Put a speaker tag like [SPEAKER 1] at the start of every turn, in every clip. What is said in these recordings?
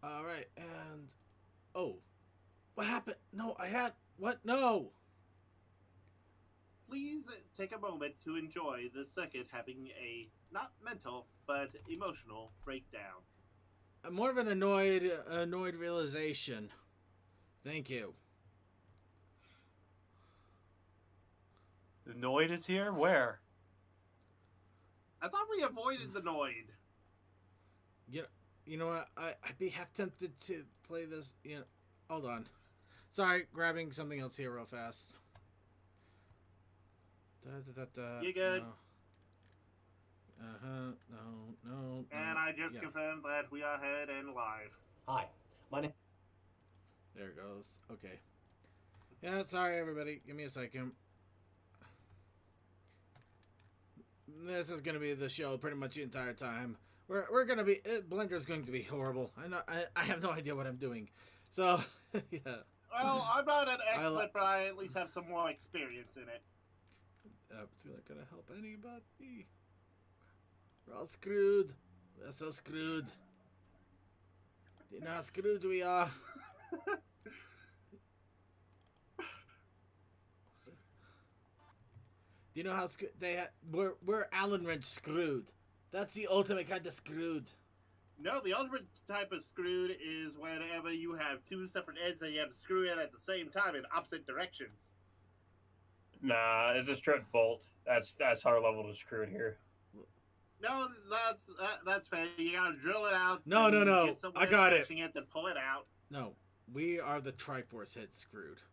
[SPEAKER 1] All right, and oh, what happened? No, I had what? No.
[SPEAKER 2] Please take a moment to enjoy the circuit having a not mental but emotional breakdown.
[SPEAKER 1] More of an annoyed realization. Thank you.
[SPEAKER 3] The Noid is here? Where?
[SPEAKER 2] I thought we avoided the Noid.
[SPEAKER 1] You know, you know what? I'd be half tempted to play this. Hold on. Sorry, grabbing something else here real fast. Da, da, da, da.
[SPEAKER 2] You good?
[SPEAKER 1] No. No.
[SPEAKER 2] And I just
[SPEAKER 1] Yeah,
[SPEAKER 2] confirmed that we are heard and live.
[SPEAKER 4] Hi, my name.
[SPEAKER 1] there it goes. Okay. Yeah, sorry everybody. Give me a second. This is gonna be the show pretty much the entire time. We're gonna be Blender's going to be horrible. I have no idea what I'm doing. So yeah.
[SPEAKER 2] Well, I'm not an expert, but I at least have some more experience in it.
[SPEAKER 1] It's not gonna help anybody. We're all screwed. We're so screwed. Do you know how screwed we are? Do you know how we're Allen wrench screwed? That's the ultimate kind of screwed.
[SPEAKER 2] No, the ultimate type of screwed is whenever you have two separate ends and you have to screw in at the same time in opposite directions.
[SPEAKER 3] Nah, it's a strip bolt. That's our level of screwed here.
[SPEAKER 2] No, that's fair. You gotta drill it out.
[SPEAKER 1] No. I got it.
[SPEAKER 2] Then pull it out.
[SPEAKER 1] No, we are the Triforce head screwed.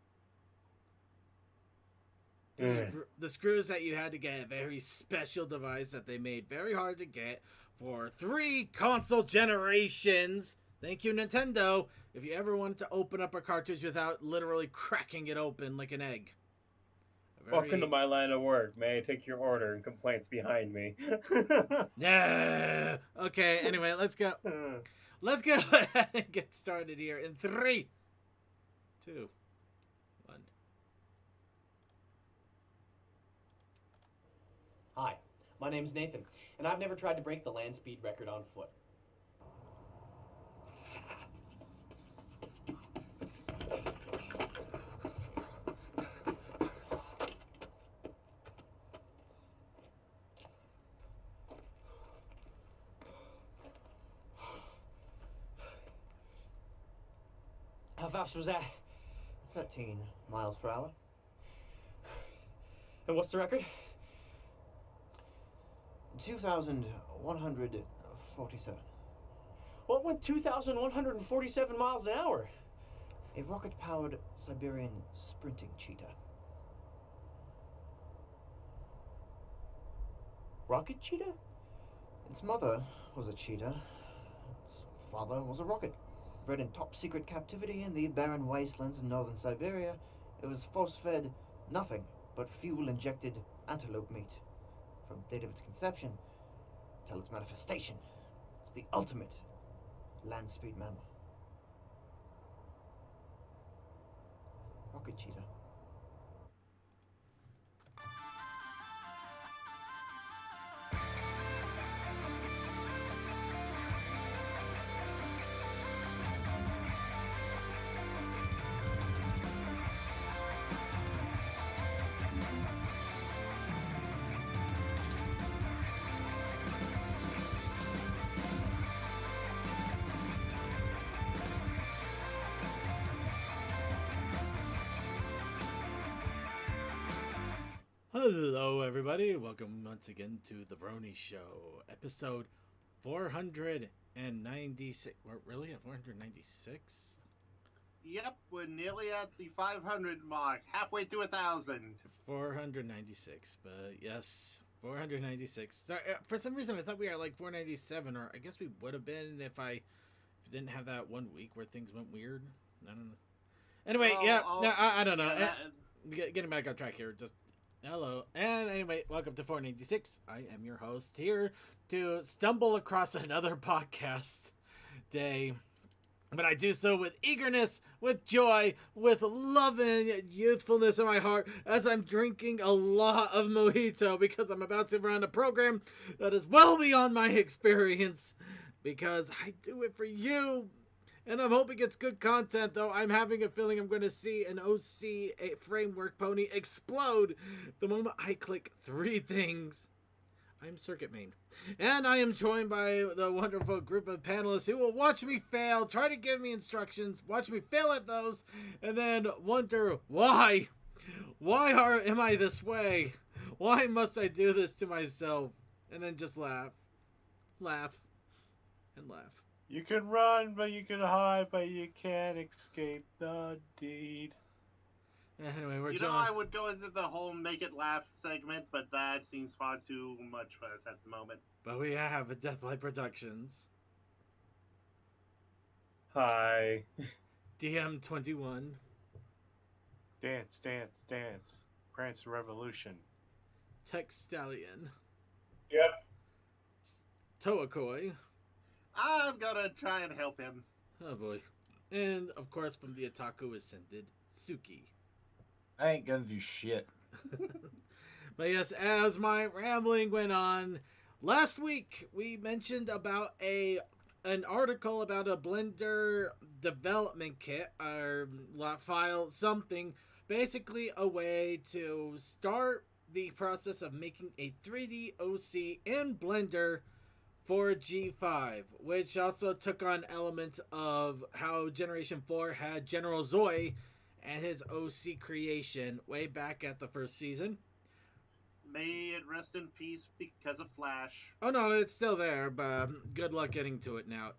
[SPEAKER 1] The screws that you had to get a very special device that they made very hard to get for 3 console generations. Thank you, Nintendo. If you ever wanted to open up a cartridge without literally cracking it open like an egg.
[SPEAKER 3] Welcome to my line of work. May I take your order and complaints behind me?
[SPEAKER 1] Yeah. Okay, anyway, let's go. Let's go ahead and get started here in 3, 2, 1.
[SPEAKER 4] Hi, my name's Nathan, and I've never tried to break the land speed record on foot. How fast was that?
[SPEAKER 5] 13 miles per hour.
[SPEAKER 4] And what's the record?
[SPEAKER 5] 2,147.
[SPEAKER 4] What went 2,147 miles an hour?
[SPEAKER 5] A rocket-powered Siberian sprinting cheetah.
[SPEAKER 4] Rocket cheetah?
[SPEAKER 5] Its mother was a cheetah. Its father was a rocket. Bred in top-secret captivity in the barren wastelands of northern Siberia, it was force-fed nothing but fuel-injected antelope meat. From the date of its conception till its manifestation, it's the ultimate land-speed mammal. Rocket cheetah.
[SPEAKER 1] Hello, everybody. Welcome once again to the Brony Show, episode 496. We're really at 496?
[SPEAKER 2] Yep, we're nearly at the 500 mark, halfway to 1,000.
[SPEAKER 1] 496, but yes, 496. Sorry, for some reason, I thought we were like 497, or I guess we would have been if I didn't have that 1 week where things went weird. I don't know. Anyway, I don't know. Getting back on track here, just hello. And anyway, welcome to 496. I am your host here to stumble across another podcast day. But I do so with eagerness, with joy, with love and youthfulness in my heart as I'm drinking a lot of mojito because I'm about to run a program that is well beyond my experience because I do it for you. And I'm hoping it's good content, though I'm having a feeling I'm going to see an OC framework pony explode the moment I click 3 things. I'm Circuit Main. And I am joined by the wonderful group of panelists who will watch me fail, try to give me instructions, watch me fail at those, and then wonder why. Why am I this way? Why must I do this to myself? And then just laugh. Laugh. And laugh.
[SPEAKER 6] You can run, but you can hide, but you can't escape the deed.
[SPEAKER 1] Anyway, we're
[SPEAKER 2] I would go into the whole make it laugh segment, but that seems far too much for us at the moment.
[SPEAKER 1] But we have a Deathlight Productions.
[SPEAKER 3] Hi.
[SPEAKER 1] DM21.
[SPEAKER 6] Dance, dance, dance. Prance Revolution.
[SPEAKER 1] Tech Stallion.
[SPEAKER 3] Yep.
[SPEAKER 1] Toakoi.
[SPEAKER 2] I'm gonna try and help him.
[SPEAKER 1] Oh boy. And of course from the Otaku Ascended, Suki.
[SPEAKER 7] I ain't gonna do shit.
[SPEAKER 1] But yes, as my rambling went on, last week we mentioned about an article about a Blender development kit or file something, basically a way to start the process of making a 3D OC in Blender for G5, which also took on elements of how Generation 4 had General Zoe and his OC creation way back at the first season.
[SPEAKER 2] May it rest in peace because of Flash.
[SPEAKER 1] Oh no, it's still there, but good luck getting to it now.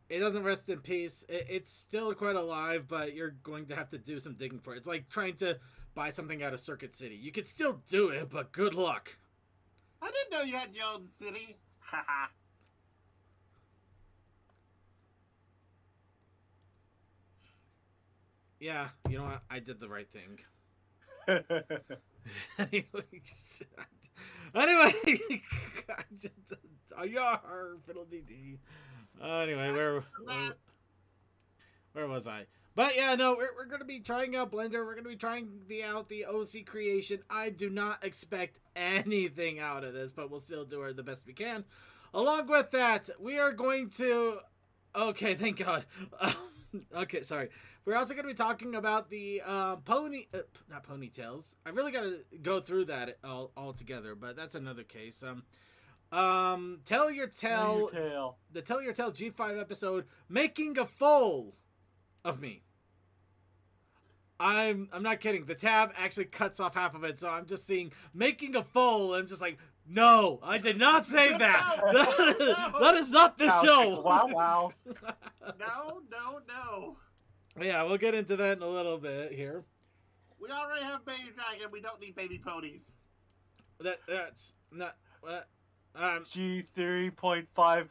[SPEAKER 1] It doesn't rest in peace. It's still quite alive, but you're going to have to do some digging for it. It's like trying to buy something out of Circuit City. You could still do it, but good luck.
[SPEAKER 2] I didn't know you had your own city. Haha.
[SPEAKER 1] Yeah, you know what? I did the right thing. Anyways, yar, fiddle dee dee. Anyway, where was I? But yeah, no, we're gonna be trying out Blender. We're gonna be trying out the OC creation. I do not expect anything out of this, but we'll still do the best we can. Along with that, we are going to. Okay, thank God. Okay, sorry. We're also going to be talking about the not ponytails. I really got to go through that all together, but that's another case. Tell Your Tale, the Tell Your Tale G5 episode, making a fool of me. I'm not kidding. The tab actually cuts off half of it, so I'm just seeing making a fool, and I'm just like, no, I did not say that. That is not the show.
[SPEAKER 6] Wow, wow.
[SPEAKER 2] No.
[SPEAKER 1] Yeah, we'll get into that in a little bit here.
[SPEAKER 2] We already have Baby Dragon. We don't need baby ponies.
[SPEAKER 1] That's not what.
[SPEAKER 6] G3.5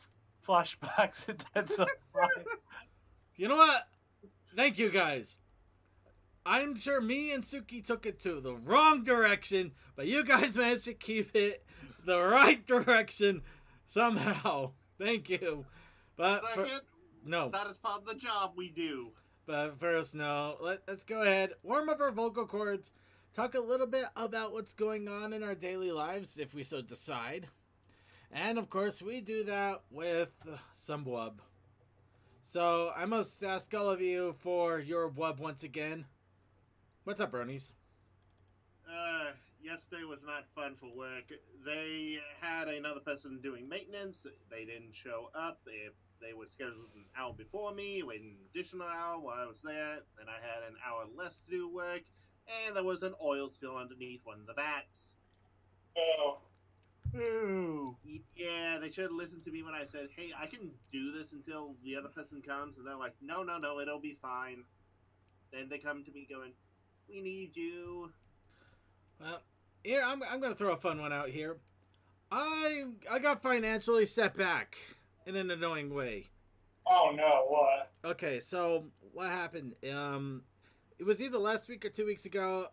[SPEAKER 6] flashbacks intensified.
[SPEAKER 1] You know what? Thank you guys. I'm sure me and Suki took it to the wrong direction, but you guys managed to keep it the right direction somehow. Thank you. But
[SPEAKER 2] Second,
[SPEAKER 1] no.
[SPEAKER 2] That is part of the job we do.
[SPEAKER 1] But first, no. Let's go ahead, warm up our vocal cords, talk a little bit about what's going on in our daily lives, if we so decide. And, of course, we do that with some wub. So, I must ask all of you for your wub once again. What's up, Bronies?
[SPEAKER 2] Yesterday was not fun for work. They had another person doing maintenance. They didn't show up. They were scheduled an hour before me, waited an additional hour while I was there. Then I had an hour less to do work, and there was an oil spill underneath one of the vats.
[SPEAKER 3] Oh.
[SPEAKER 6] Ooh.
[SPEAKER 2] Yeah, they should have listened to me when I said, hey, I can do this until the other person comes. And they're like, no, it'll be fine. Then they come to me going, we need you.
[SPEAKER 1] Well, here, I'm going to throw a fun one out here. I got financially set back in an annoying way.
[SPEAKER 3] Oh no, what?
[SPEAKER 1] Okay, so what happened? It was either last week or 2 weeks ago.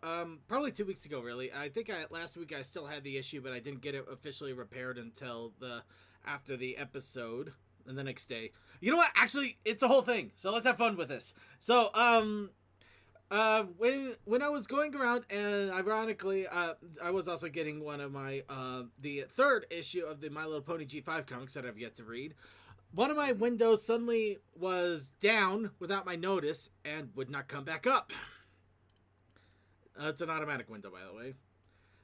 [SPEAKER 1] Probably 2 weeks ago, really. I think last week I still had the issue, but I didn't get it officially repaired until after the episode and the next day. You know what? Actually, it's a whole thing. So let's have fun with this. So when I was going around, and ironically, I was also getting one of my the third issue of the My Little Pony G5 comics that I've yet to read. one of my windows suddenly was down without my notice and would not come back up. It's an automatic window, by the way.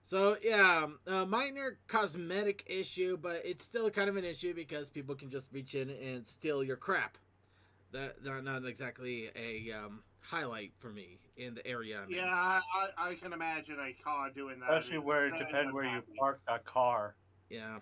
[SPEAKER 1] So, yeah, a minor cosmetic issue, but it's still kind of an issue because people can just reach in and steal your crap. That's not exactly a highlight for me in the area I'm in.
[SPEAKER 2] Yeah, I can imagine a car doing that.
[SPEAKER 6] Especially where it
[SPEAKER 2] Very
[SPEAKER 6] depends where you
[SPEAKER 2] unhappy.
[SPEAKER 6] park that car.
[SPEAKER 1] Yeah.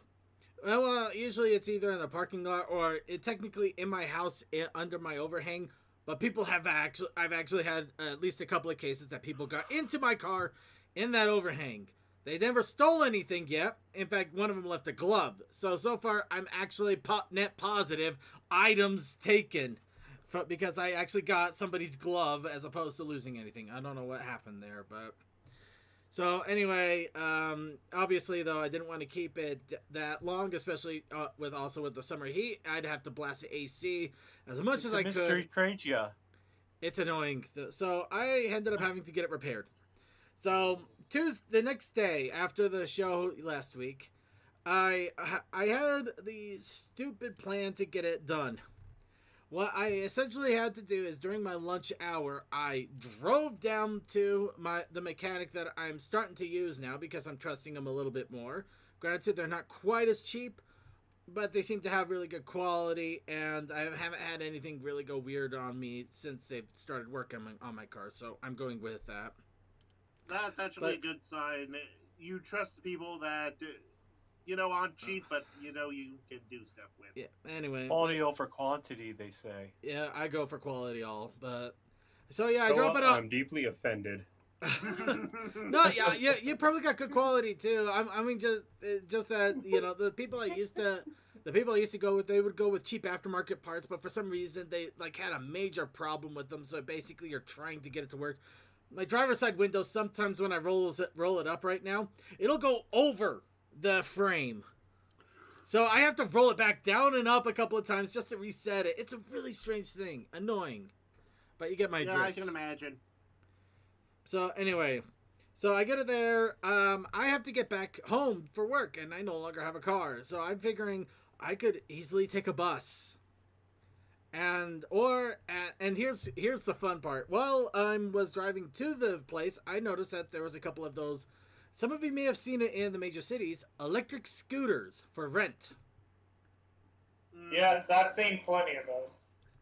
[SPEAKER 1] Well, usually it's either in the parking lot or technically in my house under my overhang. But I've actually had at least a couple of cases that people got into my car in that overhang. They never stole anything yet. In fact, one of them left a glove. So far, I'm actually net positive items taken. Because I actually got somebody's glove as opposed to losing anything. I don't know what happened there, but... So, anyway, obviously, though, I didn't want to keep it that long, especially with the summer heat. I'd have to blast the AC as much as I could.
[SPEAKER 6] Mystery trade, yeah.
[SPEAKER 1] It's annoying. So, I ended up having to get it repaired. So, the next day after the show last week, I had the stupid plan to get it done. What I essentially had to do is during my lunch hour, I drove down to the mechanic that I'm starting to use now because I'm trusting him a little bit more. Granted, they're not quite as cheap, but they seem to have really good quality, and I haven't had anything really go weird on me since they've started working on my car, so I'm going with that.
[SPEAKER 2] That's actually a good sign. You trust people that... aren't cheap, but you can do stuff with.
[SPEAKER 1] Yeah, anyway.
[SPEAKER 6] Quality over quantity, they say.
[SPEAKER 1] Yeah, I go for quality all, but... So, yeah, I drop it up.
[SPEAKER 3] I'm deeply offended.
[SPEAKER 1] No, yeah, you probably got good quality, too. I mean, just that, the people I used to go with, they would go with cheap aftermarket parts, but for some reason, they, had a major problem with them, so basically you're trying to get it to work. My driver's side window, sometimes when I roll it up right now, it'll go over the frame. So I have to roll it back down and up a couple of times just to reset it. It's a really strange thing. Annoying. But you get my drift.
[SPEAKER 2] Yeah, I can imagine.
[SPEAKER 1] So anyway, I get it there. I have to get back home for work and I no longer have a car. So I'm figuring I could easily take a bus. And here's the fun part. While I was driving to the place, I noticed that there was a couple of those. Some of you may have seen it in the major cities, electric scooters for rent.
[SPEAKER 8] Yes, I've seen plenty of those.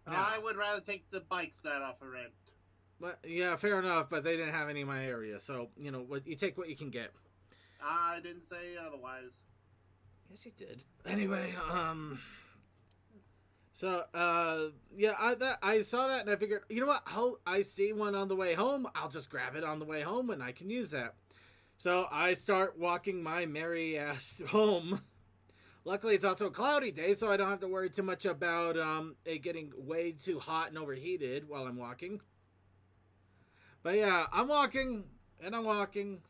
[SPEAKER 2] I would rather take the bikes that off of rent.
[SPEAKER 1] But yeah, fair enough, but they didn't have any in my area, so you take what you can get.
[SPEAKER 2] I didn't say otherwise.
[SPEAKER 1] Yes, you did. Anyway, so I saw that and I figured, you know what? I see one on the way home. I'll just grab it on the way home and I can use that. So I start walking my merry ass home. Luckily, it's also a cloudy day, so I don't have to worry too much about it getting way too hot and overheated while I'm walking. But yeah, I'm walking, and I'm walking.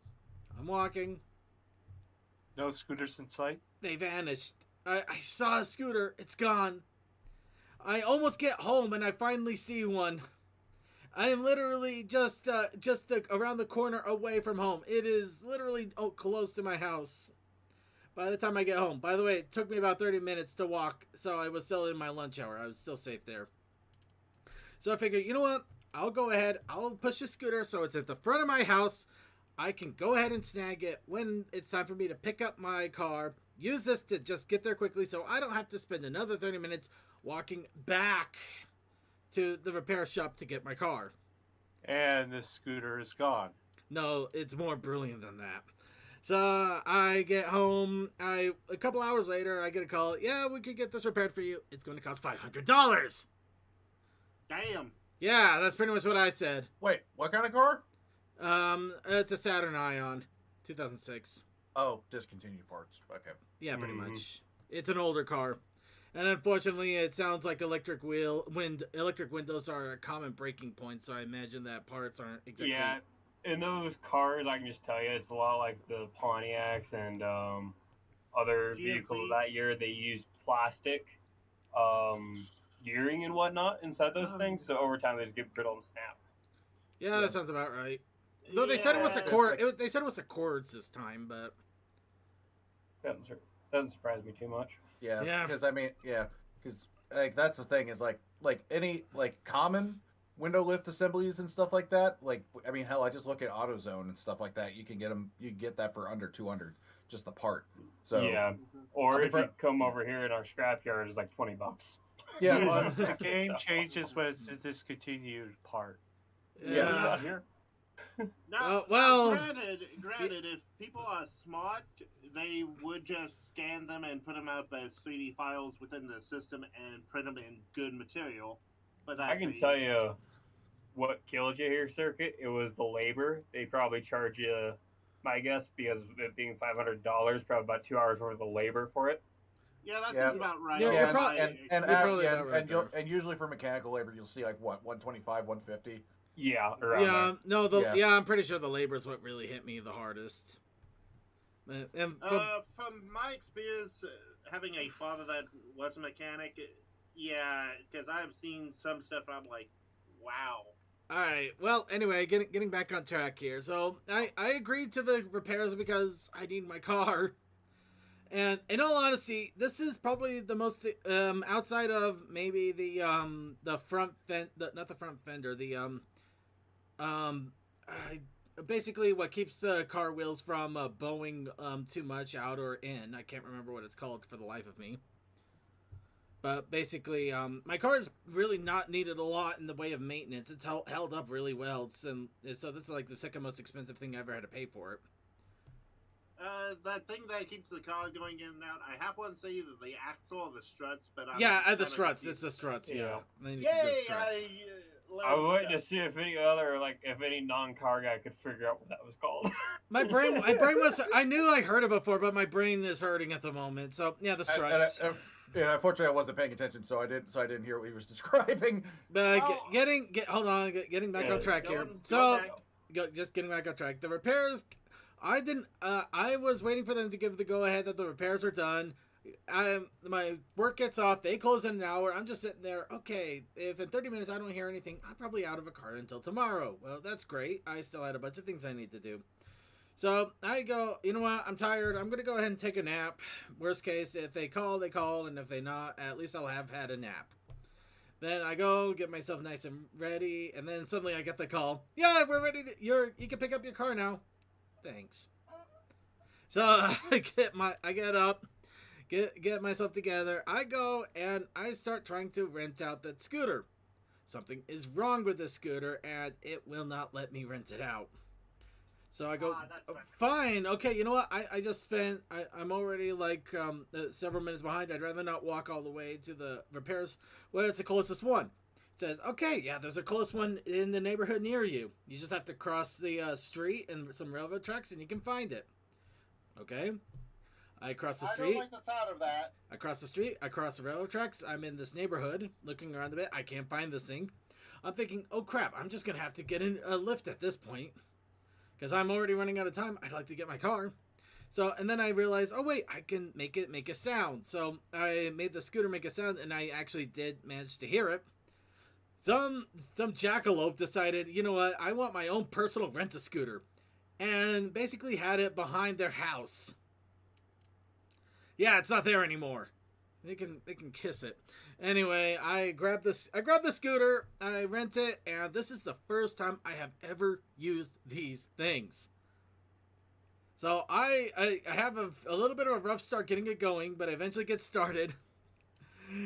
[SPEAKER 1] I'm walking.
[SPEAKER 6] No scooters in sight?
[SPEAKER 1] They vanished. I saw a scooter. It's gone. I almost get home, and I finally see one. I am literally just around the corner away from home. It is literally close to my house. By the time I get home. By the way, it took me about 30 minutes to walk, so I was still in my lunch hour. I was still safe there. So I figured, you know what? I'll go ahead. I'll push the scooter so it's at the front of my house. I can go ahead and snag it when it's time for me to pick up my car. Use this to just get there quickly so I don't have to spend another 30 minutes walking back to the repair shop to get my car.
[SPEAKER 6] And the scooter is gone.
[SPEAKER 1] No, it's more brilliant than that. So I get home. A couple hours later, I get a call. Yeah, we could get this repaired for you. It's going to cost $500.
[SPEAKER 2] Damn.
[SPEAKER 1] Yeah, that's pretty much what I said.
[SPEAKER 7] Wait, what kind of car?
[SPEAKER 1] It's a Saturn Ion, 2006.
[SPEAKER 7] Oh, discontinued parts. Okay.
[SPEAKER 1] Yeah, pretty much. It's an older car. And unfortunately, it sounds like electric windows are a common breaking point, so I imagine that parts aren't exactly...
[SPEAKER 3] Yeah, in those cars, I can just tell you, it's a lot like the Pontiacs and other vehicles of that year. They use plastic gearing and whatnot inside those things, so over time they just get brittle and snap.
[SPEAKER 1] Yeah, that sounds about right. Though they said it was the cord. They said it was the cords this time, but...
[SPEAKER 3] Doesn't surprise me too much.
[SPEAKER 7] Yeah,
[SPEAKER 1] Yeah.
[SPEAKER 7] because I mean, yeah, because that's the thing is like any like common window lift assemblies and stuff like that. Like I mean, hell, I just look at AutoZone and stuff like that. You can get them. You can get that for under 200, just the part. So
[SPEAKER 3] yeah, or
[SPEAKER 7] I mean,
[SPEAKER 3] if you come over here in our scrapyard, it's like $20.
[SPEAKER 7] yeah,
[SPEAKER 6] Well, the game
[SPEAKER 3] So-
[SPEAKER 6] changes when it's a discontinued part.
[SPEAKER 7] Yeah.
[SPEAKER 3] Not here.
[SPEAKER 2] Now,
[SPEAKER 1] well-
[SPEAKER 2] granted, if people are smart, they would just scan them and put them up as 3D files within the system and print them in good material. But
[SPEAKER 3] I can tell you what killed you here, Circuit. It was the labor. They probably charge you, my guess, because of it being $500, probably about 2 hours worth of labor for it.
[SPEAKER 2] Yeah, that
[SPEAKER 7] Yeah.
[SPEAKER 2] seems about right.
[SPEAKER 1] Yeah,
[SPEAKER 7] Yeah,
[SPEAKER 1] you're probably- about right there.
[SPEAKER 7] and usually for mechanical labor, you'll see like what 125, 150.
[SPEAKER 3] Yeah, around
[SPEAKER 1] Yeah, no,
[SPEAKER 7] Yeah.
[SPEAKER 1] I'm pretty sure the labor is what really hit me the hardest. And
[SPEAKER 2] From my experience, having a father that was a mechanic, yeah, because I've seen some stuff and I'm like, wow.
[SPEAKER 1] all right, well, anyway, getting back on track here. So I agreed to the repairs because I need my car. And in all honesty, this is probably the most outside of maybe the front not the front fender, basically what keeps the car wheels from bowing too much out or in. I can't remember what it's called for the life of me. But basically, my car is really not needed a lot in the way of maintenance. It's held up really well. So this is like the second most expensive thing I ever had to pay for it.
[SPEAKER 2] That thing that keeps the car going in and out, I have one say either the axle or the struts, but I'm
[SPEAKER 1] Yeah, the
[SPEAKER 2] kinda
[SPEAKER 1] struts.
[SPEAKER 2] confused.
[SPEAKER 1] It's the struts. Yeah.
[SPEAKER 3] Yeah.
[SPEAKER 1] They need
[SPEAKER 2] Yay!
[SPEAKER 1] good struts.
[SPEAKER 3] I was waiting to see if any non-car guy could figure out what that was called.
[SPEAKER 1] My brain was. I knew I heard it before, but my brain is hurting at the moment. So yeah, the struts.
[SPEAKER 7] And unfortunately, I wasn't paying attention, so I didn't hear what he was describing.
[SPEAKER 1] But
[SPEAKER 2] Oh.
[SPEAKER 1] hold on, getting back on track here.
[SPEAKER 2] Going
[SPEAKER 1] So
[SPEAKER 2] back.
[SPEAKER 1] just getting back on track. The repairs, I didn't. I was waiting for them to give the go ahead that the repairs are done. My work gets off. They close in an hour. I'm just sitting there. Okay, if in 30 minutes I don't hear anything, I'm probably out of a car until tomorrow. Well, that's great. I still had a bunch of things I need to do. So I go, you know what? I'm tired. I'm going to go ahead and take a nap. Worst case, if they call, they call. And if they not, at least I'll have had a nap. Then I go, get myself nice and ready. And then suddenly I get the call. Yeah, we're ready. You can pick up your car now. Thanks. So I get up, get myself together. I go and I start trying to rent out that scooter. Something is wrong with the scooter and it will not let me rent it out. So I go, fine, okay, you know what? I just spent, I'm already like several minutes behind. I'd rather not walk all the way to the repairs. Well, it's the closest one. It says, okay, yeah, there's a close one in the neighborhood near you. You just have to cross the street and some railroad tracks and you can find it. Okay. I cross the street.
[SPEAKER 2] I don't like the sound of that.
[SPEAKER 1] I cross the street. I cross the railroad tracks. I'm in this neighborhood, looking around a bit. I can't find this thing. I'm thinking, oh crap, I'm just going to have to get in a lift at this point. Because I'm already running out of time. I'd like to get my car. So, and then I realized, oh wait, I can make it make a sound. So I made the scooter make a sound, and I actually did manage to hear it. Some jackalope decided, you know what, I want my own personal rent-a-scooter. And basically had it behind their house. Yeah, it's not there anymore. They can kiss it. Anyway, I grabbed the scooter, I rent it, and this is the first time I have ever used these things. So I have a little bit of a rough start getting it going, but I eventually get started.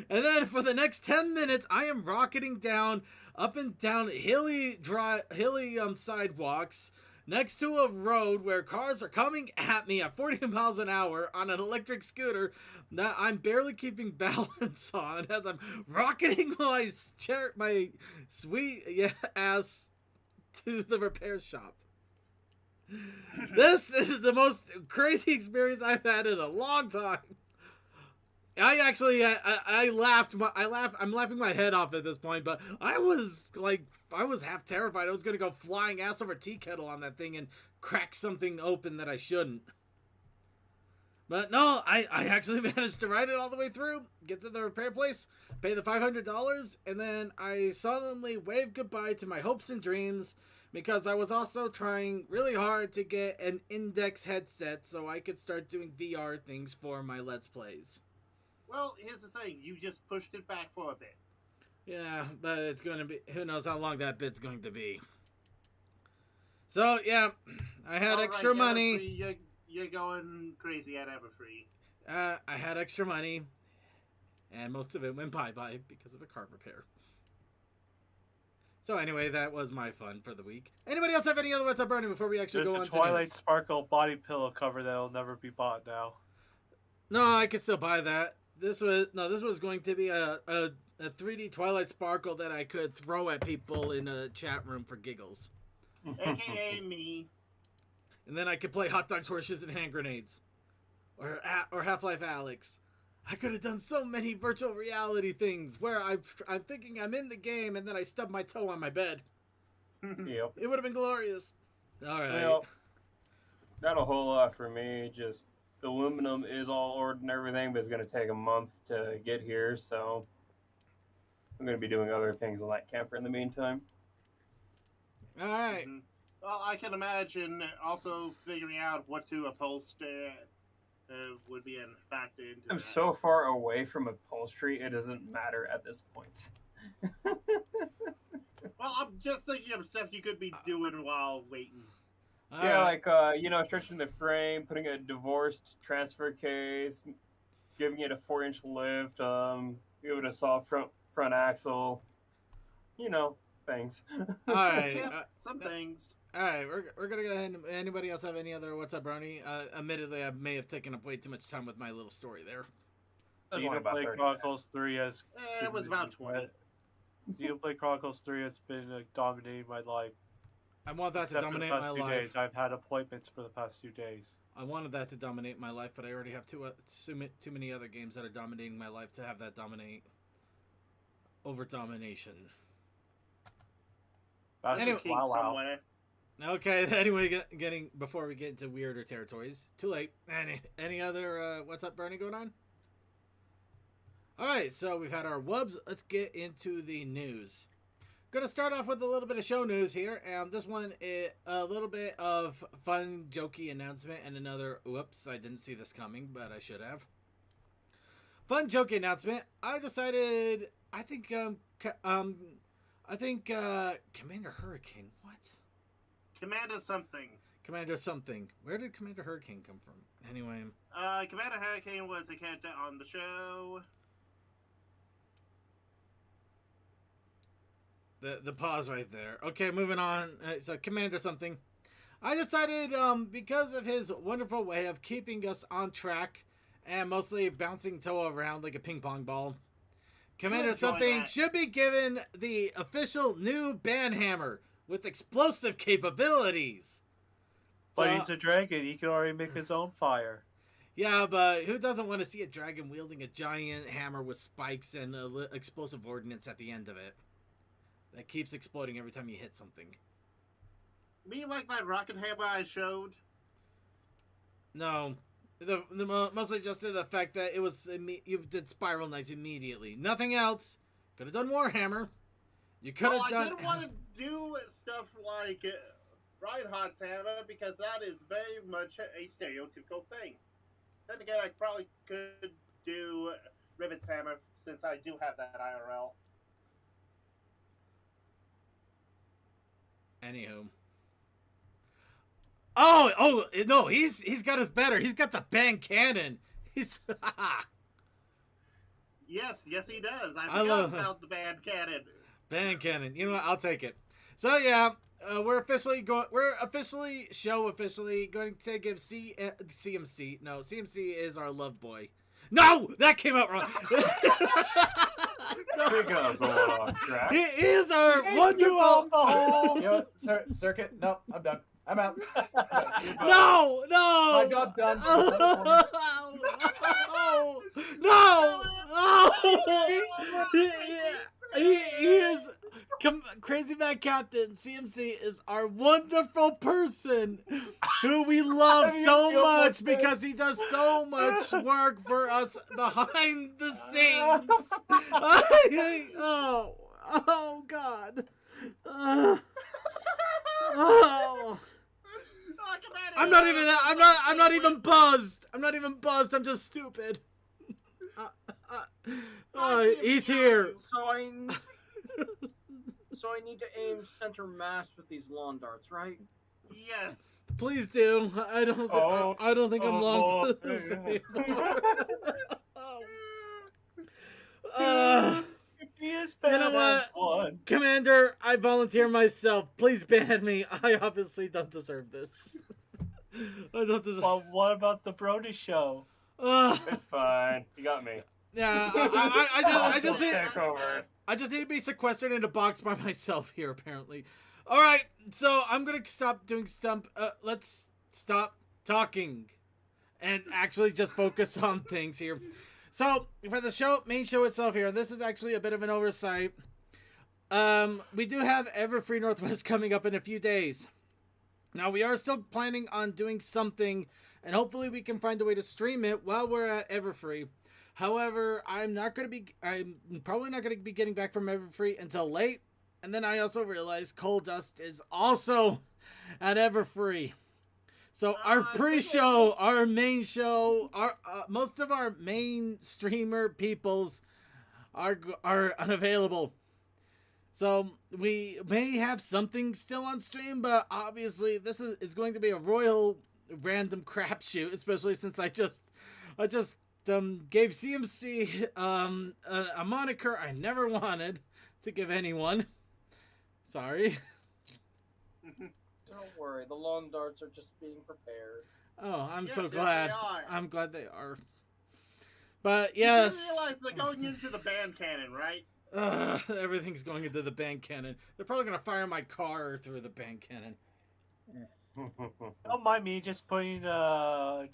[SPEAKER 1] And then for the next 10 minutes, I am rocketing down, up and down hilly sidewalks, next to a road where cars are coming at me at 40 miles an hour on an electric scooter that I'm barely keeping balance on as I'm rocketing my sweet ass to the repair shop. This is the most crazy experience I've had in a long time. I actually, I laughed. I'm laughing my head off at this point, but I was half terrified. I was going to go flying ass over tea kettle on that thing and crack something open that I shouldn't. But no, I actually managed to ride it all the way through, get to the repair place, pay the $500, and then I solemnly waved goodbye to my hopes and dreams because I was also trying really hard to get an index headset so I could start doing VR things for my Let's Plays.
[SPEAKER 2] Well, here's the thing. You just pushed it back for a bit.
[SPEAKER 1] Yeah, but it's going to be... Who knows how long that bit's going to be. So, yeah, I had
[SPEAKER 2] All
[SPEAKER 1] extra
[SPEAKER 2] right,
[SPEAKER 1] money.
[SPEAKER 2] Everfree, you're going crazy at Everfree.
[SPEAKER 1] I had extra money. And most of it went bye-bye because of a car repair. So anyway, that was my fun for the week. Anybody else have any other What's Up Brony before we actually
[SPEAKER 6] There's
[SPEAKER 1] go
[SPEAKER 6] a
[SPEAKER 1] on to
[SPEAKER 6] Twilight
[SPEAKER 1] news?
[SPEAKER 6] Sparkle body pillow cover that'll never be bought now.
[SPEAKER 1] No, I could still buy that. This was going to be a 3D Twilight Sparkle that I could throw at people in a chat room for giggles.
[SPEAKER 2] AKA me.
[SPEAKER 1] And then I could play hot dogs, horses, and hand grenades. Or Half-Life Alyx. I could have done so many virtual reality things where I'm thinking I'm in the game and then I stub my toe on my bed.
[SPEAKER 3] Yep.
[SPEAKER 1] It would have been glorious. All right.
[SPEAKER 3] Well, not a whole lot for me. Just the aluminum is all ordered and everything, but it's going to take a month to get here, so I'm going to be doing other things on that camper in the meantime.
[SPEAKER 1] All right.
[SPEAKER 2] Mhm. Well, I can imagine also figuring out what to upholster would be a factor into
[SPEAKER 3] I'm
[SPEAKER 2] that.
[SPEAKER 3] so far away from upholstery, it doesn't matter at this point.
[SPEAKER 2] Well, I'm just thinking of stuff you could be doing while waiting.
[SPEAKER 1] All
[SPEAKER 3] Yeah,
[SPEAKER 1] right.
[SPEAKER 3] like, stretching the frame, putting a divorced transfer case, giving it a 4-inch lift, give it a soft front axle, things.
[SPEAKER 1] All right.
[SPEAKER 2] Yeah, some things.
[SPEAKER 1] All right, we're gonna go ahead. Anybody else have any other What's Up Brony? Admittedly, I may have taken up way too much time with my little story there.
[SPEAKER 3] There's only about
[SPEAKER 6] Xenoblade
[SPEAKER 3] 30
[SPEAKER 6] Chronicles 3 has...
[SPEAKER 2] It was about 20.
[SPEAKER 6] Xenoblade Chronicles 3 has been dominating my life.
[SPEAKER 1] I want that to
[SPEAKER 6] Except for
[SPEAKER 1] dominate
[SPEAKER 6] the
[SPEAKER 1] my
[SPEAKER 6] past few
[SPEAKER 1] life.
[SPEAKER 6] days. I've had appointments for the past 2 days.
[SPEAKER 1] I wanted that to dominate my life, but I already have too many other games that are dominating my life to have that dominate over domination.
[SPEAKER 6] That's
[SPEAKER 1] Anyway-
[SPEAKER 6] just wow.
[SPEAKER 2] Somewhere.
[SPEAKER 1] Okay, anyway, getting before we get into weirder territories, too late. Any other What's Up Brony going on? All right, so we've had our wubs. Let's get into the news. Going to start off with a little bit of show news here, and this one is a little bit of fun, jokey announcement, and another. Whoops, I didn't see this coming, but I should have. Fun, jokey announcement. I decided. I think Commander Hurricane. What?
[SPEAKER 2] Commander something.
[SPEAKER 1] Commander something. Where did Commander Hurricane come from? Anyway.
[SPEAKER 2] Commander Hurricane was a character on the show.
[SPEAKER 1] The pause right there. Okay, moving on. So Commander something. I decided, because of his wonderful way of keeping us on track and mostly bouncing Toa around like a ping pong ball, Commander
[SPEAKER 2] enjoy
[SPEAKER 1] something
[SPEAKER 2] that.
[SPEAKER 1] should be given the official new banhammer with explosive capabilities.
[SPEAKER 6] But
[SPEAKER 1] So-
[SPEAKER 6] he's a dragon. He can already make his own fire.
[SPEAKER 1] Yeah, but who doesn't want to see a dragon wielding a giant hammer with spikes and explosive ordnance at the end of it that keeps exploding every time you hit something?
[SPEAKER 2] Me like that rocket hammer I showed.
[SPEAKER 1] No, mostly just the fact that it was you did Spiral Knights immediately. Nothing else. Could have done Warhammer. You could have
[SPEAKER 2] Well, I
[SPEAKER 1] done.
[SPEAKER 2] didn't want to do stuff like Reinhardt's hammer because that is very much a stereotypical thing. Then again, I probably could do Rivet's hammer since I do have that IRL.
[SPEAKER 1] Anywho. Oh no, he's got us better. He's got the bang cannon. He's
[SPEAKER 2] Yes, he does. I
[SPEAKER 1] I
[SPEAKER 2] forgot
[SPEAKER 1] love-
[SPEAKER 2] about the band cannon.
[SPEAKER 1] bang cannon. You know what? I'll take it. So yeah, we're officially going to give CMC. No, CMC is our love boy. No, that came out wrong.
[SPEAKER 3] Speaking of going off track,
[SPEAKER 1] He is our wonderful.
[SPEAKER 6] alcohol.
[SPEAKER 7] You know what, circuit? No, I'm done. I'm out.
[SPEAKER 1] No.
[SPEAKER 7] My job done.
[SPEAKER 1] No. He is Crazy Mad Captain. CMC is our wonderful person who we love so much because he does so much work for us behind the scenes. Oh God. Oh.
[SPEAKER 2] Oh, Commander!
[SPEAKER 1] I'm not even buzzed. I'm just stupid. Oh, he's here.
[SPEAKER 9] So I need to aim center mass with these lawn darts, right?
[SPEAKER 2] Yes.
[SPEAKER 1] Please do. I don't think I'm long for this
[SPEAKER 3] boy.
[SPEAKER 1] anymore. uh,
[SPEAKER 6] He is
[SPEAKER 1] you know
[SPEAKER 6] bad
[SPEAKER 1] what?
[SPEAKER 6] as one.
[SPEAKER 1] Commander, I volunteer myself. Please ban me. I obviously don't deserve this. I don't deserve.
[SPEAKER 6] Well, what about the Brony show?
[SPEAKER 3] It's fine. You got me.
[SPEAKER 1] Yeah, I just need to be sequestered in a box by myself here, apparently. All right, so I'm gonna stop doing stump. Let's stop talking, and actually just focus on things here. So for the main show itself here, this is actually a bit of an oversight. We do have Everfree Northwest coming up in a few days. Now we are still planning on doing something, and hopefully we can find a way to stream it while we're at Everfree. However, I'm probably not gonna be getting back from Everfree until late. And then I also realized Coal Dust is also at Everfree. So our pre-show, our main show, our most of our main streamer peoples are unavailable. So we may have something still on stream, but obviously this is going to be a royal random crapshoot, especially since I just gave CMC a moniker I never wanted to give anyone. Sorry.
[SPEAKER 9] Don't worry, the lawn darts are just being prepared.
[SPEAKER 1] Oh, I'm
[SPEAKER 2] Yes,
[SPEAKER 1] so
[SPEAKER 2] yes,
[SPEAKER 1] glad.
[SPEAKER 2] they are.
[SPEAKER 1] I'm glad they are. But
[SPEAKER 2] You
[SPEAKER 1] yes.
[SPEAKER 2] do realize they're going into the band cannon, right?
[SPEAKER 1] Everything's going into the band cannon. They're probably gonna fire my car through the band cannon.
[SPEAKER 6] Don't mind me just putting a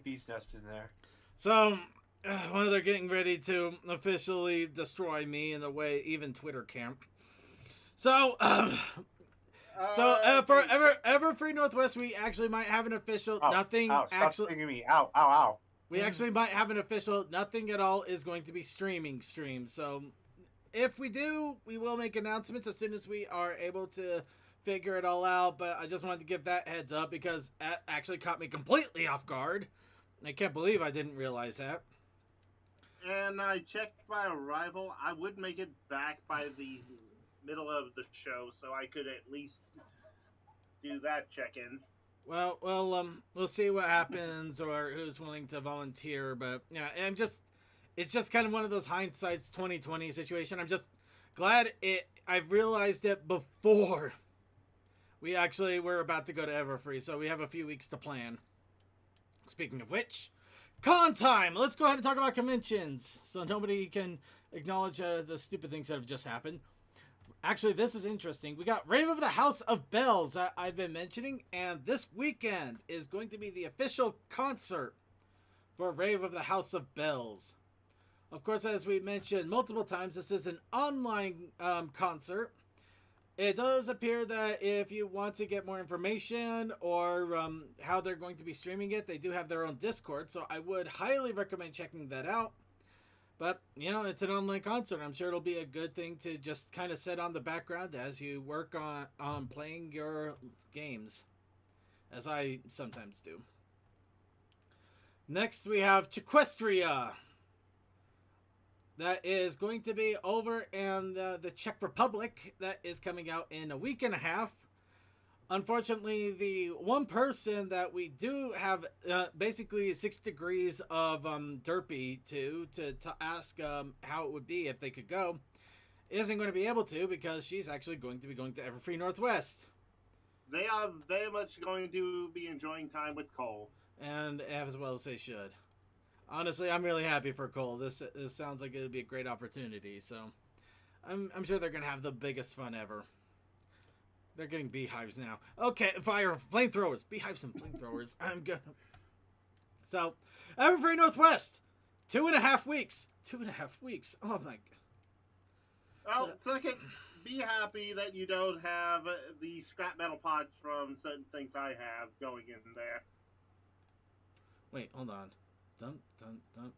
[SPEAKER 6] bee's nest in there.
[SPEAKER 1] So, well, they're getting ready to officially destroy me in the way even Twitter can't. So, for Everfree Northwest, we actually might have an official nothing.
[SPEAKER 6] Ow, stop
[SPEAKER 1] actually,
[SPEAKER 6] stinging me. Ow, ow, ow.
[SPEAKER 1] we actually might have an official nothing at all is going to be streaming streams. So, if we do, we will make announcements as soon as we are able to figure it all out. But I just wanted to give that heads up because that actually caught me completely off guard. I can't believe I didn't realize that.
[SPEAKER 2] And I checked my arrival. I would make it back by the middle of the show, so I could at least do that check-in.
[SPEAKER 1] Well, we'll see what happens or who's willing to volunteer. But yeah, it's just kind of one of those hindsight's 2020 situation. I'm just glad I realized it before we actually were about to go to Everfree, so we have a few weeks to plan. Speaking of which, con time! Let's go ahead and talk about conventions, so nobody can acknowledge the stupid things that have just happened. Actually, this is interesting. We got Rave of the House of Bells that I've been mentioning, and this weekend is going to be the official concert for Rave of the House of Bells. Of course, as we mentioned multiple times, this is an online concert. It does appear that if you want to get more information or how they're going to be streaming it, they do have their own Discord, so I would highly recommend checking that out. But, you know, it's an online concert. I'm sure it'll be a good thing to just kind of set on the background as you work on playing your games, as I sometimes do. Next, we have Chiquestria. That is going to be over in the Czech Republic. That is coming out in a week and a half. Unfortunately, the one person that we do have basically 6 degrees of derpy to ask how it would be if they could go isn't going to be able to because she's actually going to be going to Everfree Northwest.
[SPEAKER 2] They are very much going to be enjoying time with Cole.
[SPEAKER 1] And as well as they should. Honestly, I'm really happy for Cole. This sounds like it would be a great opportunity. So I'm sure they're going to have the biggest fun ever. They're getting beehives now. Okay, flamethrowers. Beehives and flamethrowers. I'm good. So, Everfree Northwest. 2.5 weeks. 2.5 weeks. Oh my god.
[SPEAKER 2] Well, second, be happy that you don't have the scrap metal pods from certain things I have going in there.
[SPEAKER 1] Wait, hold on. Dun, dun, dun.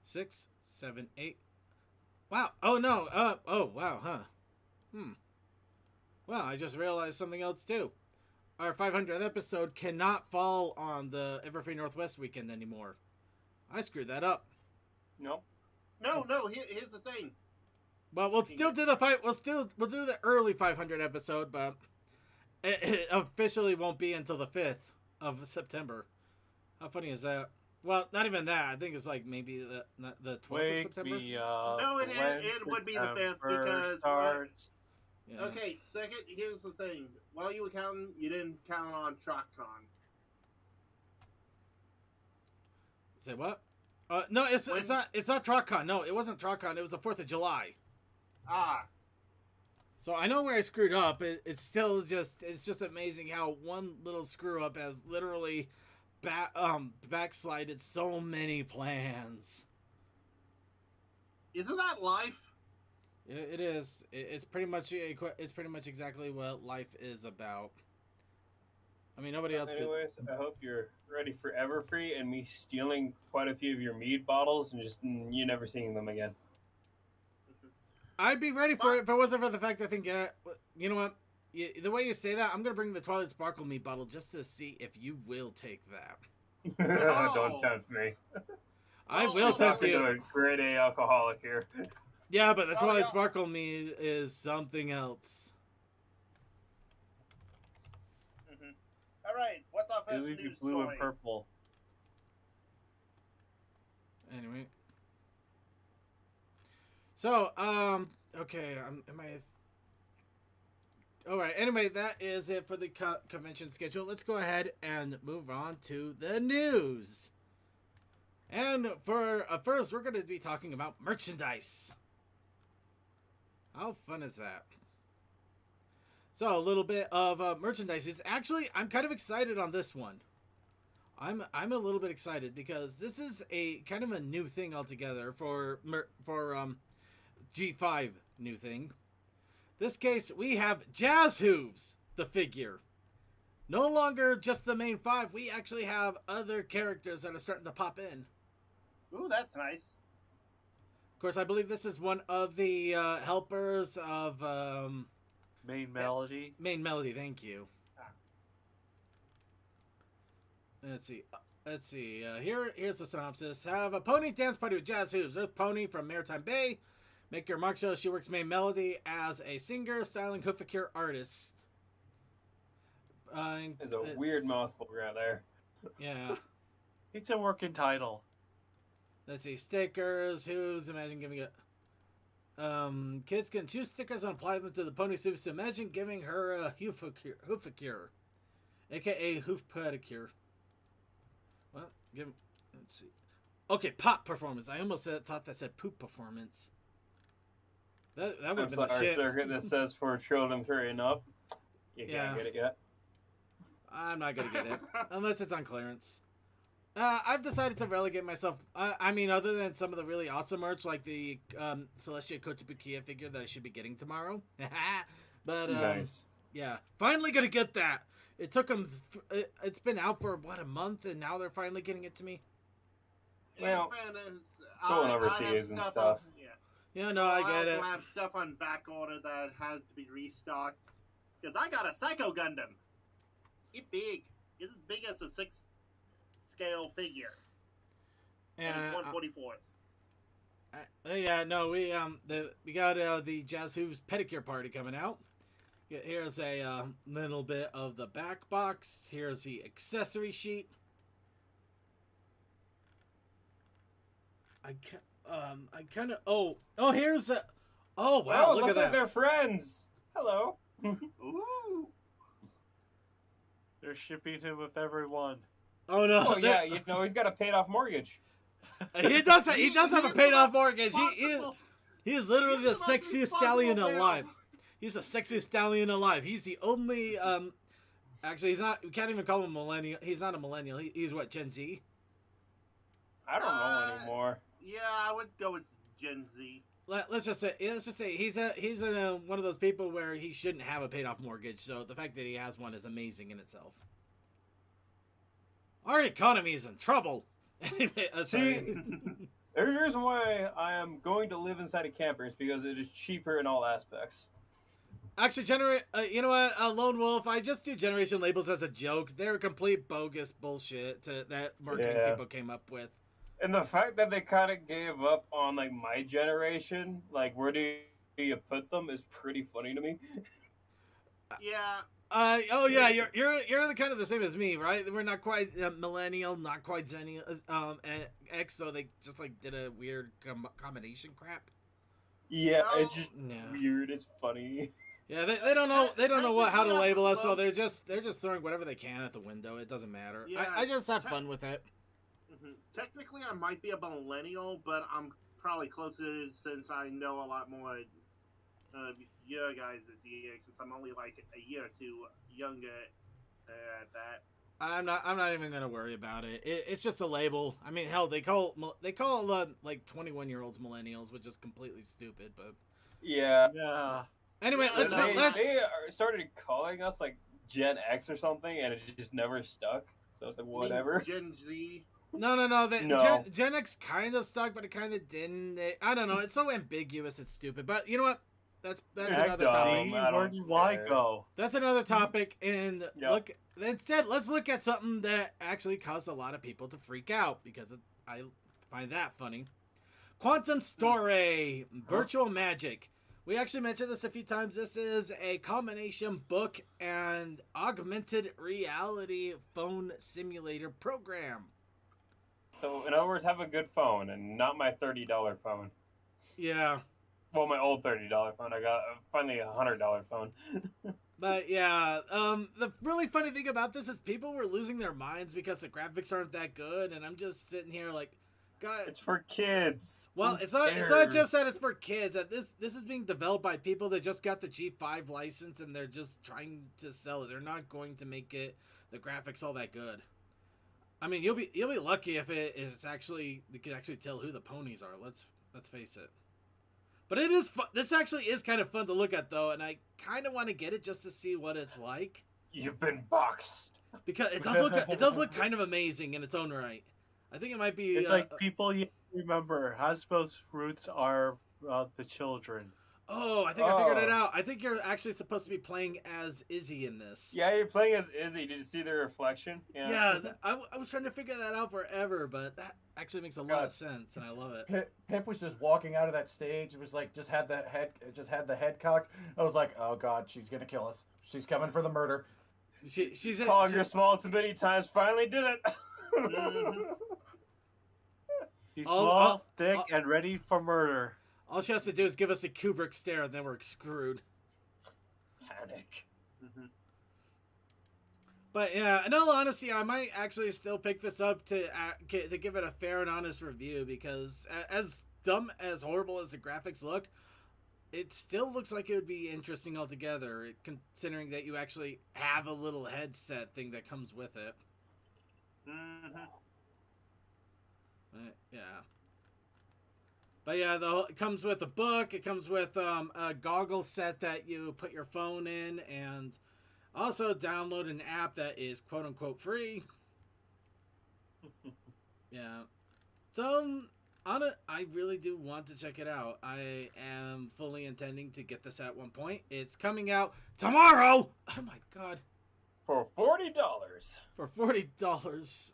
[SPEAKER 1] 6, 7, 8. Wow. Oh no. Oh wow. Huh. Well, I just realized something else too. Our 500th episode cannot fall on the Everfree Northwest weekend anymore. I screwed that up.
[SPEAKER 3] No.
[SPEAKER 2] No. Here's the thing.
[SPEAKER 1] Well, we'll still do the fight. We'll do the early 500 episode, but it officially won't be until the 5th of September. How funny is that? Well, not even that. I think it's like maybe the 12th of September.
[SPEAKER 2] No, it would be the 5th because
[SPEAKER 6] starts.
[SPEAKER 1] Yeah.
[SPEAKER 2] Okay, second, here's the thing. While you were counting, you didn't count on TrotCon.
[SPEAKER 1] Say what? No, it's not TrotCon. No, it wasn't TrotCon. It was the 4th of July.
[SPEAKER 2] Ah.
[SPEAKER 1] So I know where I screwed up. It's still it's just amazing how one little screw up has literally backslided so many plans.
[SPEAKER 2] Isn't that life?
[SPEAKER 1] It is. It's pretty much exactly what life is about. I mean, nobody else.
[SPEAKER 3] Anyways, I hope you're ready for Everfree and me stealing quite a few of your mead bottles and just you never seeing them again.
[SPEAKER 1] I'd be ready for it if it wasn't for the fact I think, you know what? The way you say that, I'm going to bring the Twilight Sparkle meat bottle just to see if you will take that.
[SPEAKER 3] Don't tempt me.
[SPEAKER 1] I will tempt you.
[SPEAKER 3] I'm a grade A alcoholic here.
[SPEAKER 1] Yeah, but the Twilight Sparkle meat is something else.
[SPEAKER 2] All right, what's our first
[SPEAKER 3] It'll be
[SPEAKER 2] news
[SPEAKER 3] blue
[SPEAKER 2] story?
[SPEAKER 3] and purple.
[SPEAKER 1] Anyway. So, okay, Alright, anyway, that is it for the convention schedule. Let's go ahead and move on to the news. And for first, we're going to be talking about merchandise. How fun is that? So, a little bit of merchandise. Actually, I'm kind of excited on this one. I'm a little bit excited because this is a kind of a new thing altogether for G5 new thing. This case, we have Jazz Hooves, the figure. No longer just the main 5. We actually have other characters that are starting to pop in.
[SPEAKER 2] Ooh, that's nice.
[SPEAKER 1] Of course, I believe this is one of the helpers of
[SPEAKER 6] Main Melody.
[SPEAKER 1] Main Melody, thank you. Let's see. Here's the synopsis. Have a pony dance party with Jazz Hooves. Earth Pony from Maritime Bay. Make your mark show. She works Main Melody as a singer, styling, hoofacure artist.
[SPEAKER 3] There's a weird mouthful right there.
[SPEAKER 1] Yeah.
[SPEAKER 6] It's a working title.
[SPEAKER 1] Let's see. Stickers. Hooves. Imagine giving it. Kids can choose stickers and apply them to the pony's hooves. Imagine giving her a hoofacure, aka hoof pedicure. Well, let's see. Okay, pop performance. I almost thought that said poop performance. That would have been the shit.
[SPEAKER 3] Circuit that says for children 3 and up. You can't get it yet.
[SPEAKER 1] I'm not gonna get it unless it's on clearance. I've decided to relegate myself. I mean, other than some of the really awesome merch, like the Celestia Kotobukiya figure that I should be getting tomorrow. But
[SPEAKER 3] nice.
[SPEAKER 1] Yeah, finally gonna get that. It took them. It's been out for what, a month, and now they're finally getting it to me.
[SPEAKER 3] Well, going overseas and stuff.
[SPEAKER 1] Yeah, no, I get it.
[SPEAKER 2] I have stuff on back order that has to be restocked. Because I got a Psycho Gundam. It's big. It's as big as a 6 scale figure. And it's 1/44.
[SPEAKER 1] Yeah, no, we got the Jazz Hooves pedicure party coming out. Here's a little bit of the back box. Here's the accessory sheet. I kind of. Oh, here's a. Oh wow!
[SPEAKER 3] Oh,
[SPEAKER 1] look
[SPEAKER 3] looks
[SPEAKER 1] at
[SPEAKER 3] like
[SPEAKER 1] that.
[SPEAKER 3] they're friends. Hello.
[SPEAKER 2] Ooh.
[SPEAKER 6] They're shipping him with everyone.
[SPEAKER 1] Oh no!
[SPEAKER 3] Oh yeah, you know he's got a paid-off mortgage.
[SPEAKER 1] He does. He does have a paid-off mortgage. He is literally the sexiest stallion alive. He's the sexiest stallion alive. He's the only. Actually, he's not. We can't even call him a millennial. He's not a millennial. He's what, Gen Z?
[SPEAKER 3] I don't know anymore.
[SPEAKER 2] Yeah, I would go with Gen Z.
[SPEAKER 1] Let's just say he's one of those people where he shouldn't have a paid off mortgage. So the fact that he has one is amazing in itself. Our economy is in trouble. Anyway,
[SPEAKER 3] See, there's a reason why I am going to live inside a camper is because it is cheaper in all aspects.
[SPEAKER 1] Actually, you know what, Lone Wolf, I just do generation labels as a joke. They're complete bogus bullshit that marketing people came up with.
[SPEAKER 3] And the fact that they kind of gave up on like my generation, like where do you put them, is pretty funny to me.
[SPEAKER 2] Yeah.
[SPEAKER 1] Oh yeah, you're the kind of the same as me, right? We're not quite millennial, not quite zennial, X, so they just like did a weird combination crap.
[SPEAKER 3] Yeah,
[SPEAKER 2] No.
[SPEAKER 3] it's just
[SPEAKER 1] Yeah.
[SPEAKER 3] weird. It's funny.
[SPEAKER 1] Yeah, they don't know how to
[SPEAKER 2] Technically,
[SPEAKER 1] label us, so
[SPEAKER 2] well,
[SPEAKER 1] they're just throwing whatever they can at the window. It doesn't matter.
[SPEAKER 2] Yeah,
[SPEAKER 1] I just have fun with it.
[SPEAKER 2] Technically, I might be a millennial, but I'm probably closer since I know a lot more your guys this year, since I'm only like a year or two younger at that.
[SPEAKER 1] I'm not even gonna worry about it. It's just a label. I mean, hell, they call like 21-year-olds millennials, which is completely stupid. But
[SPEAKER 3] Yeah.
[SPEAKER 6] Yeah.
[SPEAKER 1] anyway,
[SPEAKER 2] Yeah,
[SPEAKER 1] let's
[SPEAKER 3] They started calling us like Gen X or something, and it just never stuck. So it's like whatever.
[SPEAKER 2] Gen Z.
[SPEAKER 1] No.
[SPEAKER 3] No.
[SPEAKER 1] Gen X kind of stuck, but it kind of didn't. I don't know. It's so ambiguous. It's stupid. But you know what? That's
[SPEAKER 3] Yeah,
[SPEAKER 1] another
[SPEAKER 3] dumb.
[SPEAKER 1] topic.
[SPEAKER 6] See,
[SPEAKER 3] I don't
[SPEAKER 6] where did Y
[SPEAKER 3] care.
[SPEAKER 6] go?
[SPEAKER 1] That's another topic. And
[SPEAKER 3] Yep.
[SPEAKER 1] let's look at something that actually caused a lot of people to freak out because I find that funny. Quantum Story, virtual magic. We actually mentioned this a few times. This is a combination book and augmented reality phone simulator program.
[SPEAKER 3] So in other words, have a good phone and not my $30 phone.
[SPEAKER 1] Yeah.
[SPEAKER 3] Well, my old $30 phone. I got finally a $100 phone.
[SPEAKER 1] But yeah, the really funny thing about this is people were losing their minds because the graphics aren't that good, and I'm just sitting here like, God.
[SPEAKER 3] It's for kids.
[SPEAKER 1] Well,
[SPEAKER 3] Who
[SPEAKER 1] it's not
[SPEAKER 3] cares?
[SPEAKER 1] just that it's for kids. That this is being developed by people that just got the G5 license and they're just trying to sell it. They're not going to make it the graphics all that good. I mean, you'll be lucky if it's actually you can actually tell who the ponies are. Let's face it. But it is fun. This actually is kind of fun to look at though, and I kind of want to get it just to see what it's like
[SPEAKER 3] You've been boxed.
[SPEAKER 1] because it does look kind of amazing in its own right. I think it might be
[SPEAKER 6] It's like people you remember. Hasbro's roots are the children.
[SPEAKER 1] Oh, I think I figured it out. I think you're actually supposed to be playing as Izzy in this.
[SPEAKER 3] Yeah, you're playing as Izzy. Did you see the reflection?
[SPEAKER 1] Yeah, I was trying to figure that out forever, but that actually makes a lot of sense, and I love it.
[SPEAKER 7] Pip was just walking out of that stage. It was like just had the head cocked. I was like, oh god, she's gonna kill us. She's coming for the murder.
[SPEAKER 1] She's in,
[SPEAKER 3] Calling your small to many times. Finally did it.
[SPEAKER 6] She's small, thick, and ready for murder.
[SPEAKER 1] All she has to do is give us a Kubrick stare, and then we're screwed.
[SPEAKER 3] Panic.
[SPEAKER 1] But yeah, in all honesty, I might actually still pick this up to give it a fair and honest review because as dumb as horrible as the graphics look, it still looks like it would be interesting altogether, considering that you actually have a little headset thing that comes with it. Yeah. But yeah, it comes with a book. It comes with a goggle set that you put your phone in, and also download an app that is quote unquote free. Yeah. So I really do want to check it out. I am fully intending to get this at one point. It's coming out tomorrow. Oh my god.
[SPEAKER 3] For $40.
[SPEAKER 1] For $40.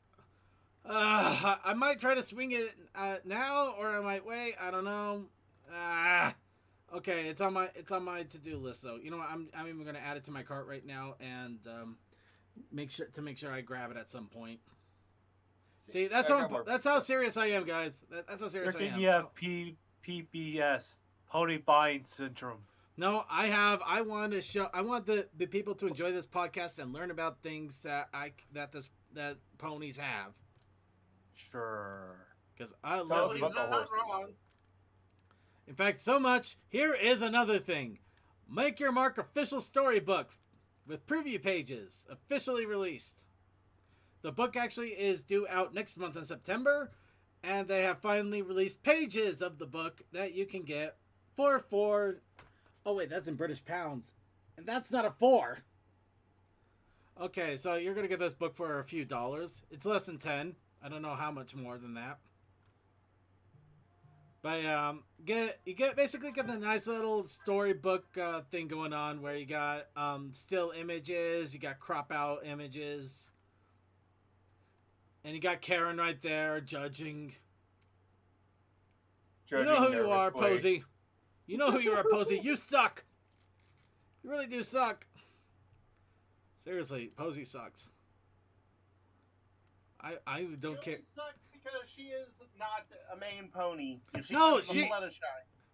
[SPEAKER 1] I might try to swing it now, or I might wait. I don't know. Okay, it's on my to-do list. So you know what? I'm even gonna add it to my cart right now and make sure I grab it at some point. See, that's how serious I am, guys. That's how serious I am.
[SPEAKER 6] You have PBS, pony buying syndrome.
[SPEAKER 1] No, I want the people to enjoy this podcast and learn about things that ponies have.
[SPEAKER 6] Sure.
[SPEAKER 1] Because I
[SPEAKER 3] Tell
[SPEAKER 1] love
[SPEAKER 3] us
[SPEAKER 1] these.
[SPEAKER 3] about the horses.
[SPEAKER 2] Wrong.
[SPEAKER 1] In fact, so much. Here is another thing. Make Your Mark official storybook with preview pages officially released. The book actually is due out next month in September, and they have finally released pages of the book that you can get for oh wait, that's in British pounds, and that's not a 4. Okay, so you're gonna get this book for a few dollars. It's less than 10. I don't know how much more than that. But you basically get the nice little storybook thing going on where you got still images, you got crop out images, and you got Karen right there judging. You know who
[SPEAKER 3] Judging
[SPEAKER 1] you are,
[SPEAKER 3] nervously.
[SPEAKER 1] Posey. You know who you are, Posey. You suck. You really do suck. Seriously, Posey sucks. I don't care.
[SPEAKER 2] It sucks because she is not a main pony. If she
[SPEAKER 1] No,
[SPEAKER 2] was the
[SPEAKER 1] she-
[SPEAKER 2] Fluttershy.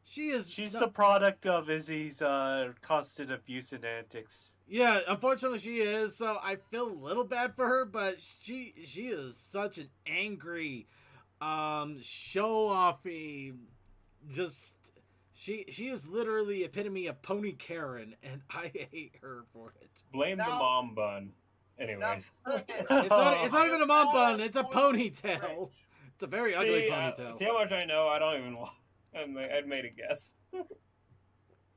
[SPEAKER 1] She is.
[SPEAKER 6] She's
[SPEAKER 1] no-
[SPEAKER 6] the product of Izzy's constant abuse and antics.
[SPEAKER 1] Yeah, unfortunately she is. So I feel a little bad for her, but she is such an angry, show offy, just she is literally epitome of pony Karen, and I hate her for it.
[SPEAKER 3] Blame the
[SPEAKER 2] No.
[SPEAKER 3] mom bun. Anyways.
[SPEAKER 1] It's not even a mom bun. It's a ponytail. It's a very ugly
[SPEAKER 3] See,
[SPEAKER 1] ponytail.
[SPEAKER 3] see how much I know? I don't even. I'd made a guess.
[SPEAKER 1] You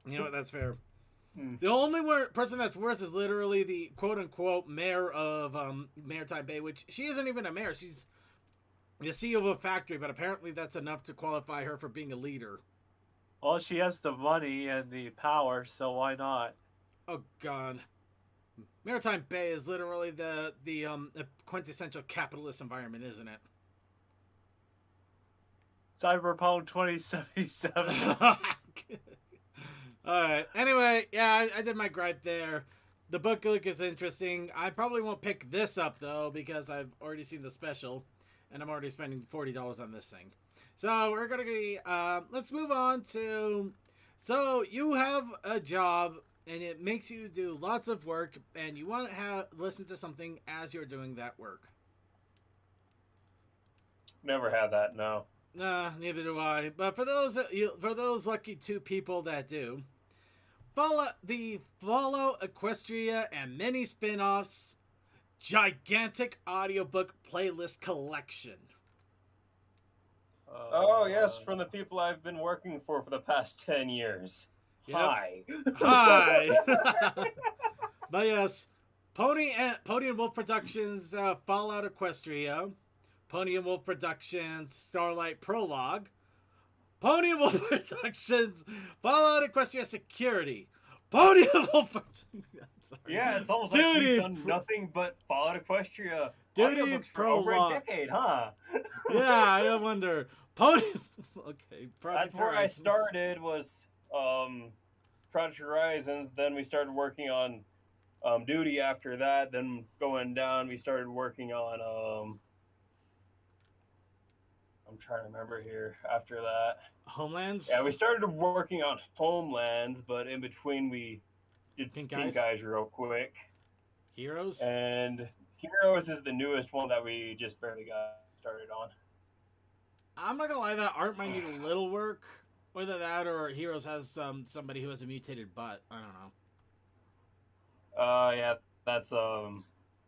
[SPEAKER 1] know what? That's fair.
[SPEAKER 3] Hmm.
[SPEAKER 1] The only person that's worse is literally the quote-unquote mayor of Maritime Bay, which she isn't even a mayor. She's the CEO of a factory, but apparently that's enough to qualify her for being a leader.
[SPEAKER 6] Well, she has the money and the power, so why not?
[SPEAKER 1] Oh, God. Maritime Bay is literally the quintessential capitalist environment, isn't it?
[SPEAKER 6] Cyberpunk 2077.
[SPEAKER 1] Alright. Anyway, yeah, I did my gripe there. The book look is interesting. I probably won't pick this up, though, because I've already seen the special, and I'm already spending $40 on this thing. So, we're going to be, let's move on to, so, you have a job, and it makes you do lots of work, and you want to listen to something as you're doing that work.
[SPEAKER 3] Never had that. No.
[SPEAKER 1] Nah, neither do I. But for those lucky two people that do, follow Equestria and many spin-offs gigantic audiobook playlist collection.
[SPEAKER 3] Oh yes, from the people I've been working for the past 10 years.
[SPEAKER 1] Yep.
[SPEAKER 3] Hi.
[SPEAKER 1] Hi. But yes, Pony and Wolf Productions Fallout Equestria, Pony and Wolf Productions Starlight Prologue, Pony and Wolf Productions Fallout Equestria Security, Pony and Wolf Productions.
[SPEAKER 3] Yeah, it's almost like
[SPEAKER 1] Duty
[SPEAKER 3] we've done nothing but Fallout Equestria
[SPEAKER 1] Duty
[SPEAKER 3] audiobooks for over a
[SPEAKER 1] Prologue.
[SPEAKER 3] decade, huh?
[SPEAKER 1] Yeah, I wonder. Pony. Okay, Project
[SPEAKER 3] That's where I
[SPEAKER 1] Horizons.
[SPEAKER 3] started was Project Horizons. Then we started working on Duty after that. Then going down, we started working on I'm trying to remember here after that.
[SPEAKER 1] Homelands.
[SPEAKER 3] Yeah, we started working on Homelands, but in between we did
[SPEAKER 1] Pink
[SPEAKER 3] Pink
[SPEAKER 1] Eyes?
[SPEAKER 3] Eyes real quick.
[SPEAKER 1] Heroes.
[SPEAKER 3] And Heroes is the newest one that we just barely got started on.
[SPEAKER 1] I'm not gonna lie, that art might need a little work. Whether that or Heroes has somebody who has a mutated butt. I don't know.
[SPEAKER 3] Yeah, that's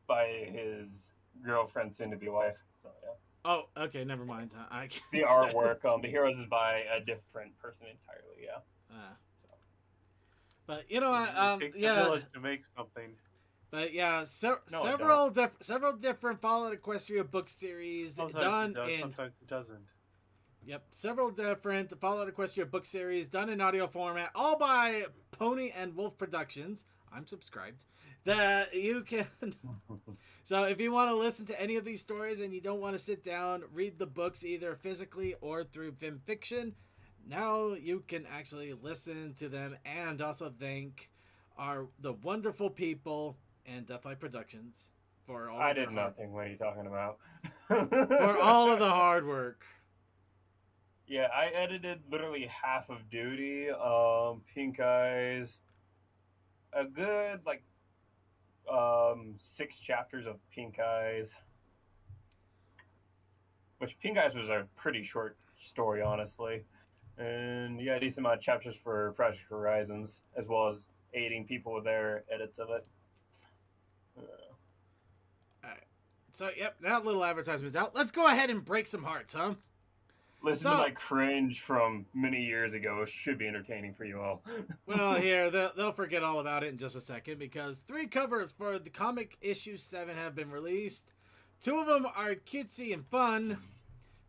[SPEAKER 3] by his girlfriend, soon to be wife. So yeah.
[SPEAKER 1] Oh, okay, never mind. I can't
[SPEAKER 3] The artwork, the Heroes is by a different person entirely. Yeah. So.
[SPEAKER 1] But you know,
[SPEAKER 6] It takes a
[SPEAKER 1] yeah.
[SPEAKER 6] village to make something.
[SPEAKER 1] But yeah,
[SPEAKER 3] No, it
[SPEAKER 1] several different Fallout Equestria book series
[SPEAKER 6] Sometimes
[SPEAKER 1] done
[SPEAKER 6] it does,
[SPEAKER 1] in.
[SPEAKER 6] sometimes it doesn't.
[SPEAKER 1] Yep, several different Fallout Equestria book series done in audio format, all by Pony and Wolf Productions. I'm subscribed. That you can. So if you want to listen to any of these stories and you don't want to sit down, read the books either physically or through FimFiction, now you can actually listen to them and also thank the wonderful people and Deathlight Productions for all.
[SPEAKER 3] I did nothing. What are you talking about?
[SPEAKER 1] For all of the hard work.
[SPEAKER 3] Yeah, I edited literally half of Duty, Pink Eyes, a good 6 chapters of Pink Eyes, which Pink Eyes was a pretty short story, honestly, and yeah, a decent amount of chapters for Project Horizons, as well as aiding people with their edits of it.
[SPEAKER 1] Alright. So yep, that little advertisement's out. Let's go ahead and break some hearts, huh?
[SPEAKER 3] Listen to my cringe from many years ago. It should be entertaining for you all.
[SPEAKER 1] Well, here, they'll forget all about it in just a second because 3 covers for the comic issue 7 have been released. 2 of them are cutesy and fun,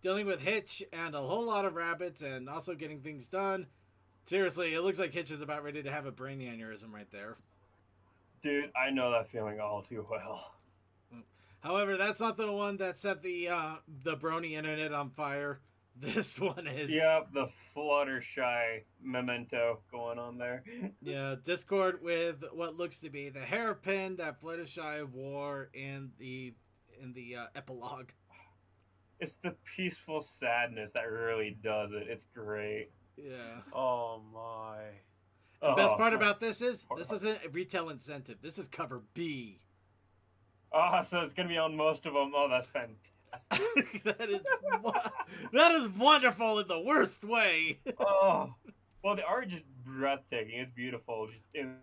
[SPEAKER 1] dealing with Hitch and a whole lot of rabbits and also getting things done. Seriously, it looks like Hitch is about ready to have a brain aneurysm right there.
[SPEAKER 3] Dude, I know that feeling all too well.
[SPEAKER 1] However, that's not the one that set the Brony internet on fire. This one is.
[SPEAKER 3] Yep, the Fluttershy memento going on there.
[SPEAKER 1] Yeah, Discord with what looks to be the hairpin that Fluttershy wore in the epilogue.
[SPEAKER 3] It's the peaceful sadness that really does it. It's great.
[SPEAKER 1] Yeah.
[SPEAKER 6] Oh my.
[SPEAKER 1] The best
[SPEAKER 3] Oh,
[SPEAKER 1] part about this is
[SPEAKER 3] Poor
[SPEAKER 1] this
[SPEAKER 3] heart.
[SPEAKER 1] isn't a retail incentive. This is cover B.
[SPEAKER 3] Oh, so it's gonna be on most of them. Oh, that's fantastic.
[SPEAKER 1] that is wonderful in the worst way.
[SPEAKER 3] Oh, well, the art is just breathtaking. It's beautiful, just in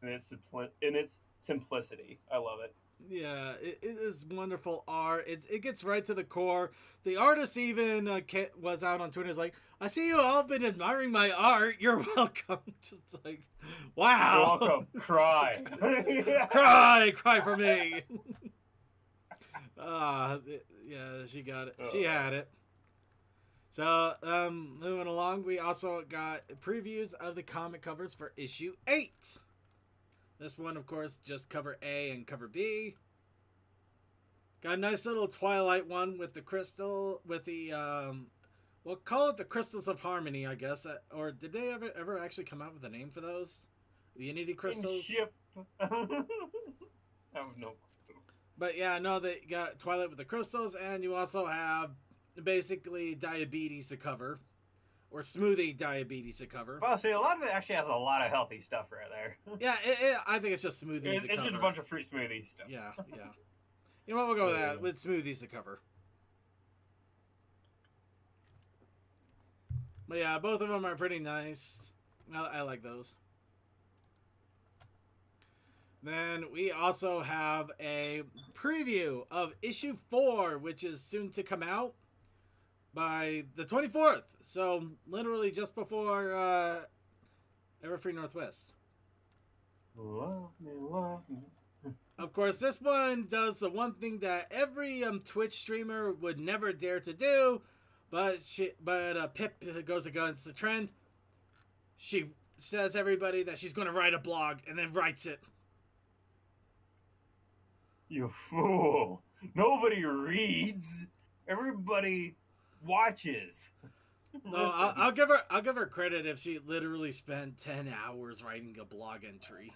[SPEAKER 3] its simplicity. I love it.
[SPEAKER 1] Yeah, it is wonderful art. It gets right to the core. The artist even was out on Twitter. Is like, I see you all been admiring my art. You're welcome. Just like, wow.
[SPEAKER 3] You're welcome. Cry.
[SPEAKER 1] cry for me. Yeah, she got it. She had it. So, moving along, we also got previews of the comic covers for issue 8. This one, of course, just cover A and cover B. Got a nice little Twilight one with the crystal, with the, we'll call it the Crystals of Harmony, I guess. Or did they ever actually come out with a name for those? The Unity Crystals?
[SPEAKER 3] Ship. I have no clue.
[SPEAKER 1] But yeah, no, they got Twilight with the crystals, and you also have basically diabetes to cover, or smoothie diabetes to cover.
[SPEAKER 3] Well, see, a lot of it actually has a lot of healthy stuff right there.
[SPEAKER 1] Yeah, I think it's just smoothies to
[SPEAKER 3] It's
[SPEAKER 1] cover.
[SPEAKER 3] just a bunch of fruit smoothie stuff.
[SPEAKER 1] Yeah. You know what? We'll go with that, with smoothies to cover. But yeah, both of them are pretty nice. I like those. Then we also have a preview of issue 4, which is soon to come out by the 24th. So literally just before Everfree Northwest.
[SPEAKER 3] Love me.
[SPEAKER 1] Of course, this one does the one thing that every Twitch streamer would never dare to do, but Pip goes against the trend. She says everybody that she's going to write a blog and then writes it.
[SPEAKER 3] You fool! Nobody reads. Everybody watches.
[SPEAKER 1] No, I'll give her credit if she literally spent 10 hours writing a blog entry.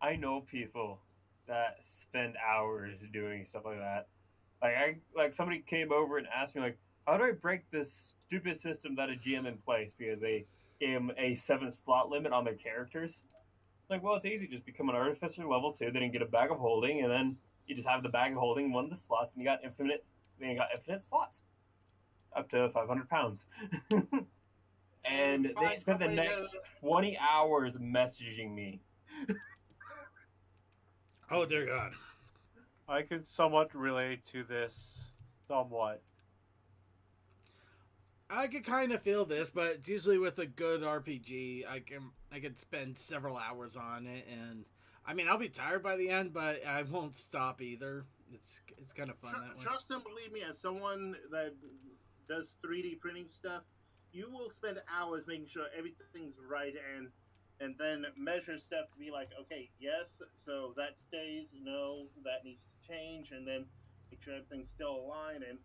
[SPEAKER 3] I know people that spend hours doing stuff like that. Like somebody came over and asked me like, how do I break this stupid system that a GM in place because they gave them a 7-slot limit on their characters? Like, well, it's easy. Just become an artificer level 2, then you get a bag of holding, and then you just have the bag of holding one of the slots, and you got infinite slots, up to 500 pounds. And they spent the next 20 hours messaging me.
[SPEAKER 1] Oh dear God!
[SPEAKER 6] I can somewhat relate to this. Somewhat.
[SPEAKER 1] I could kind of feel this, but it's usually with a good RPG, I could spend several hours on it, and I mean I'll be tired by the end, but I won't stop either. It's kind of fun that way.
[SPEAKER 2] Trust and believe me, as someone that does 3D printing stuff, you will spend hours making sure everything's right and then measure stuff to be like, okay, yes, so that stays, no, that needs to change, and then make sure everything's still aligned. And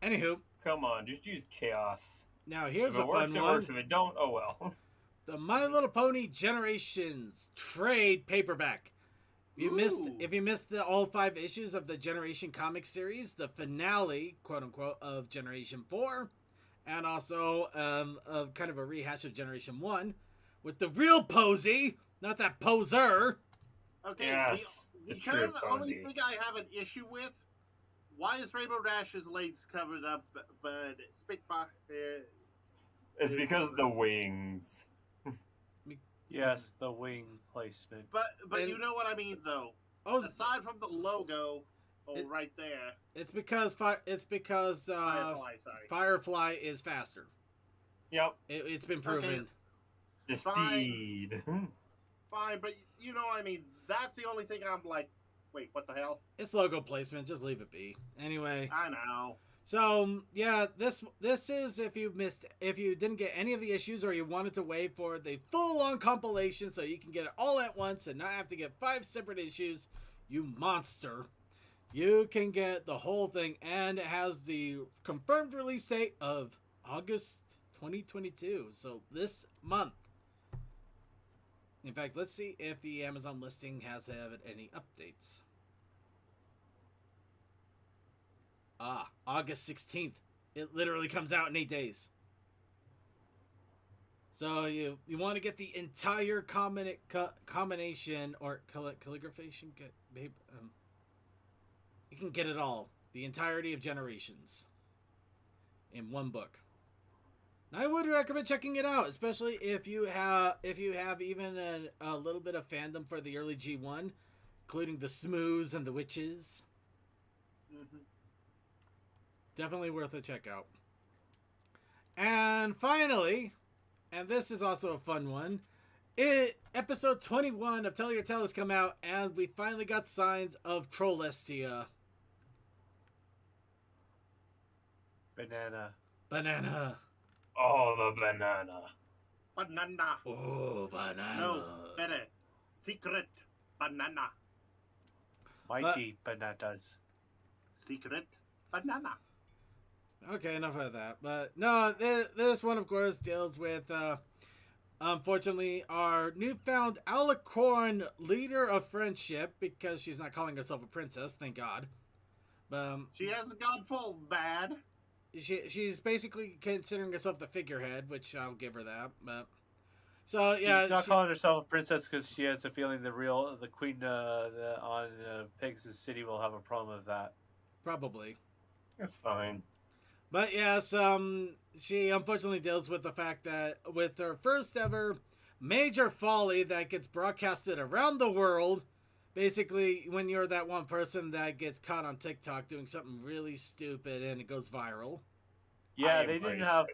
[SPEAKER 1] Anywho,
[SPEAKER 3] Come on, just use chaos.
[SPEAKER 1] now here's
[SPEAKER 3] If
[SPEAKER 1] a
[SPEAKER 3] it works,
[SPEAKER 1] fun
[SPEAKER 3] it
[SPEAKER 1] one:
[SPEAKER 3] works. If it don't, oh well.
[SPEAKER 1] the My Little Pony Generations trade paperback. If you missed the all 5 issues of the Generation comic series, the finale, quote unquote, of Generation 4, and also of kind of a rehash of Generation 1, with the real Posey, not that poser.
[SPEAKER 2] okay,
[SPEAKER 3] Yes,
[SPEAKER 2] the
[SPEAKER 3] the true
[SPEAKER 2] only
[SPEAKER 3] Posey.
[SPEAKER 2] thing I have an issue with, why is Rainbow Dash's legs covered up, but Spitfire?
[SPEAKER 3] It's because of the wings.
[SPEAKER 6] Yes, the wing placement.
[SPEAKER 2] But
[SPEAKER 1] And-
[SPEAKER 2] you know what I mean, though.
[SPEAKER 1] Oh,
[SPEAKER 2] Aside from the logo, right there,
[SPEAKER 1] it's because
[SPEAKER 2] Firefly, sorry.
[SPEAKER 1] Firefly is faster.
[SPEAKER 3] Yep.
[SPEAKER 1] It's been proven.
[SPEAKER 3] The
[SPEAKER 2] Fine.
[SPEAKER 3] speed.
[SPEAKER 2] Fine, but you know what I mean. That's the only thing I'm like, wait, what the hell?
[SPEAKER 1] It's logo placement. Just leave it be. Anyway.
[SPEAKER 2] I know.
[SPEAKER 1] So yeah, this is if you didn't get any of the issues or you wanted to wait for the full-on compilation so you can get it all at once and not have to get 5 separate issues, you monster. you can get the whole thing, and it has the confirmed release date of August 2022. So this month. In fact, let's see if the Amazon listing has had any updates. August 16th. It literally comes out in 8 days. So you want to get the entire combination or calligraphy. You can get it all. The entirety of Generations in one book. I would recommend checking it out, especially if you have even a little bit of fandom for the early G1, including the Smooths and the Witches.
[SPEAKER 2] Mm-hmm.
[SPEAKER 1] Definitely worth a check out. And finally, and this is also a fun one, episode 21 of Tell Your Tale has come out, and we finally got signs of Trollestia. Banana.
[SPEAKER 3] Oh, the banana.
[SPEAKER 2] Banana.
[SPEAKER 1] Oh, banana.
[SPEAKER 2] No, better. Secret banana.
[SPEAKER 6] Mighty bananas.
[SPEAKER 2] Secret banana.
[SPEAKER 1] Okay, enough of that. But no, this one, of course, deals with, unfortunately, our newfound Alicorn leader of friendship, because she's not calling herself a princess, thank God.
[SPEAKER 2] She hasn't gone full bad.
[SPEAKER 1] She's basically considering herself the figurehead, which I'll give her that. But so yeah,
[SPEAKER 6] she's not calling herself a princess because she has a feeling the queen on Pigs' City will have a problem with that.
[SPEAKER 1] Probably.
[SPEAKER 3] It's fine.
[SPEAKER 1] But yes, she unfortunately deals with the fact that with her first ever major folly that gets broadcasted around the world, basically when you're that one person that gets caught on TikTok doing something really stupid and it goes viral.
[SPEAKER 6] Yeah, they didn't have...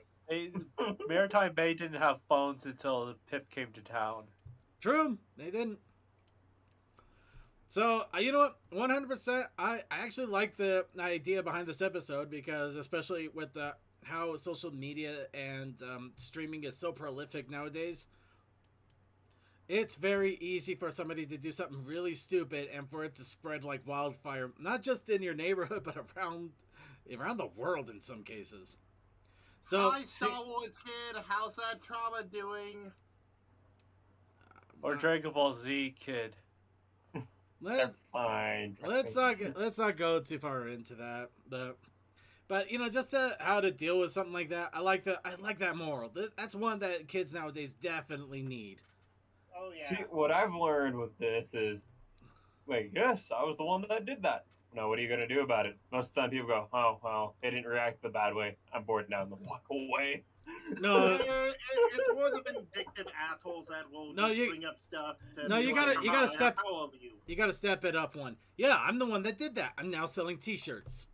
[SPEAKER 6] Maritime Bay didn't have phones until Pip came to town.
[SPEAKER 1] True, they didn't. So, you know what? 100%, I actually like the idea behind this episode because, especially with how social media and streaming is so prolific nowadays, it's very easy for somebody to do something really stupid and for it to spread like wildfire, not just in your neighborhood, but around the world in some cases. So,
[SPEAKER 2] Hi, Star Wars kid. How's that trauma doing?
[SPEAKER 6] Or Dragon Ball Z kid.
[SPEAKER 3] They're fine.
[SPEAKER 1] Let's not go too far into that, but you know, just how to deal with something like that. I like that moral. That's one that kids nowadays definitely need.
[SPEAKER 2] Oh yeah.
[SPEAKER 3] See, what I've learned with this is, wait, yes, I was the one that did that. Now, what are you gonna do about it? Most of the time, people go, "Oh, well, they didn't react the bad way. I'm bored now," and they'll walk away.
[SPEAKER 1] No,
[SPEAKER 2] it's more the vindictive assholes that will bring up stuff.
[SPEAKER 1] You gotta step it up one. Yeah, I'm the one that did that. I'm now selling T-shirts,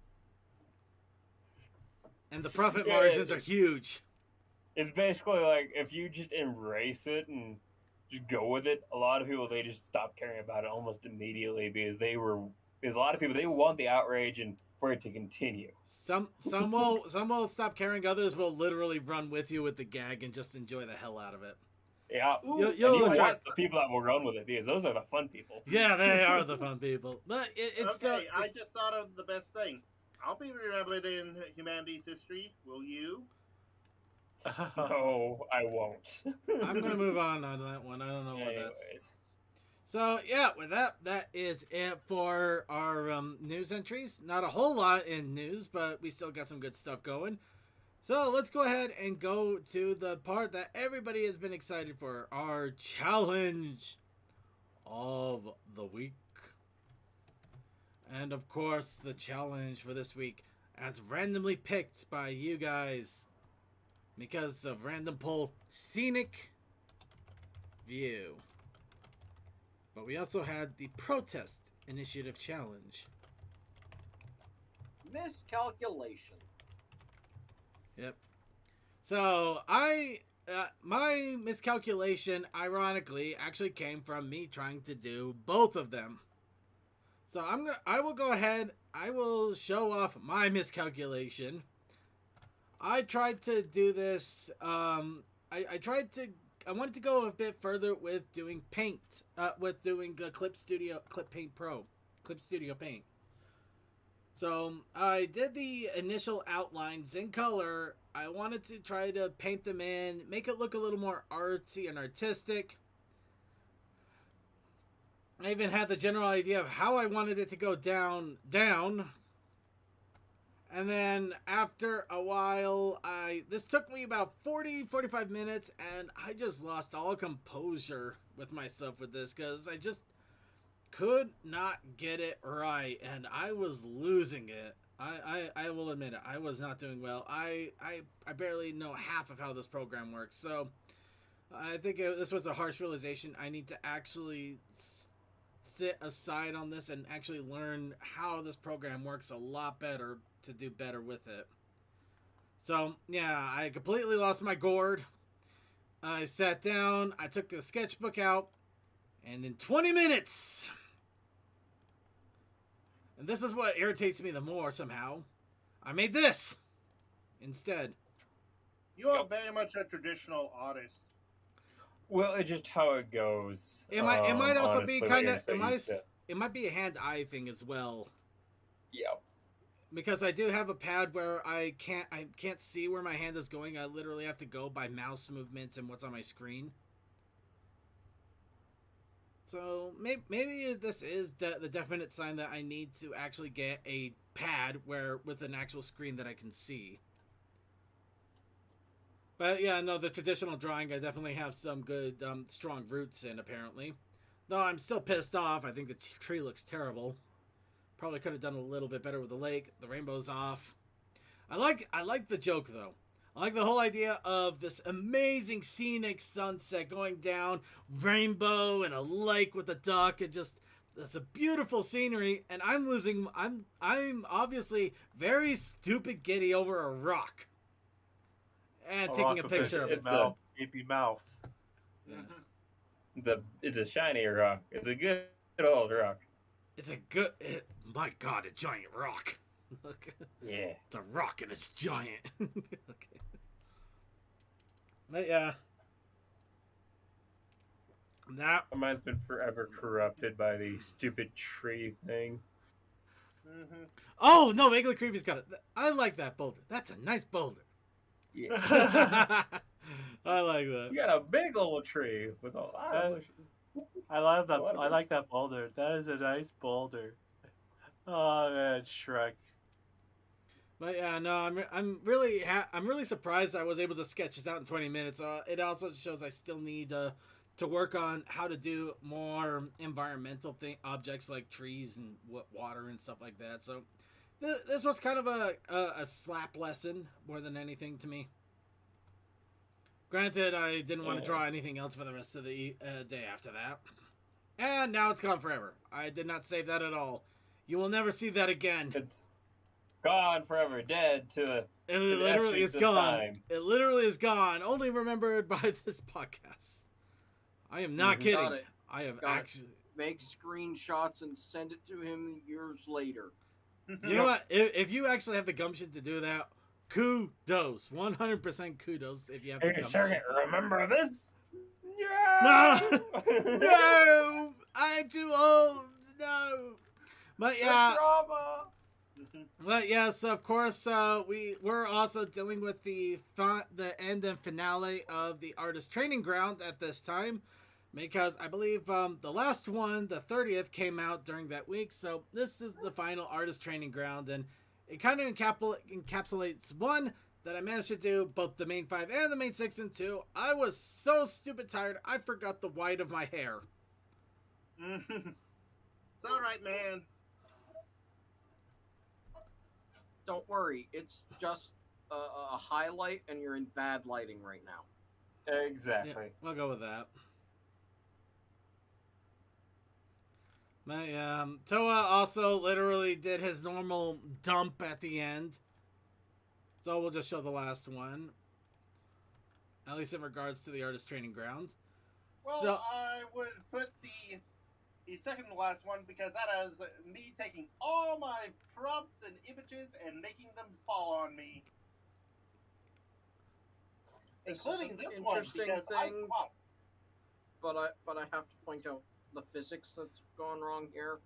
[SPEAKER 1] and the profit margins are huge.
[SPEAKER 3] It's basically like if you just embrace it and just go with it. A lot of people, they just stop caring about it almost immediately because a lot of people, they want the outrage and for it to continue.
[SPEAKER 1] Some will stop caring. Others will literally run with you with the gag and just enjoy the hell out of it.
[SPEAKER 3] Yeah,
[SPEAKER 1] and
[SPEAKER 3] you want the people that will run with it because those are the fun people.
[SPEAKER 1] Yeah, they are the fun people. But it's
[SPEAKER 2] okay. I just thought of the best thing. I'll be remembered in humanity's history. Will you?
[SPEAKER 3] No, I won't.
[SPEAKER 1] I'm gonna move on that one. I don't know what
[SPEAKER 3] Anyways.
[SPEAKER 1] that's. So yeah, with that is it for our news entries. Not a whole lot in news, but we still got some good stuff going. So let's go ahead and go to the part that everybody has been excited for, our challenge of the week. And of course, the challenge for this week, as randomly picked by you guys, because of random poll, Scenic View. But we also had the Protest Initiative Challenge.
[SPEAKER 9] Miscalculation.
[SPEAKER 1] Yep. So my miscalculation, ironically, actually came from me trying to do both of them. So I will go ahead. I will show off my miscalculation. I tried to do this. I wanted to go a bit further with doing paint, with doing Clip Studio Paint. So I did the initial outlines in color. I wanted to try to paint them in, make it look a little more artsy and artistic. I even had the general idea of how I wanted it to go down. And then after a while, this took me about 45 minutes, and I just lost all composure with myself with this, because I just could not get it right, and I was losing it. I will admit it. I was not doing well. I barely know half of how this program works, so I think this was a harsh realization. I need to actually sit aside on this and actually learn how this program works a lot better to do better with it. So, yeah, I completely lost my gourd. I sat down, I took the sketchbook out, and in 20 minutes, and this is what irritates me the more somehow, I made this instead.
[SPEAKER 2] You are very much a traditional artist.
[SPEAKER 3] Well, it's just how it goes.
[SPEAKER 1] It might also
[SPEAKER 3] honestly,
[SPEAKER 1] be
[SPEAKER 3] like
[SPEAKER 1] kind
[SPEAKER 3] you're
[SPEAKER 1] of
[SPEAKER 3] saying,
[SPEAKER 1] it might be a hand-eye thing as well.
[SPEAKER 3] Yeah.
[SPEAKER 1] Because I do have a pad where I can't see where my hand is going. I literally have to go by mouse movements and what's on my screen. So maybe this is the definite sign that I need to actually get a pad with an actual screen that I can see. But yeah, no, the traditional drawing I definitely have some good strong roots in, apparently. Though I'm still pissed off. I think the tree looks terrible. Probably could have done a little bit better with the lake. The rainbow's off. I like the joke though. I like the whole idea of this amazing scenic sunset going down, rainbow and a lake with a duck, and just that's a beautiful scenery. And I'm obviously very stupid giddy over a rock and taking a picture of it.
[SPEAKER 3] It's a
[SPEAKER 6] gapy mouth.
[SPEAKER 1] Yeah.
[SPEAKER 3] It's a shiny rock. It's a good old rock.
[SPEAKER 1] It's a good. My God, a giant rock.
[SPEAKER 3] Yeah.
[SPEAKER 1] It's a rock and it's giant. Okay. But yeah. That
[SPEAKER 3] Mine's been forever corrupted by the stupid tree thing.
[SPEAKER 2] Mm-hmm.
[SPEAKER 1] Oh no, Vaguely Creepy's got it. I like that boulder. That's a nice boulder.
[SPEAKER 3] Yeah.
[SPEAKER 1] I like that.
[SPEAKER 3] You got a big old tree with a lot of bushes.
[SPEAKER 6] I love that. I like that boulder. That is a nice boulder. Oh man, Shrek.
[SPEAKER 1] But yeah, no, I'm really surprised I was able to sketch this out in 20 minutes. It also shows I still need to work on how to do more environmental objects like trees and water and stuff like that. So this was kind of a slap lesson more than anything to me. Granted, I didn't want to draw anything else for the rest of the day after that. And now it's gone forever. I did not save that at all. You will never see that again.
[SPEAKER 3] It's gone forever, dead to
[SPEAKER 1] it literally is gone.
[SPEAKER 3] Time.
[SPEAKER 1] It literally is gone. Only remembered by this podcast. I am not kidding.
[SPEAKER 9] Got it.
[SPEAKER 1] I have
[SPEAKER 9] Got it.
[SPEAKER 1] actually
[SPEAKER 9] Make screenshots and send it to him years later.
[SPEAKER 1] You know what? If you actually have the gumption to do that, kudos. 100% kudos if you have the
[SPEAKER 3] Hey,
[SPEAKER 1] gumption.
[SPEAKER 3] second, remember this?
[SPEAKER 1] No! No! I'm too old. No. But yeah.
[SPEAKER 3] Drama.
[SPEAKER 1] But yes, of course, we're also dealing with the end and finale of the artist training ground at this time, because I believe the last one, the 30th, came out during that week. So this is the final artist training ground, and it kind of encapsulates one that I managed to do both the main 5 and the main 6 and 2. I was so stupid tired, I forgot the white of my hair.
[SPEAKER 2] It's all right, man.
[SPEAKER 9] Don't worry, it's just a highlight, and you're in bad lighting right now.
[SPEAKER 3] Exactly.
[SPEAKER 1] Yeah, we'll go with that. My Toa also literally did his normal dump at the end. So we'll just show the last one. At least in regards to the artist training ground.
[SPEAKER 2] Well,
[SPEAKER 1] So,
[SPEAKER 2] I would put the second to last one because that is me taking all my props and images and making them fall on me. Including this one
[SPEAKER 9] interesting
[SPEAKER 2] because I
[SPEAKER 9] thing.
[SPEAKER 2] swapped.
[SPEAKER 9] But I have to point out the physics that's gone wrong here.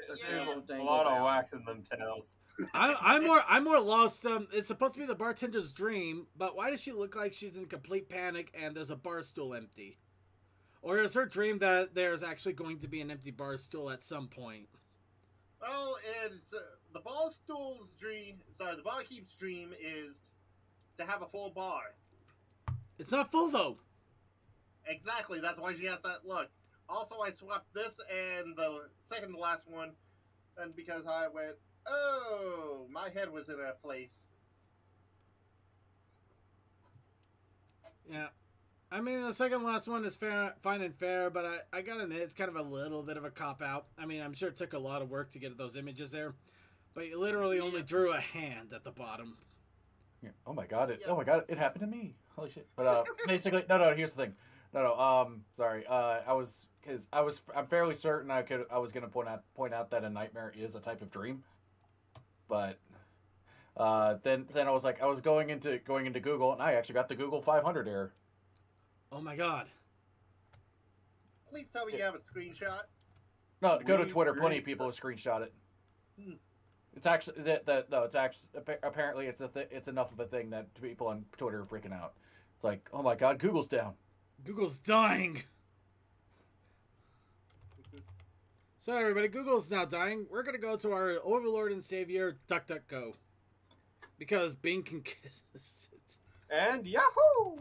[SPEAKER 3] There's
[SPEAKER 9] Yeah.
[SPEAKER 3] a lot of wax in them tails.
[SPEAKER 1] I'm more lost. It's supposed to be the bartender's dream, but why does she look like she's in complete panic and there's a bar stool empty? Or is her dream that there's actually going to be an empty bar stool at some point?
[SPEAKER 2] Well, it's the barstool's dream. Sorry, the barkeep's dream is to have a full bar.
[SPEAKER 1] It's not full though.
[SPEAKER 2] Exactly. That's why she has that look. Also, I swapped this and the second to last one, and because I went, oh, my head was in a place.
[SPEAKER 1] Yeah. I mean, the second last one is fair, fine and fair, but I gotta admit, it's kind of a little bit of a cop-out. I mean, I'm sure it took a lot of work to get those images there, but you literally only drew a hand at the bottom.
[SPEAKER 7] Yeah. Oh my god! It happened to me. Holy shit! But basically, no. Here's the thing. Sorry. I'm fairly certain I was gonna point out that a nightmare is a type of dream, but then I was like, I was going into Google, and I actually got the Google 500 error.
[SPEAKER 1] Oh my god.
[SPEAKER 2] Please tell me you have a screenshot.
[SPEAKER 7] No, go to Twitter. Plenty of people have screenshot it. It's actually it's actually apparently it's enough of a thing that people on Twitter are freaking out. It's like, oh my god, Google's down.
[SPEAKER 1] Google's dying. So everybody, Google's now dying. We're gonna go to our overlord and savior, DuckDuckGo, because Bing can kiss it.
[SPEAKER 3] And Yahoo!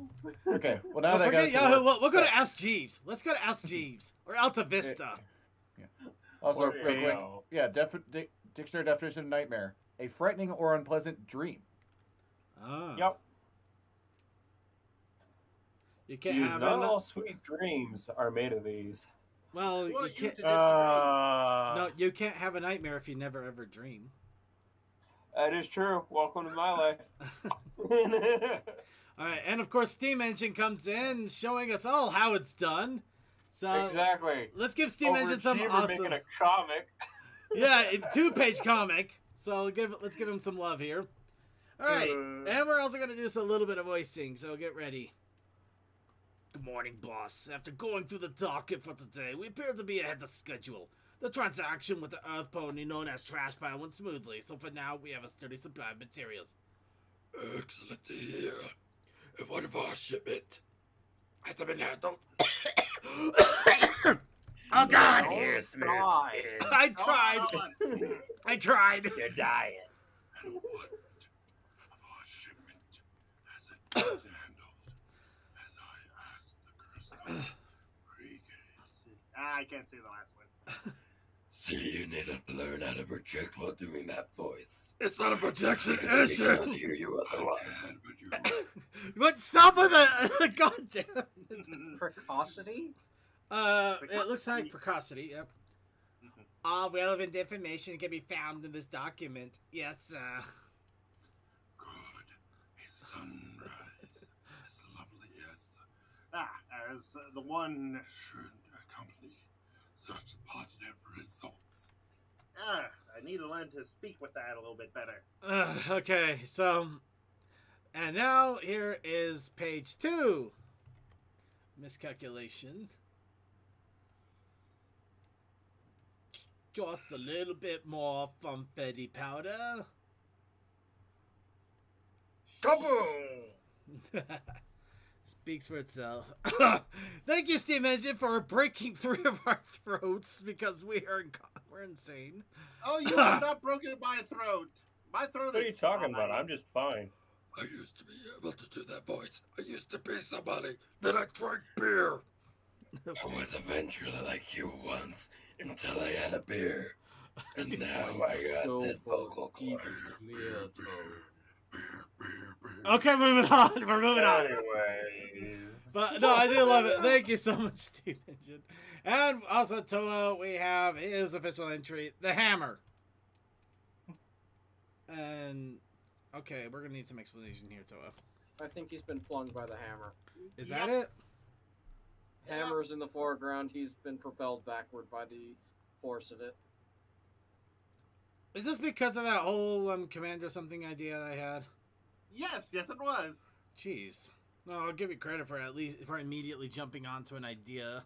[SPEAKER 7] Okay, well now
[SPEAKER 1] Don't
[SPEAKER 7] that
[SPEAKER 1] forget
[SPEAKER 7] got
[SPEAKER 1] Yahoo. We'll go to Ask Jeeves. Let's go to Ask Jeeves or Alta Vista.
[SPEAKER 7] Also,
[SPEAKER 3] Or
[SPEAKER 7] real quick,
[SPEAKER 3] Mayo.
[SPEAKER 7] yeah, dictionary definition of nightmare: a frightening or unpleasant dream.
[SPEAKER 1] Ah.
[SPEAKER 3] Yep.
[SPEAKER 1] You can't
[SPEAKER 3] Use
[SPEAKER 1] have
[SPEAKER 3] not
[SPEAKER 1] a,
[SPEAKER 3] all sweet dreams are made of these.
[SPEAKER 1] well,
[SPEAKER 2] Well,
[SPEAKER 1] you
[SPEAKER 2] you
[SPEAKER 1] can't.
[SPEAKER 2] to
[SPEAKER 1] No, you can't have a nightmare if you never ever dream.
[SPEAKER 3] That is true. Welcome to my life.
[SPEAKER 1] All right, and of course, Steam Engine comes in, showing us all how it's done. So
[SPEAKER 3] Exactly.
[SPEAKER 1] let's give Steam Engine some
[SPEAKER 3] Overachiever
[SPEAKER 1] awesome.
[SPEAKER 3] making a comic.
[SPEAKER 1] Yeah, a 2-page comic. So let's give him some love here. All right, and we're also gonna do a little bit of voicing. So get ready. Good morning, boss. After going through the docket for today, we appear to be ahead of schedule. The transaction with the Earth Pony known as Trash Pile went smoothly, so for now we have a sturdy supply of materials.
[SPEAKER 10] Excellent to hear. And what of our shipment? Has it been handled?
[SPEAKER 1] Oh God!
[SPEAKER 9] Here, Smith. God.
[SPEAKER 1] I tried. I tried.
[SPEAKER 9] You're dying.
[SPEAKER 10] And what of our shipment has it been handled? As I asked the crystal Regan.
[SPEAKER 2] I can't say the last one.
[SPEAKER 10] See, you need to learn how to project while doing that voice.
[SPEAKER 11] It's not a projection,
[SPEAKER 10] Because
[SPEAKER 11] is
[SPEAKER 10] we
[SPEAKER 11] it?
[SPEAKER 10] cannot hear you otherwise.
[SPEAKER 1] What? Stop with the goddamn.
[SPEAKER 9] Precocity?
[SPEAKER 1] It looks like precocity. Yep. All relevant information can be found in this document. Yes,
[SPEAKER 10] Good. A sunrise. As lovely as
[SPEAKER 2] As the one.
[SPEAKER 10] should accompany such positive results.
[SPEAKER 2] I need to learn to speak with that a little bit better.
[SPEAKER 1] Okay, so. And now here is page 2. Miscalculation. Just a little bit more funfetti powder.
[SPEAKER 9] Kaboom!
[SPEAKER 1] Speaks for itself. Thank you, Steam Engine, for breaking 3 of our throats because we're insane.
[SPEAKER 2] Oh, you have not broken my throat. My throat
[SPEAKER 3] What are
[SPEAKER 2] is
[SPEAKER 3] you talking
[SPEAKER 2] fine.
[SPEAKER 3] about? I'm just fine.
[SPEAKER 10] I used to be able to do that voice. I used to be somebody. Then I drank beer. I was eventually like you once until I had a beer. And now I got that vocal cords.
[SPEAKER 1] Okay, moving on. We're moving on.
[SPEAKER 3] Anyways.
[SPEAKER 1] But no, I do love it. Thank you so much, Steam Engine. And also, Toa, we have his official entry, the hammer. And okay, we're gonna need some explanation here, Toa.
[SPEAKER 9] I think he's been flung by the hammer.
[SPEAKER 1] Is that it?
[SPEAKER 9] Hammer's in the foreground. He's been propelled backward by the force of it.
[SPEAKER 1] Is this because of that whole Commander something idea that I had?
[SPEAKER 2] Yes, it was.
[SPEAKER 1] Jeez. No, I'll give you credit for at least for immediately jumping onto an idea.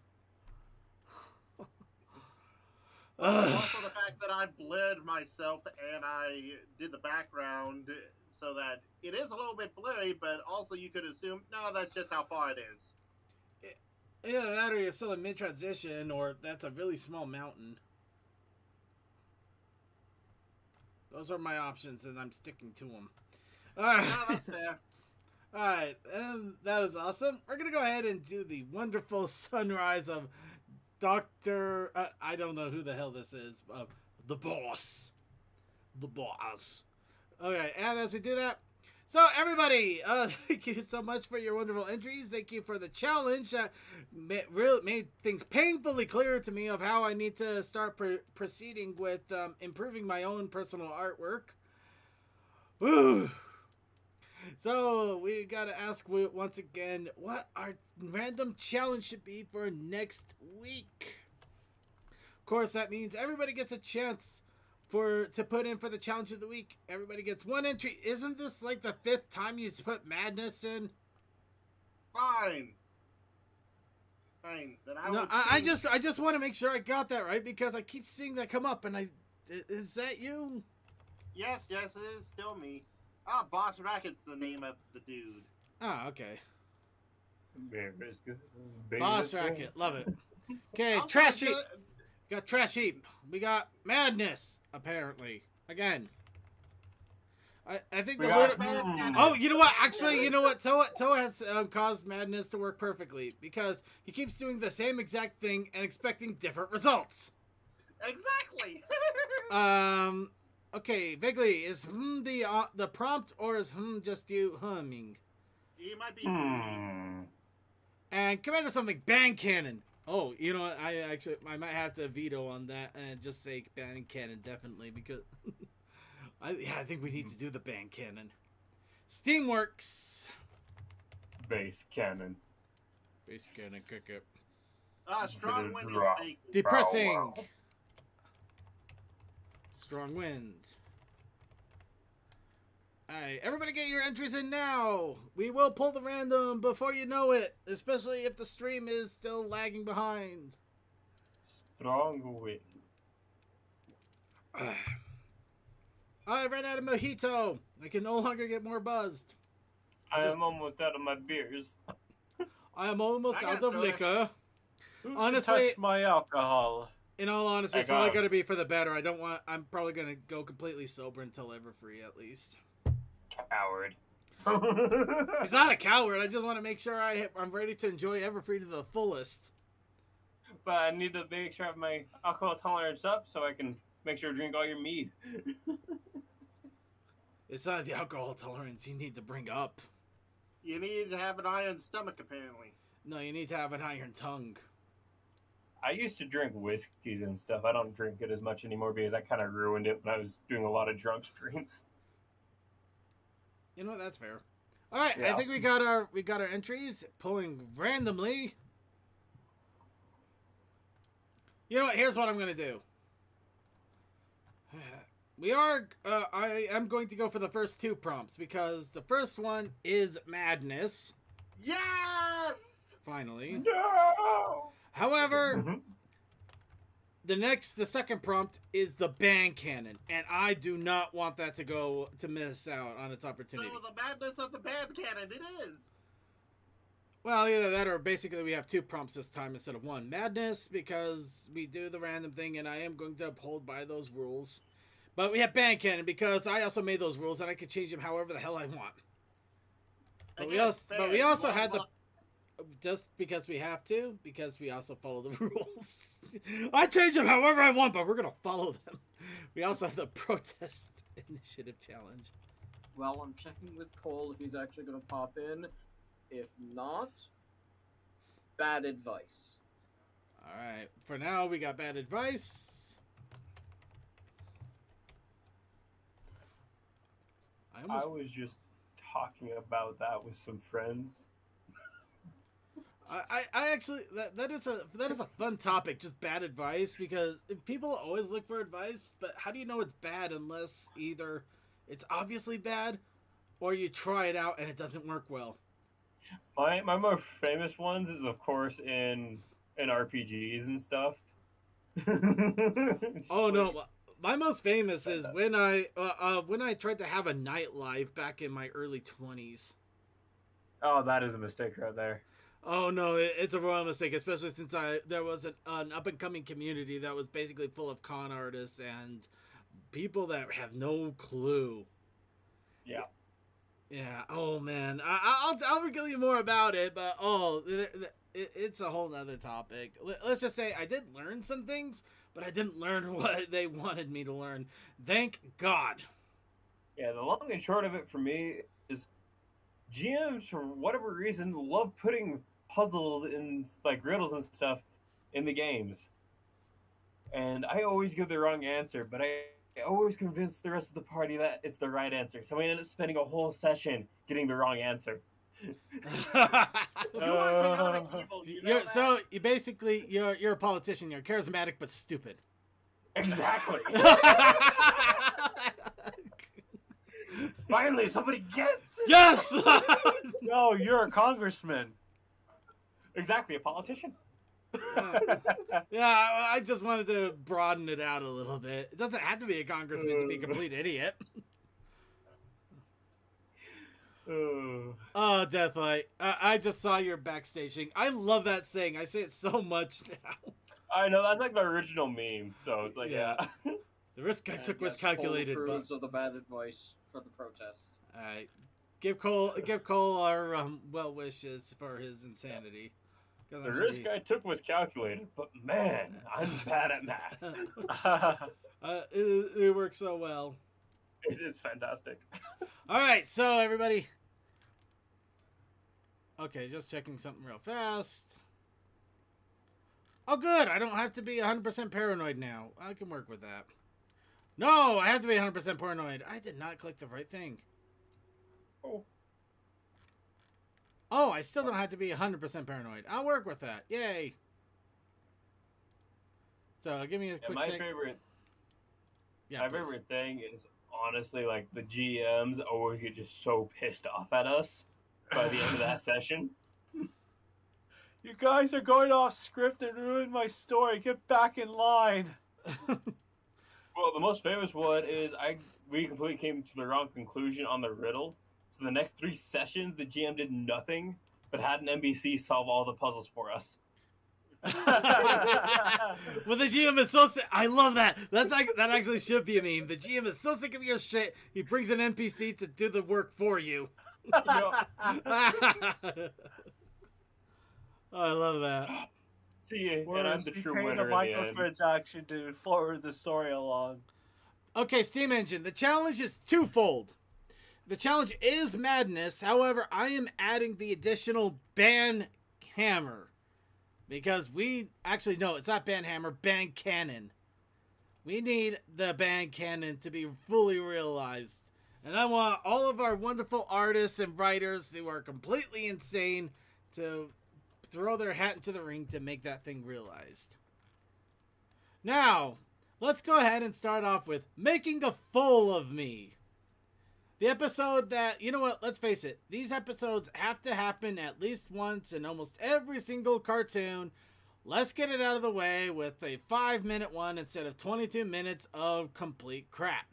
[SPEAKER 2] Also, the fact I blurred myself and I did the background so that it is a little bit blurry, but also you could assume, no, that's just how far it is.
[SPEAKER 1] Either that or you're still in mid-transition, or that's a really small mountain. Those are my options, and I'm sticking to them. Alright.
[SPEAKER 2] No, that's fair.
[SPEAKER 1] Alright, and that was awesome. We're going to go ahead and do the wonderful sunrise of Dr. I don't know who the hell this is. The boss. The boss. Okay, and as we do that, so everybody, thank you so much for your wonderful entries. Thank you for the challenge. Made things painfully clear to me of how I need to start proceeding with improving my own personal artwork. Woo! So we gotta ask once again what our random challenge should be for next week. Of course, that means everybody gets a chance to put in for the challenge of the week. Everybody gets one entry. Isn't this like the 5th time you put madness in?
[SPEAKER 2] Fine. Then
[SPEAKER 1] I just want to make sure I got that right, because I keep seeing that come up, and is that you?
[SPEAKER 2] Yes, it is still me. Boss Racket's the name of the dude.
[SPEAKER 1] Oh, okay.
[SPEAKER 3] Very good.
[SPEAKER 1] Boss Racket, love it. Okay, trash heap. We got trash heap. We got madness. Apparently, again. I think the word. Oh, you know what? Actually, you know what? Toa has caused madness to work perfectly, because he keeps doing the same exact thing and expecting different results.
[SPEAKER 2] Exactly.
[SPEAKER 1] Okay, Vigley, is the prompt, or is just you humming?
[SPEAKER 2] He might be.
[SPEAKER 1] And command something, bang cannon. Oh, you know what? I might have to veto on that and just say bang cannon definitely, because I think we need to do the bang cannon. Steamworks.
[SPEAKER 3] Base cannon.
[SPEAKER 1] Base cannon, kick it.
[SPEAKER 2] Strong wind is fake.
[SPEAKER 1] Depressing. Strong wind. Alright, everybody get your entries in now. We will pull the random before you know it, especially if the stream is still lagging behind.
[SPEAKER 3] Strong wind.
[SPEAKER 1] I ran out of mojito. I can no longer get more buzzed.
[SPEAKER 3] I am almost out of my beers.
[SPEAKER 1] I am almost out of liquor.
[SPEAKER 6] Who
[SPEAKER 1] Honestly,
[SPEAKER 6] touched my alcohol?
[SPEAKER 1] In all honesty, it's probably going to be for the better. I'm probably going to go completely sober until Everfree, at least.
[SPEAKER 3] Coward.
[SPEAKER 1] He's not a coward. I just want to make sure I'm ready to enjoy Everfree to the fullest.
[SPEAKER 3] But I need to make sure I have my alcohol tolerance up so I can make sure to drink all your mead.
[SPEAKER 1] It's not the alcohol tolerance you need to bring up.
[SPEAKER 2] You need to have an iron stomach, apparently.
[SPEAKER 1] No, you need to have an iron tongue.
[SPEAKER 3] I used to drink whiskeys and stuff. I don't drink it as much anymore because I kind of ruined it when I was doing a lot of drunk streams.
[SPEAKER 1] You know what? That's fair. All right,
[SPEAKER 3] Yeah.
[SPEAKER 1] I think we got our entries pulling randomly. You know what? Here's what I'm gonna do. I am going to go for the first 2 prompts, because the first one is madness.
[SPEAKER 2] Yes!
[SPEAKER 1] Finally.
[SPEAKER 3] No!
[SPEAKER 1] However, the second prompt is the bang cannon, and I do not want that to miss out on its opportunity.
[SPEAKER 2] So the madness of the band cannon, it is.
[SPEAKER 1] Well, either that or basically we have 2 prompts this time instead of 1. Madness, because we do the random thing, and I am going to uphold by those rules. But we have bang cannon because I also made those rules, and I can change them however the hell I want. But we also had the... Just because we have to, because we also follow the rules. I change them however I want, but we're going to follow them. We also have the protest initiative challenge.
[SPEAKER 9] Well, I'm checking with Cole if he's actually going to pop in. If not, bad advice.
[SPEAKER 1] Alright, for now we got bad advice.
[SPEAKER 3] I was just talking about that with some friends.
[SPEAKER 1] I actually that is a fun topic, just bad advice, because people always look for advice, but how do you know it's bad unless either it's obviously bad or you try it out and it doesn't work well?
[SPEAKER 3] My more famous ones is of course in RPGs and stuff.
[SPEAKER 1] Oh no, my most famous is when I tried to have a nightlife back in my early 20s.
[SPEAKER 3] Oh, that is a mistake right there.
[SPEAKER 1] Oh no, it's a royal mistake, especially since there was an up and coming community that was basically full of con artists and people that have no clue.
[SPEAKER 3] Yeah.
[SPEAKER 1] Yeah. Oh man, I'll regale you more about it, but it's a whole nother topic. Let's just say I did learn some things, but I didn't learn what they wanted me to learn. Thank God.
[SPEAKER 3] Yeah, the long and short of it for me is GMs, for whatever reason, love putting puzzles and like riddles and stuff in the games. And I always give the wrong answer, but I always convince the rest of the party that it's the right answer. So we end up spending a whole session getting the wrong answer.
[SPEAKER 1] So you basically you're a politician. You're charismatic but stupid.
[SPEAKER 3] Exactly. Finally, somebody gets it.
[SPEAKER 1] Yes.
[SPEAKER 6] No, you're a congressman.
[SPEAKER 3] Exactly, a politician.
[SPEAKER 1] Yeah, I just wanted to broaden it out a little bit. It doesn't have to be a congressman to be a complete idiot. Oh, Deathlight. I just saw your backstaging. I love that saying. I say it so much now.
[SPEAKER 3] I know, that's like the original meme, so it's like, yeah.
[SPEAKER 1] The risk I took was calculated,
[SPEAKER 9] Cole
[SPEAKER 1] but...
[SPEAKER 9] approves of the bad advice for the protest.
[SPEAKER 1] Alright. Give Cole our well wishes for his insanity.
[SPEAKER 3] The risk I took was calculated, but man, I'm bad at math.
[SPEAKER 1] It works so well.
[SPEAKER 3] It is fantastic.
[SPEAKER 1] Alright, so everybody. Okay, just checking something real fast. Oh good, I don't have to be 100% paranoid now. I can work with that. No, I have to be 100% paranoid. I did not click the right thing. Oh, I still don't have to be 100% paranoid. I'll work with that. Yay. So, give me a quick
[SPEAKER 3] my
[SPEAKER 1] sec.
[SPEAKER 3] favorite thing is honestly like the GMs always get just so pissed off at us by the end of that session.
[SPEAKER 6] You guys are going off script and ruined my story. Get back in line.
[SPEAKER 3] Well, the most famous one is we completely came to the wrong conclusion on the riddle. So the next 3 sessions, the GM did nothing but had an NPC solve all the puzzles for us.
[SPEAKER 1] Well, the GM is so sick. I love that. That actually should be a meme. The GM is so sick of your shit. He brings an NPC to do the work for you. Oh, I love that.
[SPEAKER 3] See, and I'm the true winner
[SPEAKER 6] a
[SPEAKER 3] in the end.
[SPEAKER 6] microtransaction to forward the story along.
[SPEAKER 1] Okay, Steam Engine. The challenge is twofold. The challenge is madness. However, I am adding the additional ban hammer. Because it's not ban hammer, ban cannon. We need the ban cannon to be fully realized. And I want all of our wonderful artists and writers who are completely insane to throw their hat into the ring to make that thing realized. Now, let's go ahead and start off with making a fool of me. The episode that, you know what, let's face it, these episodes have to happen at least once in almost every single cartoon. Let's get it out of the way with a 5-minute one instead of 22 minutes of complete crap.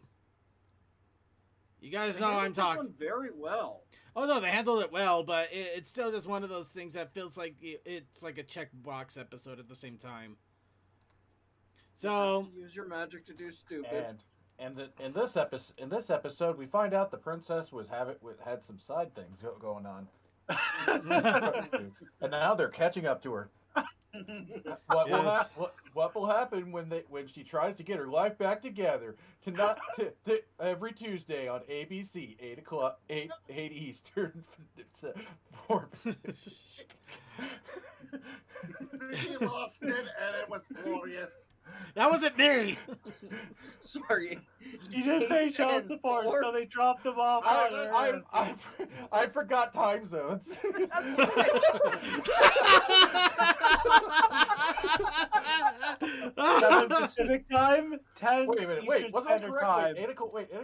[SPEAKER 1] You guys know I'm talking.
[SPEAKER 9] This one very well.
[SPEAKER 1] Oh no, they handled it well, but it's still just one of those things that feels like it's like a checkbox episode at the same time. So
[SPEAKER 9] use your magic to do stupid.
[SPEAKER 7] And in this episode, we find out the princess had some side things going on, and now they're catching up to her. What will happen when she tries to get her life back together? Every Tuesday on ABC, 8 Eastern, 4 Pacific.
[SPEAKER 2] He lost it, and it was glorious.
[SPEAKER 1] That wasn't me.
[SPEAKER 9] Sorry.
[SPEAKER 6] You didn't pay child support, so they dropped them off.
[SPEAKER 7] I forgot time zones.
[SPEAKER 6] 7 Pacific time, 10
[SPEAKER 7] Wait a minute.
[SPEAKER 6] Eastern
[SPEAKER 7] Wasn't I
[SPEAKER 6] Standard
[SPEAKER 7] correct?
[SPEAKER 6] Time.
[SPEAKER 7] 8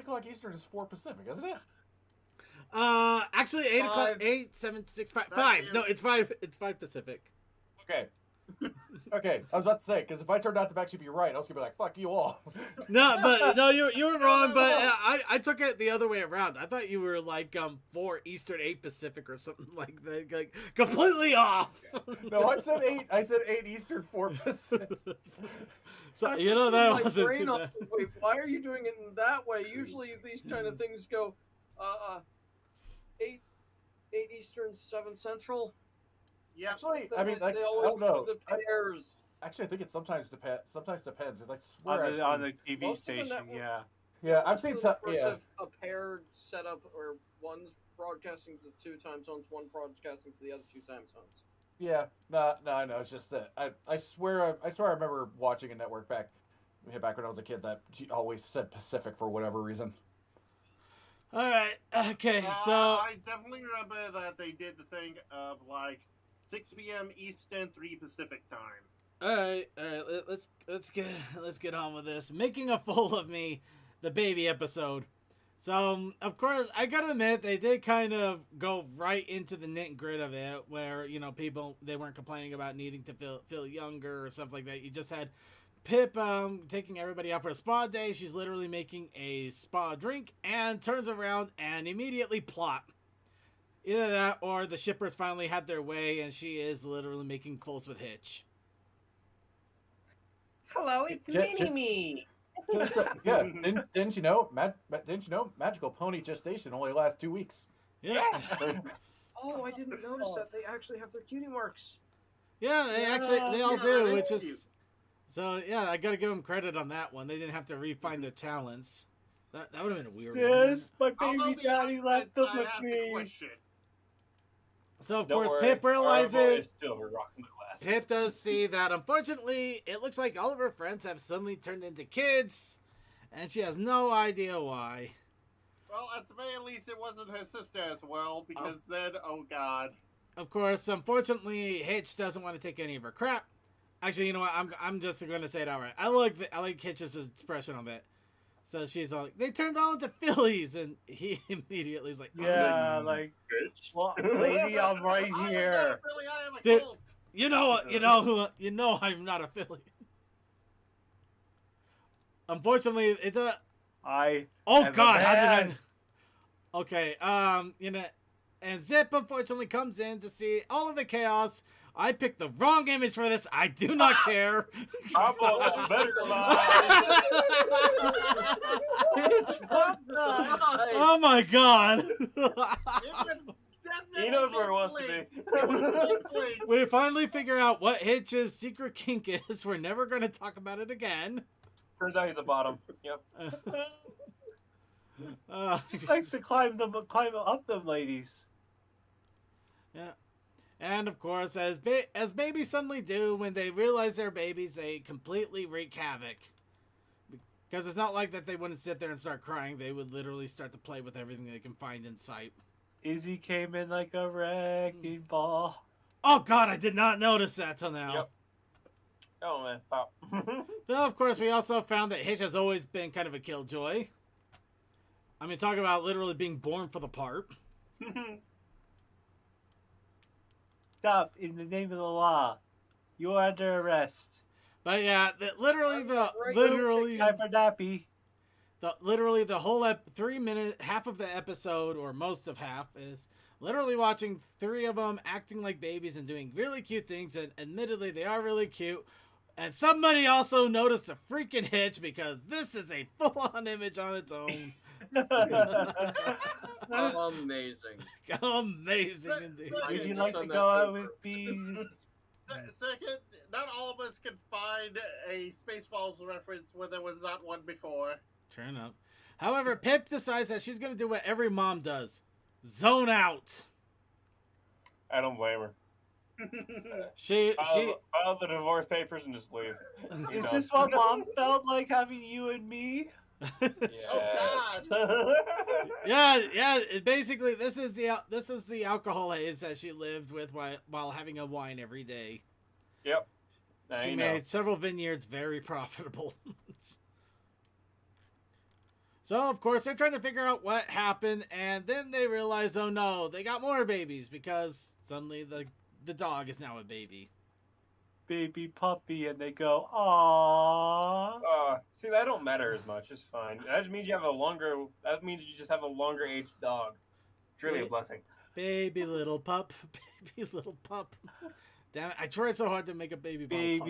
[SPEAKER 7] o'clock Eastern is 4 Pacific, isn't it?
[SPEAKER 1] Actually, 8 o'clock, 8, 7, 6, 5. 5. No, it's 5. It's 5 Pacific.
[SPEAKER 7] Okay. Okay, I was about to say, because if I turned out to actually be right, I was gonna be like, "Fuck you all."
[SPEAKER 1] No, you were wrong. But I took it the other way around. I thought you were like 4 Eastern, 8 Pacific, or something like that. Like completely off.
[SPEAKER 7] No, I said 8. I said 8 Eastern, 4 Pacific.
[SPEAKER 1] So you know that
[SPEAKER 9] My
[SPEAKER 1] wasn't
[SPEAKER 9] brain
[SPEAKER 1] too
[SPEAKER 9] on-
[SPEAKER 1] bad.
[SPEAKER 9] Wait, why are you doing it in that way? Usually these kind of things go 8 Eastern, 7 Central.
[SPEAKER 2] Yeah.
[SPEAKER 7] Actually, I mean, like,
[SPEAKER 9] they
[SPEAKER 7] I
[SPEAKER 9] always
[SPEAKER 7] don't know.
[SPEAKER 9] do the pairs.
[SPEAKER 7] Actually, I think it sometimes depends. Sometimes depends. I swear
[SPEAKER 6] On
[SPEAKER 7] I've
[SPEAKER 6] the on
[SPEAKER 7] seen-
[SPEAKER 6] the TV
[SPEAKER 9] Most of the
[SPEAKER 6] station,
[SPEAKER 9] network-
[SPEAKER 6] yeah.
[SPEAKER 7] Yeah, I've
[SPEAKER 9] Most
[SPEAKER 7] seen
[SPEAKER 9] of the
[SPEAKER 7] some.
[SPEAKER 9] networks
[SPEAKER 7] Yeah,
[SPEAKER 9] have a paired setup where one's broadcasting to 2 time zones, one broadcasting to the other 2 time zones.
[SPEAKER 7] yeah. No, I know. It's just that I swear I remember watching a network back when I was a kid that always said Pacific for whatever reason.
[SPEAKER 1] All right. Okay. So
[SPEAKER 2] I definitely remember that they did the thing of like 6 p.m. Eastern, 3 Pacific time.
[SPEAKER 1] all right. Let's get on with this. Making a fool of me, the baby episode. So of course I gotta admit they did kind of go right into the nit and grit of it, where people they weren't complaining about needing to feel younger or stuff like that. You just had Pip taking everybody out for a spa day. She's literally making a spa drink and turns around and immediately plot. Either that or the shippers finally had their way and she is literally making fools with Hitch.
[SPEAKER 3] Hello, it's
[SPEAKER 7] Mini-Me. Yeah, didn't you know? Didn't you know? Magical Pony gestation only lasts 2 weeks.
[SPEAKER 1] Yeah.
[SPEAKER 9] Oh, I didn't notice that. They actually have their cutie marks.
[SPEAKER 1] Yeah, they all
[SPEAKER 2] yeah,
[SPEAKER 1] do,
[SPEAKER 2] that
[SPEAKER 1] which
[SPEAKER 2] is
[SPEAKER 1] is... So, yeah, I gotta give them credit on that one. They didn't have to refine their talents. That would have been a weird one.
[SPEAKER 6] Yes, my
[SPEAKER 2] Although
[SPEAKER 6] baby
[SPEAKER 2] the
[SPEAKER 6] daddy left them
[SPEAKER 2] I
[SPEAKER 6] with
[SPEAKER 2] have to
[SPEAKER 6] me.
[SPEAKER 2] question.
[SPEAKER 1] So, of
[SPEAKER 3] Don't
[SPEAKER 1] course,
[SPEAKER 3] worry,
[SPEAKER 1] Pip
[SPEAKER 3] our boy
[SPEAKER 1] realizes...
[SPEAKER 3] is still rocking the glasses.
[SPEAKER 1] Pip does see that, unfortunately, it looks like all of her friends have suddenly turned into kids, and she has no idea why.
[SPEAKER 2] Well, at the very least, it wasn't her sister as well, because then, oh god.
[SPEAKER 1] Of course, unfortunately, Hitch doesn't want to take any of her crap. Actually, you know what? I'm just going to say it outright. I like Hitch's expression on that. So she's all like, they turned all into fillies, and he immediately is like,
[SPEAKER 6] Yeah, like, well, lady, I'm right
[SPEAKER 2] I am not
[SPEAKER 6] here.
[SPEAKER 2] a Billy, I am a
[SPEAKER 1] Dude.
[SPEAKER 2] cult.
[SPEAKER 1] you know I'm not a filly. Unfortunately, it's a.
[SPEAKER 6] I.
[SPEAKER 1] Oh
[SPEAKER 6] am a
[SPEAKER 1] God! How did
[SPEAKER 6] man.
[SPEAKER 1] I? Okay. And Zip unfortunately comes in to see all of the chaos. I picked the wrong image for this. I do not care.
[SPEAKER 3] I'm a better
[SPEAKER 1] Oh my God!
[SPEAKER 2] It was definitely
[SPEAKER 3] He knows where he wants to
[SPEAKER 2] Blink.
[SPEAKER 3] be.
[SPEAKER 2] It was Blink Blink.
[SPEAKER 1] We finally figure out what Hitch's secret kink is. We're never going to talk about it again.
[SPEAKER 3] Turns out he's a bottom. Yep.
[SPEAKER 6] She likes to climb up them ladies.
[SPEAKER 1] Yeah. And of course, as babies suddenly do when they realize they're babies, they completely wreak havoc. Because it's not like that they wouldn't sit there and start crying. They would literally start to play with everything they can find in sight.
[SPEAKER 6] Izzy came in like a wrecking ball.
[SPEAKER 1] Oh God, I did not notice that till now.
[SPEAKER 3] Yep. Oh man, pop.
[SPEAKER 1] Though, of course, we also found that Hitch has always been kind of a killjoy. I mean, talk about literally being born for the part.
[SPEAKER 6] Stop, in the name of the law. You are under arrest.
[SPEAKER 1] But yeah, literally
[SPEAKER 6] Time for nappy.
[SPEAKER 1] the whole 3 minute, half of the episode, or most of half, is literally watching 3 of them acting like babies and doing really cute things. And admittedly, they are really cute. And somebody also noticed the freaking Hitch, because this is a full-on image on its own.
[SPEAKER 9] Amazing.
[SPEAKER 1] Amazing indeed.
[SPEAKER 6] Would you like to go out with bees?
[SPEAKER 2] Second, not all of us can find a Spaceballs reference where there was not one before.
[SPEAKER 1] True enough. However, Pip decides that she's going to do what every mom does. Zone out.
[SPEAKER 3] I don't blame her.
[SPEAKER 1] She
[SPEAKER 3] File the divorce papers and just leave.
[SPEAKER 6] Is this what mom felt like having you and me?
[SPEAKER 3] Yes.
[SPEAKER 1] yeah. Basically, this is the alcohol haze that she lived with while having a wine every day.
[SPEAKER 3] Yep.
[SPEAKER 1] She made several vineyards very profitable. So, of course, they're trying to figure out what happened, and then they realize, oh no, they got more babies, because suddenly the dog is now a baby.
[SPEAKER 6] baby puppy, and they go, "Aww."
[SPEAKER 3] See, that don't matter as much. It's fine. That just means you have a longer. That means you just have a longer aged dog. It's really a blessing.
[SPEAKER 1] Baby little pup, baby little pup. Damn it! I tried so hard to make a baby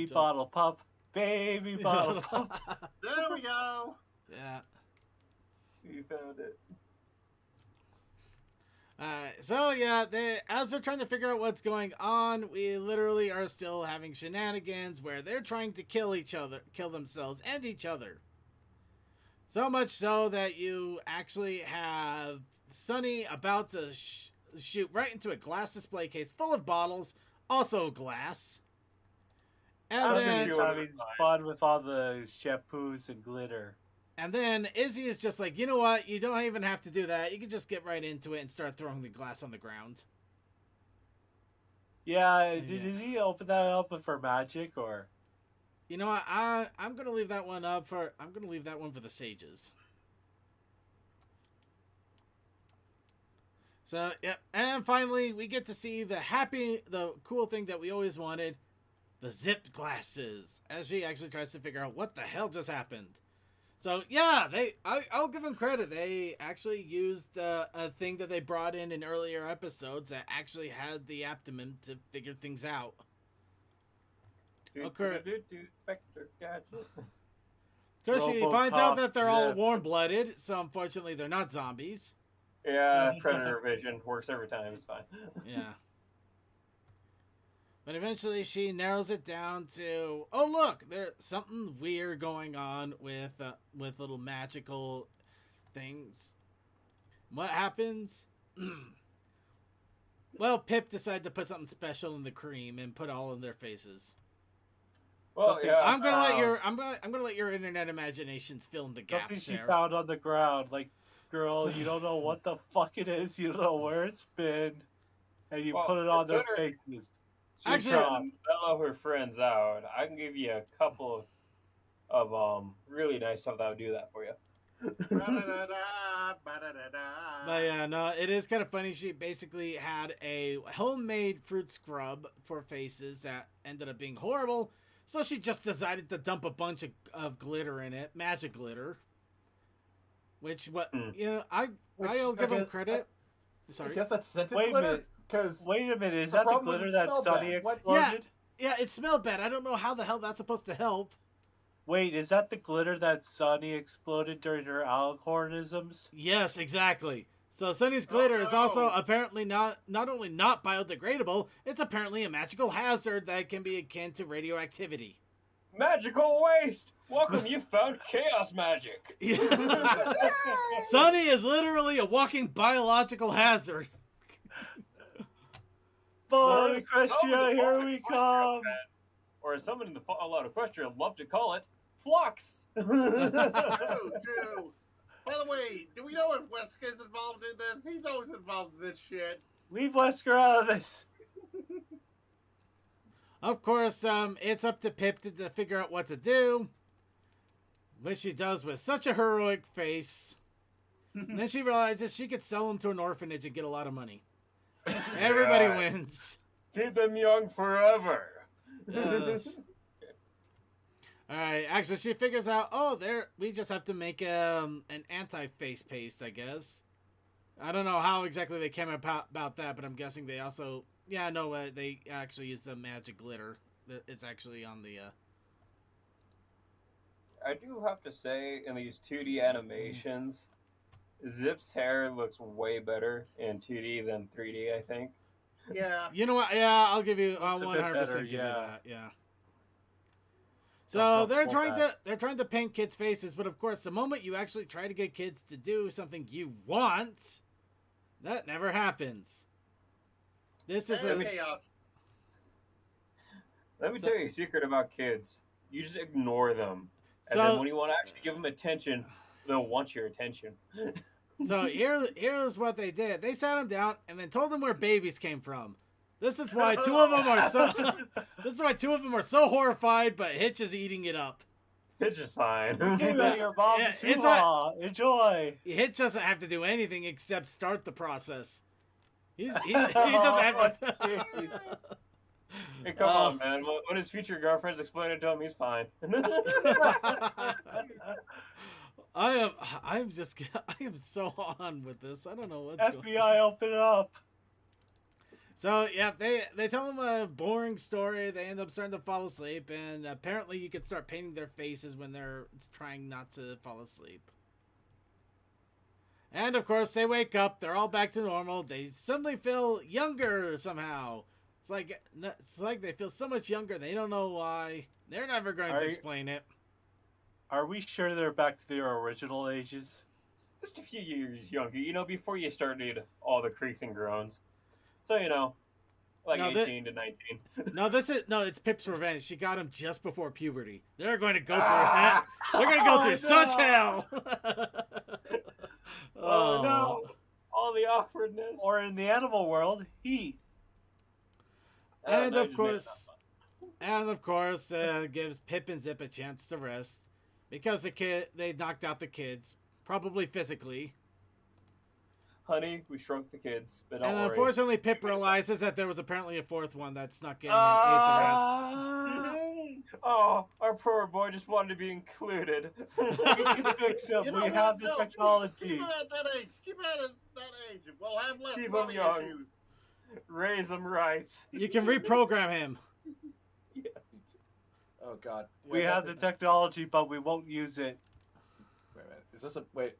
[SPEAKER 6] bottle pup. Baby bottle pup.
[SPEAKER 2] There we go.
[SPEAKER 1] Yeah.
[SPEAKER 3] You found it.
[SPEAKER 1] So yeah, as they're trying to figure out what's going on, we literally are still having shenanigans where they're trying to kill themselves and each other. So much so that you actually have Sunny about to shoot right into a glass display case full of bottles, also glass. And then
[SPEAKER 6] having fun with all the shampoos and glitter.
[SPEAKER 1] And then Izzy is just like, you know what? You don't even have to do that. You can just get right into it and start throwing the glass on the ground.
[SPEAKER 6] Yeah, did he open that up for magic or?
[SPEAKER 1] You know what? I'm gonna leave that one up for. I'm gonna leave that one for the sages. So yeah, and finally we get to see the cool thing that we always wanted, the zip glasses. As she actually tries to figure out what the hell just happened. So yeah, I'll give them credit. They actually used a thing that they brought in earlier episodes that actually had the abdomen to figure things out. Okay. Because she finds out that they're all warm-blooded, so unfortunately they're not zombies.
[SPEAKER 3] Yeah, predator vision works every time. It's fine.
[SPEAKER 1] Yeah. But eventually she narrows it down to, oh look, there's something weird going on with little magical things. What happens? Well, Pip decided to put something special in the cream and put all in their faces.
[SPEAKER 3] Well, yeah.
[SPEAKER 1] I'm gonna let your internet imaginations fill in the gaps.
[SPEAKER 6] Something she
[SPEAKER 1] there.
[SPEAKER 6] found on the ground. Like, girl, you don't know what the fuck it is. You don't know where it's been, and you put it on their faces.
[SPEAKER 3] Actually, mellow her friends out. I can give you a couple of really nice stuff that would do that for you.
[SPEAKER 1] But yeah, no, it is kind of funny. She basically had a homemade fruit scrub for faces that ended up being horrible. So she just decided to dump a bunch of glitter in it, magic glitter. Which, I'll give them credit. Sorry.
[SPEAKER 7] I guess that's scented
[SPEAKER 6] Wait a
[SPEAKER 7] glitter.
[SPEAKER 6] minute.
[SPEAKER 7] Because
[SPEAKER 6] wait a minute, is that the glitter that Sunny exploded?
[SPEAKER 1] Yeah, it smelled bad. I don't know how the hell that's supposed to help.
[SPEAKER 6] Wait, is that the glitter that Sunny exploded during her alcoholisms?
[SPEAKER 1] Yes, exactly. So Sunny's glitter is also apparently not only not biodegradable, it's apparently a magical hazard that can be akin to radioactivity.
[SPEAKER 3] Magical waste! Welcome, you found chaos magic!
[SPEAKER 1] Sunny is literally a walking biological hazard.
[SPEAKER 6] Bon Equestria, here we come!
[SPEAKER 3] Or as someone in the Fallout Equestria would love to call it, flux!
[SPEAKER 2] True. By the way, do we know if Wesker's involved in this? He's always involved in this shit.
[SPEAKER 6] Leave Wesker out of this!
[SPEAKER 1] Of course, it's up to Pip to figure out what to do, which she does with such a heroic face. And then she realizes she could sell him to an orphanage and get a lot of money. Everybody wins.
[SPEAKER 3] Keep them young forever.
[SPEAKER 1] Yes. Alright, actually she figures out, we just have to make an anti-face paste, I guess. I don't know how exactly they came about that, but I'm guessing they also, they actually used the magic glitter. It's actually on the,
[SPEAKER 3] I do have to say, in these 2D animations, Zip's hair looks way better in 2D than 3D, I think.
[SPEAKER 2] Yeah.
[SPEAKER 1] You know what? Yeah, I'll give you. I'll 100% give you that. Yeah. So they're trying to paint kids' faces, but of course, the moment you actually try to get kids to do something you want, that never happens. This is
[SPEAKER 2] chaos.
[SPEAKER 3] Let me tell you a secret about kids. You just ignore them, and then when you want to actually give them attention, they'll want your attention.
[SPEAKER 1] So here's what they did. They sat him down and then told him where babies came from. This is why two of them are so. This is why two of them are so horrified. But Hitch is eating it up.
[SPEAKER 3] Hitch is fine.
[SPEAKER 6] Your mom's enjoy.
[SPEAKER 1] Hitch doesn't have to do anything except start the process. He doesn't have to.
[SPEAKER 3] Hey, come on, man. When his future girlfriend's explaining it to him, he's fine.
[SPEAKER 1] I am so on with this. I don't know what's going on.
[SPEAKER 6] FBI, open it up.
[SPEAKER 1] So yeah, they tell him a boring story. They end up starting to fall asleep, and apparently you can start painting their faces when they're trying not to fall asleep. And of course, they wake up. They're all back to normal. They suddenly feel younger somehow. It's like they feel so much younger. They don't know why. They're never going to explain it.
[SPEAKER 6] Are we sure they're back to their original ages?
[SPEAKER 3] Just a few years younger, before you start needing all the creaks and groans. So, like 18 to 19.
[SPEAKER 1] It's Pip's revenge. She got him just before puberty. They're going to go through that. They're going to go through such hell.
[SPEAKER 3] Oh no! All the awkwardness.
[SPEAKER 6] Or in the animal world, heat.
[SPEAKER 1] And of course, gives Pip and Zip a chance to rest because they knocked out the kids, probably physically.
[SPEAKER 3] Honey, we shrunk the kids, but don't worry.
[SPEAKER 1] Unfortunately, Pip realizes that there was apparently a fourth one that snuck in and ate the rest.
[SPEAKER 3] Oh, our poor boy just wanted to be included.
[SPEAKER 6] We can fix him. We have the technology.
[SPEAKER 2] Keep him at that age. We'll have less
[SPEAKER 3] Keep
[SPEAKER 2] money
[SPEAKER 3] him young.
[SPEAKER 2] issues.
[SPEAKER 3] Raise him right.
[SPEAKER 1] You can reprogram him.
[SPEAKER 3] Yeah.
[SPEAKER 7] Oh God.
[SPEAKER 6] We have the technology, but we won't use it.
[SPEAKER 7] Wait a minute. Is this a wait?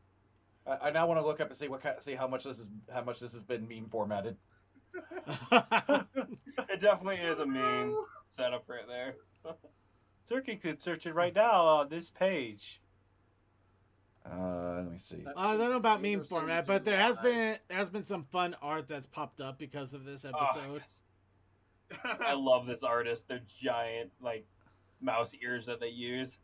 [SPEAKER 7] I now want to look up and see how much this has been meme formatted.
[SPEAKER 3] It definitely is a meme setup right there.
[SPEAKER 6] Circuit can search it right now on this page.
[SPEAKER 7] Let me see.
[SPEAKER 1] I don't know about meme format, but there has been some fun art that's popped up because of this episode.
[SPEAKER 3] I love this artist. They're giant, like, mouse ears that they use.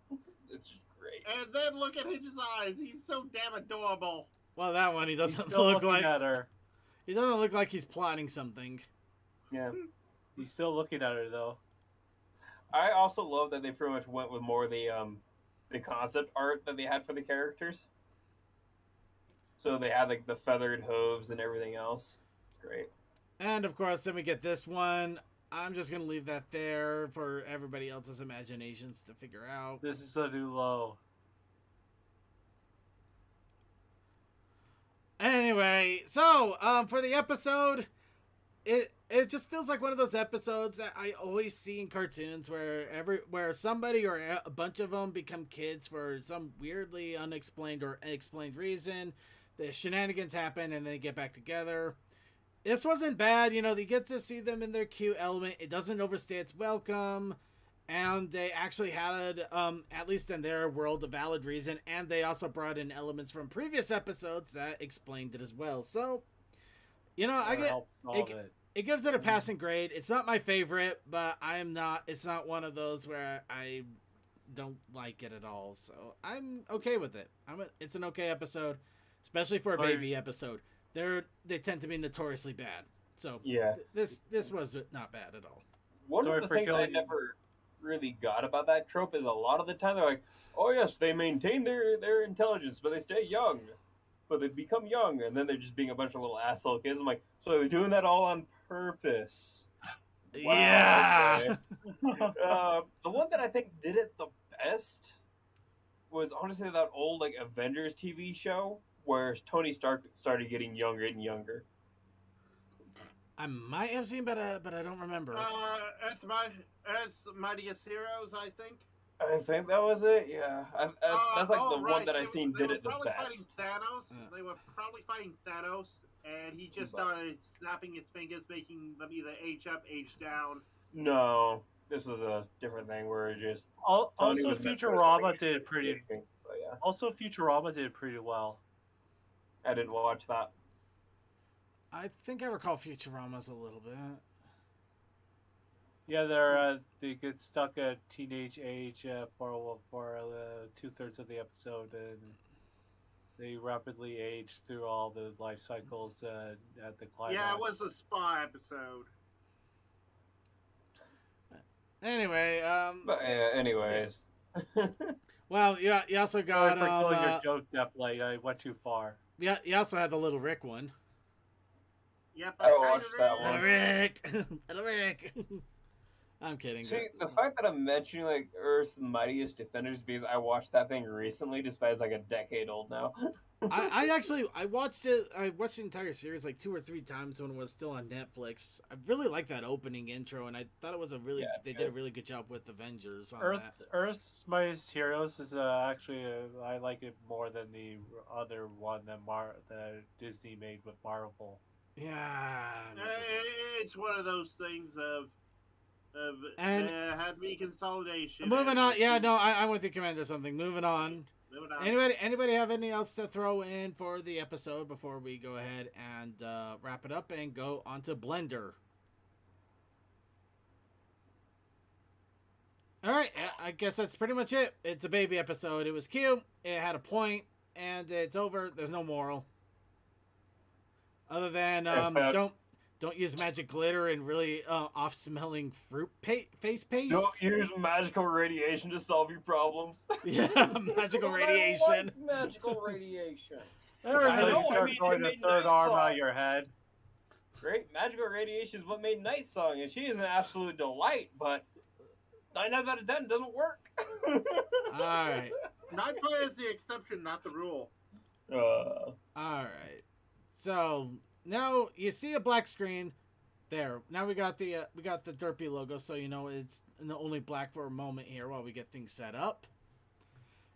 [SPEAKER 3] It's just great.
[SPEAKER 2] And then look at his eyes. He's so damn adorable.
[SPEAKER 1] Well, that one he doesn't look like. At her. He doesn't look like he's plotting something.
[SPEAKER 3] Yeah.
[SPEAKER 6] He's still looking at her though.
[SPEAKER 3] I also love that they pretty much went with more of the concept art that they had for the characters. So they had like the feathered hooves and everything else. Great.
[SPEAKER 1] And of course, then we get this one. I'm just gonna leave that there for everybody else's imaginations to figure out.
[SPEAKER 6] This is a new low.
[SPEAKER 1] Anyway, so for the episode, it just feels like one of those episodes that I always see in cartoons where somebody or a bunch of them become kids for some weirdly unexplained or explained reason. The shenanigans happen and they get back together. This wasn't bad, you get to see them in their cute element. It doesn't overstay its welcome. And they actually had, at least in their world, a valid reason. And they also brought in elements from previous episodes that explained it as well. So, it gives it a passing grade. It's not my favorite, but it's not one of those where I don't like it at all. So I'm okay with it. It's an okay episode, especially for a baby episode. They tend to be notoriously bad. So
[SPEAKER 3] yeah,
[SPEAKER 1] this was not bad at all.
[SPEAKER 3] One of the things I never really got about that trope is a lot of the time they're like, oh yes, they maintain their intelligence, but they stay young. But they become young, and then they're just being a bunch of little asshole kids. I'm like, so they're doing that all on purpose. Wow,
[SPEAKER 1] yeah.
[SPEAKER 3] Okay. The one that I think did it the best was honestly that old like Avengers TV show where Tony Stark started getting younger and younger.
[SPEAKER 1] I might have seen, but I don't remember.
[SPEAKER 2] As Mightiest Heroes, I think.
[SPEAKER 3] I think that was it. Yeah, that's like the one that I seen did it the best.
[SPEAKER 2] They were probably fighting Thanos, and he just started snapping his fingers, making them either age up, age down.
[SPEAKER 3] No, this was a different thing where it just.
[SPEAKER 6] Also, Futurama did pretty.
[SPEAKER 3] Yeah.
[SPEAKER 6] Also, Futurama did pretty well.
[SPEAKER 3] I didn't watch that.
[SPEAKER 1] I think I recall Futurama's a little bit.
[SPEAKER 6] Yeah, they get stuck at teenage age for 2/3 of the episode, and they rapidly age through all the life cycles at the climax.
[SPEAKER 2] Yeah, it was a spa episode.
[SPEAKER 1] Anyway,
[SPEAKER 3] anyways.
[SPEAKER 1] Well, yeah, you also got.
[SPEAKER 6] Sorry for killing your joke, Deathlight. I went too far.
[SPEAKER 1] Yeah, you also had the Little Rick one.
[SPEAKER 2] Yep,
[SPEAKER 3] I watched that one.
[SPEAKER 1] Little Rick. Little Rick. I'm kidding.
[SPEAKER 3] See, the fact that I'm mentioning like Earth's Mightiest Defenders because I watched that thing recently, despite it's like a decade old now.
[SPEAKER 1] I watched it. I watched the entire series like 2 or 3 times when it was still on Netflix. I really like that opening intro, and I thought it was a really did a really good job with Avengers on that.
[SPEAKER 6] Earth's Mightiest Heroes is actually I like it more than the other one that Disney made with Marvel.
[SPEAKER 1] Yeah,
[SPEAKER 2] it's one of those things of
[SPEAKER 1] and
[SPEAKER 2] there had to be consolidation.
[SPEAKER 1] Moving on. Yeah, no, I went to Commander something. Moving on.
[SPEAKER 2] Moving on.
[SPEAKER 1] Anybody have anything else to throw in for the episode before we go ahead and wrap it up and go on to Blender? All right, I guess that's pretty much it. It's a baby episode. It was cute. It had a point, and it's over. There's no moral. Other than don't use magic glitter and really off-smelling fruit face paste.
[SPEAKER 3] Don't use magical radiation to solve your problems.
[SPEAKER 1] Yeah, magical radiation.
[SPEAKER 9] I like magical radiation.
[SPEAKER 6] Until you start going the third arm out of your head.
[SPEAKER 3] Great, magical radiation is what made Night's song, and she is an absolute delight, but 9 times out of 10 doesn't work.
[SPEAKER 1] All right.
[SPEAKER 2] Nightfire is the exception, not the rule.
[SPEAKER 1] All right. So now you see a black screen. There. Now we got the Derpy logo, so you know it's only black for a moment here while we get things set up.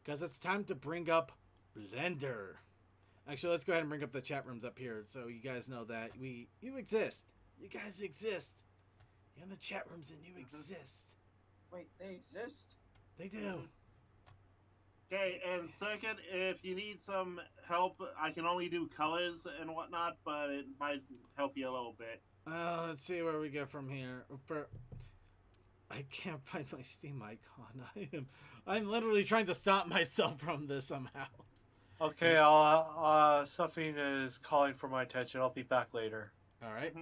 [SPEAKER 1] Because it's time to bring up Blender. Actually, let's go ahead and bring up the chat rooms up here so you guys know that you exist. You guys exist. You're in the chat rooms and you exist.
[SPEAKER 9] Wait, they exist?
[SPEAKER 1] They do.
[SPEAKER 2] Okay, and second, if you need some help, I can only do colors and whatnot, but it might help you a little bit.
[SPEAKER 1] Let's see where we go from here. I can't find my Steam icon. I'm literally trying to stop myself from this somehow.
[SPEAKER 6] Okay, something is calling for my attention. I'll be back later.
[SPEAKER 1] All right.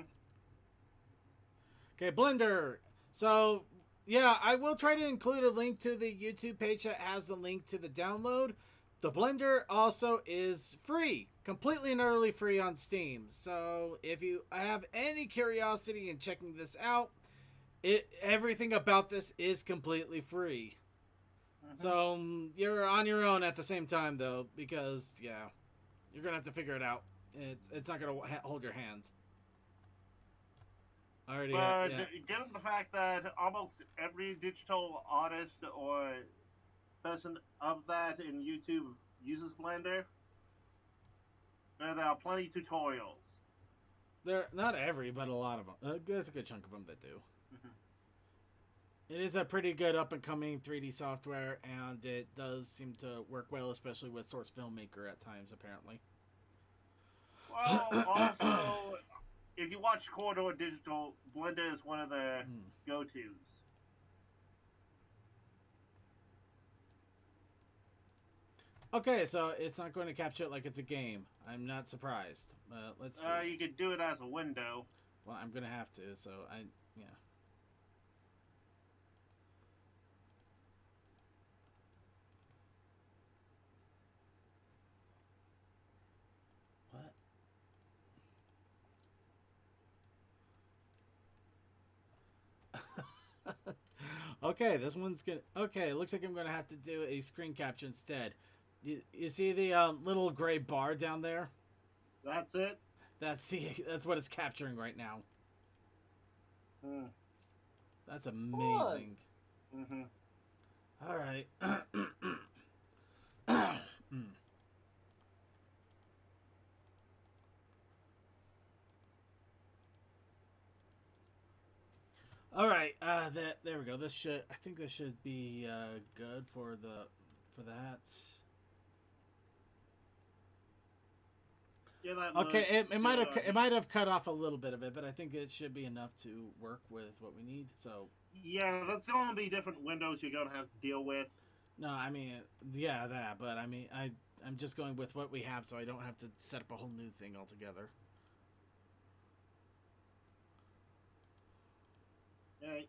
[SPEAKER 1] Okay, Blender. So, yeah, I will try to include a link to the YouTube page that has the link to the download. The Blender also is free, completely and utterly free on Steam. So, if you have any curiosity in checking this out, everything about this is completely free. So, you're on your own at the same time, though, because, yeah, you're going to have to figure it out. It's not going to hold your hand.
[SPEAKER 2] Given the fact that almost every digital artist or person of that in YouTube uses Blender, there are plenty of tutorials.
[SPEAKER 1] Not every, but a lot of them. There's a good chunk of them that do. It is a pretty good up-and-coming 3D software, and it does seem to work well, especially with Source Filmmaker at times, apparently.
[SPEAKER 2] Well, also, if you watch Corridor Digital, Blender is one of the go-tos.
[SPEAKER 1] Okay, so it's not going to capture it like it's a game. I'm not surprised. Let's see.
[SPEAKER 2] You could do it as a window.
[SPEAKER 1] Well, I'm going to have to, so yeah. Okay, this one's gonna. Okay, looks like I'm gonna have to do a screen capture instead. You see the little gray bar down there?
[SPEAKER 2] That's it.
[SPEAKER 1] That's what it's capturing right now. That's amazing. All right. All right, there we go. I think this should be good for that.
[SPEAKER 2] Yeah, that
[SPEAKER 1] okay, it might have cut off a little bit of it, but I think it should be enough to work with what we need. So
[SPEAKER 2] yeah, that's going to be different windows you're going to have to deal with.
[SPEAKER 1] No, I mean that, but I mean I'm just going with what we have, so I don't have to set up a whole new thing altogether.
[SPEAKER 2] Right.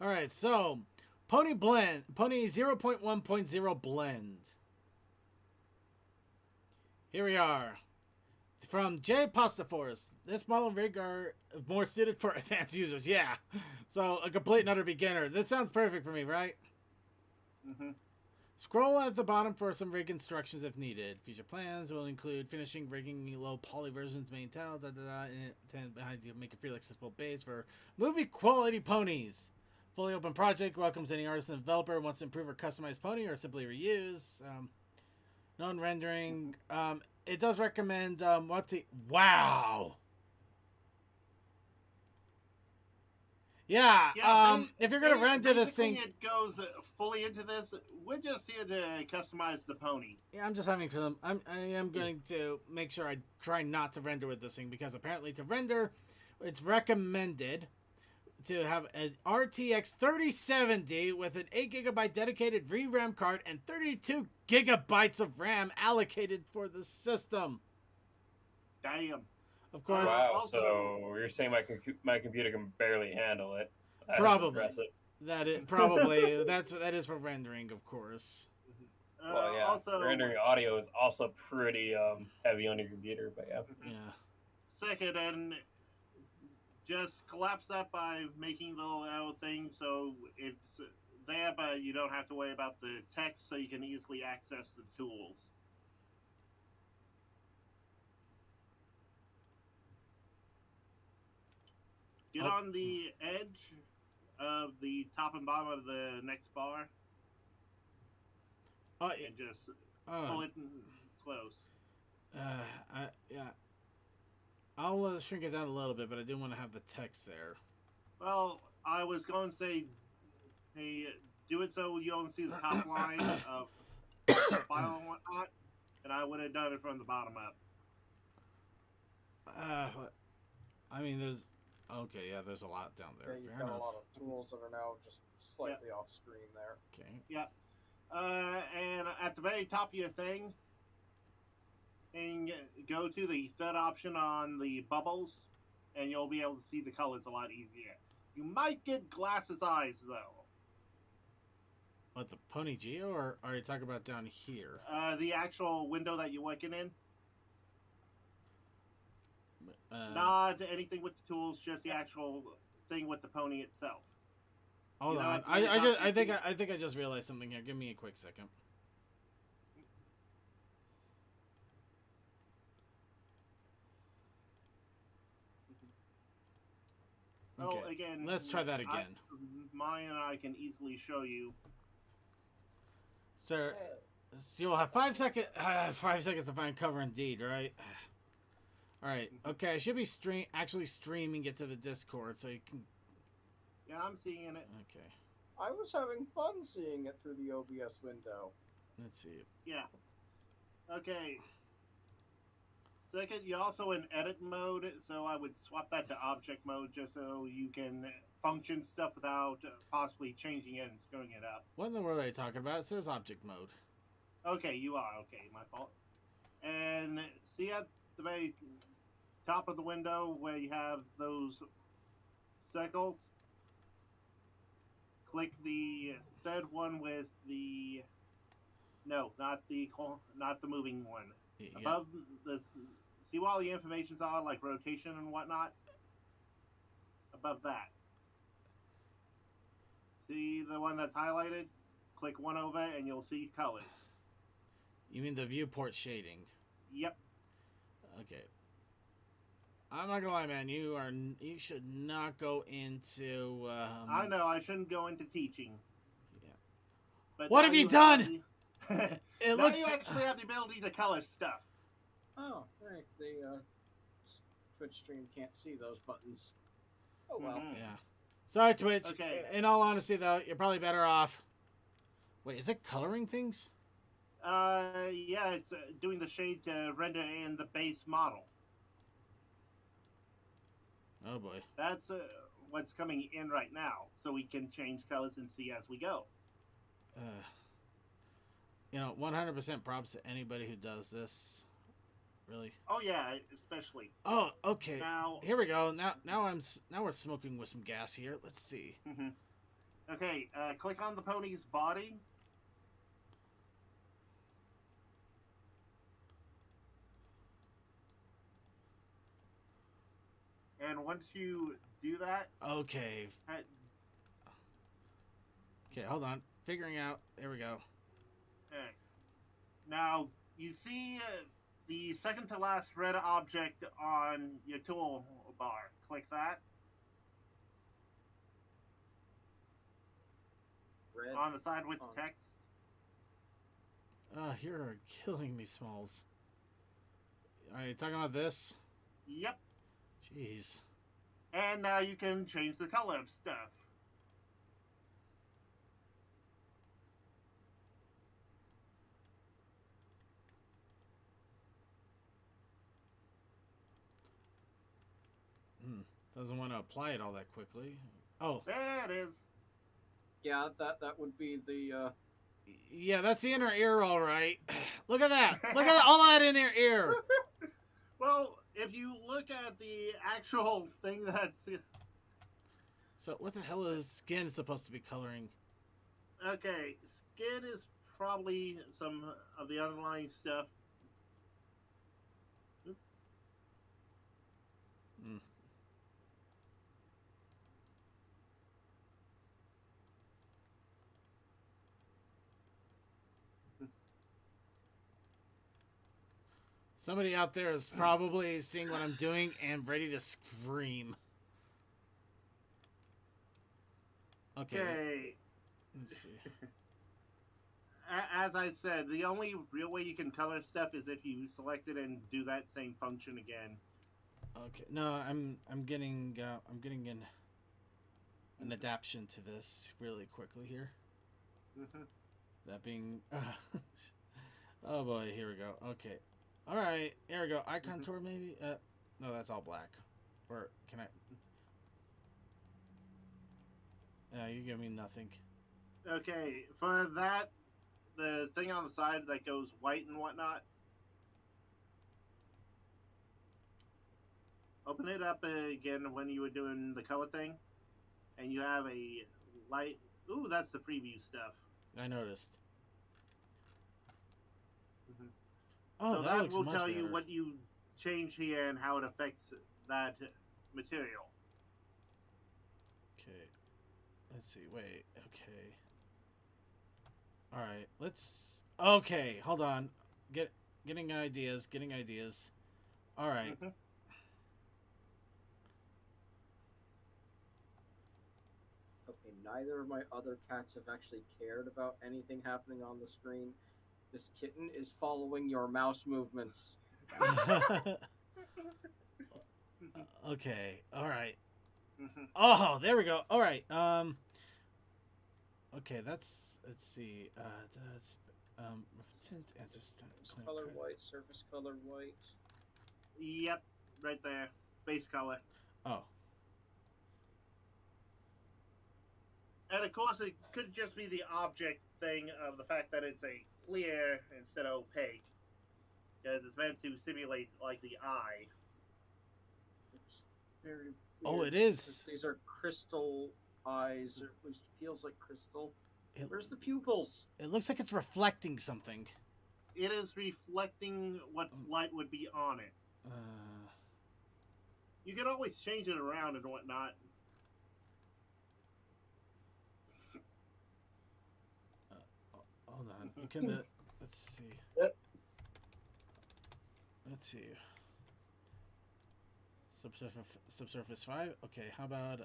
[SPEAKER 1] All right, so Pony 0.1.0 blend. Here we are. From J. Pastaforce, this model and rig are more suited for advanced users. Yeah, so a complete and utter beginner. This sounds perfect for me, right?
[SPEAKER 2] Mm-hmm.
[SPEAKER 1] Scroll at the bottom for some rig instructions if needed. Future plans will include finishing rigging low poly versions, main tile, and behind you make a free accessible base for movie quality ponies. Fully open project welcomes any artist and developer who wants to improve or customize pony or simply reuse. Non-rendering. It does recommend what to. Wow. Yeah. If you're gonna render this thing,
[SPEAKER 2] it goes fully into this. We're just here to customize the pony.
[SPEAKER 1] yeah, I'm just having fun. I am going to make sure I try not to render with this thing because apparently to render, it's recommended to have an RTX 3070 with an 8GB dedicated VRAM card and 32GB of RAM allocated for the system.
[SPEAKER 2] Damn.
[SPEAKER 1] Of course.
[SPEAKER 3] Wow.
[SPEAKER 2] Also-
[SPEAKER 3] So you're saying my computer can barely handle it? That is
[SPEAKER 1] Probably.
[SPEAKER 3] impressive.
[SPEAKER 1] That is probably that is for rendering, of course.
[SPEAKER 3] Well, yeah.
[SPEAKER 2] Also,
[SPEAKER 3] Rendering audio is also pretty heavy on your computer, but yeah.
[SPEAKER 1] Yeah.
[SPEAKER 2] second, and just collapse that by making the little thing so it's there, but you don't have to worry about the text, so you can easily access the tools. Get on the edge of the top and bottom of the next bar and just pull it close.
[SPEAKER 1] Yeah. I'll shrink it down a little bit, but I do want to have the text there.
[SPEAKER 2] Well, I was going to say, hey, do it so you only see the top line of the file and whatnot, and I would have done it from the bottom up.
[SPEAKER 1] I mean, there's okay, yeah, there's a lot down there.
[SPEAKER 9] Yeah, you've
[SPEAKER 1] Fair
[SPEAKER 9] got
[SPEAKER 1] enough.
[SPEAKER 9] a lot of tools that are now just slightly off screen there.
[SPEAKER 1] Okay.
[SPEAKER 2] Yep. And at the very top of your thing, and go to the third option on the bubbles, and you'll be able to see the colors a lot easier. You might get glasses eyes, though.
[SPEAKER 1] What, the Pony Geo, or are you talking about down here?
[SPEAKER 2] The actual window that you're working in.
[SPEAKER 1] Uh,
[SPEAKER 2] Not anything with the tools, just the actual thing with the pony itself.
[SPEAKER 1] hold
[SPEAKER 2] you know,
[SPEAKER 1] on.
[SPEAKER 2] at the very top, you
[SPEAKER 1] I think I just realized something here. Give me a quick second.
[SPEAKER 2] Well,
[SPEAKER 1] Okay,
[SPEAKER 2] again,
[SPEAKER 1] let's try that again.
[SPEAKER 2] Mine and I can easily show you.
[SPEAKER 1] Sir, you'll have 5 seconds. 5 seconds to find cover indeed, right? All right. Okay, I should be actually streaming it to the Discord, so you can.
[SPEAKER 2] Yeah, I'm seeing it.
[SPEAKER 1] Okay.
[SPEAKER 9] I was having fun seeing it through the OBS window.
[SPEAKER 1] Let's see.
[SPEAKER 2] Yeah. Okay. Second, you're also in edit mode, so I would swap that to object mode just so you can function stuff without possibly changing it and screwing it up.
[SPEAKER 1] What in the world are you talking about? It says object mode.
[SPEAKER 2] Okay, you are. Okay, my fault. And see at the very top of the window where you have those circles? Click the third one with the... No, not the moving one.
[SPEAKER 1] Yeah.
[SPEAKER 2] Above the... See where all the information's on, like rotation and whatnot? Above that. See the one that's highlighted? Click one over and you'll see colors.
[SPEAKER 1] You mean the viewport shading?
[SPEAKER 2] Yep.
[SPEAKER 1] Okay. I'm not gonna lie, man. You should not go into.
[SPEAKER 2] I know I shouldn't go into teaching.
[SPEAKER 1] Yeah.
[SPEAKER 2] But
[SPEAKER 1] What
[SPEAKER 2] now
[SPEAKER 1] have you
[SPEAKER 2] have
[SPEAKER 1] done?
[SPEAKER 2] the-
[SPEAKER 1] It
[SPEAKER 2] now
[SPEAKER 1] looks.
[SPEAKER 2] you actually have the ability to color stuff.
[SPEAKER 9] Oh, right. The Twitch stream can't see those buttons. Oh well.
[SPEAKER 2] Mhm.
[SPEAKER 1] Yeah. Sorry, Twitch.
[SPEAKER 2] Okay.
[SPEAKER 1] In all honesty, though, you're probably better off. Wait, is it coloring things?
[SPEAKER 2] Yeah, it's doing the shade to render in the base model.
[SPEAKER 1] Oh boy.
[SPEAKER 2] That's what's coming in right now, so we can change colors and see as we go.
[SPEAKER 1] 100% props to anybody who does this. Really.
[SPEAKER 2] Oh yeah, especially
[SPEAKER 1] Oh, okay.
[SPEAKER 2] now.
[SPEAKER 1] Here we go. Now we're smoking with some gas here. Let's see.
[SPEAKER 2] Okay, click on the pony's body. and once you do that,
[SPEAKER 1] Okay.
[SPEAKER 2] at,
[SPEAKER 1] Okay, hold on. Figuring out. There we go.
[SPEAKER 2] okay. Now you see the second to last red object on your tool bar. Click that
[SPEAKER 9] Red.
[SPEAKER 2] on the side with
[SPEAKER 9] on-
[SPEAKER 2] the text.
[SPEAKER 1] You're killing me, Smalls. Are you talking about this?
[SPEAKER 2] Yep.
[SPEAKER 1] Jeez.
[SPEAKER 2] And now you can change the color of stuff.
[SPEAKER 1] Doesn't want to apply it all that quickly. Oh,
[SPEAKER 2] There it is.
[SPEAKER 9] Yeah, that would be the.
[SPEAKER 1] yeah, that's the inner ear, all right. Look at that. Look at all that inner ear.
[SPEAKER 2] Well, if you look at the actual thing that's
[SPEAKER 1] So what the hell is skin supposed to be coloring?
[SPEAKER 2] okay, skin is probably some of the underlying stuff.
[SPEAKER 1] Hmm. Somebody out there is probably seeing what I'm doing and ready to scream. Okay.
[SPEAKER 2] Okay.
[SPEAKER 1] Let's see.
[SPEAKER 2] As I said, the only real way you can color stuff is if you select it and do that same function again.
[SPEAKER 1] Okay. No, I'm getting an adaptation to this really quickly here.
[SPEAKER 2] Mm-hmm.
[SPEAKER 1] That being oh boy, here we go. Okay. All right, here we go. Eye contour maybe. No, that's all black. Or can I? You give me nothing.
[SPEAKER 2] Okay, for that, the thing on the side that goes white and whatnot, open it up again when you were doing the color thing, and you have a light. Ooh, that's the preview stuff.
[SPEAKER 1] I noticed.
[SPEAKER 2] Mm-hmm.
[SPEAKER 1] Oh,
[SPEAKER 2] So
[SPEAKER 1] that
[SPEAKER 2] that
[SPEAKER 1] looks
[SPEAKER 2] will
[SPEAKER 1] much
[SPEAKER 2] tell you
[SPEAKER 1] better.
[SPEAKER 2] what you change here and how it affects that material.
[SPEAKER 1] Okay. Let's see. Wait. Okay. All right. Let's. Okay. Hold on. Getting ideas. Getting ideas. All right.
[SPEAKER 2] Mm-hmm.
[SPEAKER 9] Okay, neither of my other cats have actually cared about anything happening on the screen. This kitten is following your mouse movements.
[SPEAKER 1] Okay. All right.
[SPEAKER 2] Mm-hmm.
[SPEAKER 1] Oh, there we go. All right. Okay, let's see. That's tint answer
[SPEAKER 9] Surface color white, surface color white.
[SPEAKER 2] Yep, right there. Base color.
[SPEAKER 1] Oh.
[SPEAKER 2] And of course, it could just be the object thing of the fact that it's a clear instead of opaque. Because it's meant to simulate, like, the eye.
[SPEAKER 9] It's very
[SPEAKER 1] Oh,
[SPEAKER 9] weird
[SPEAKER 1] it is.
[SPEAKER 9] because these are crystal eyes, or at least feels like crystal.
[SPEAKER 1] It,
[SPEAKER 9] Where's the pupils?
[SPEAKER 1] it looks like it's reflecting something.
[SPEAKER 2] It is reflecting what light would be on it. You can always change it around and whatnot.
[SPEAKER 1] Hold on. You can. Let's see.
[SPEAKER 8] Yep.
[SPEAKER 1] Let's see. Subsurface 5. Okay. How about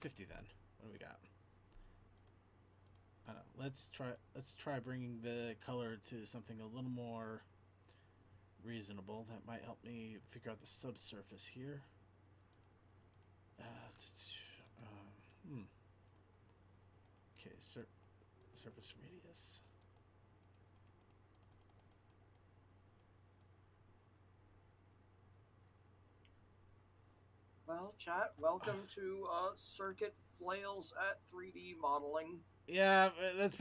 [SPEAKER 1] 50 then? What do we got? I don't know. Let's try bringing the color to something a little more reasonable. That might help me figure out the subsurface here. Okay, surface radius.
[SPEAKER 9] Well, chat, welcome to Circuit Flails at 3D Modeling.
[SPEAKER 1] Yeah, this is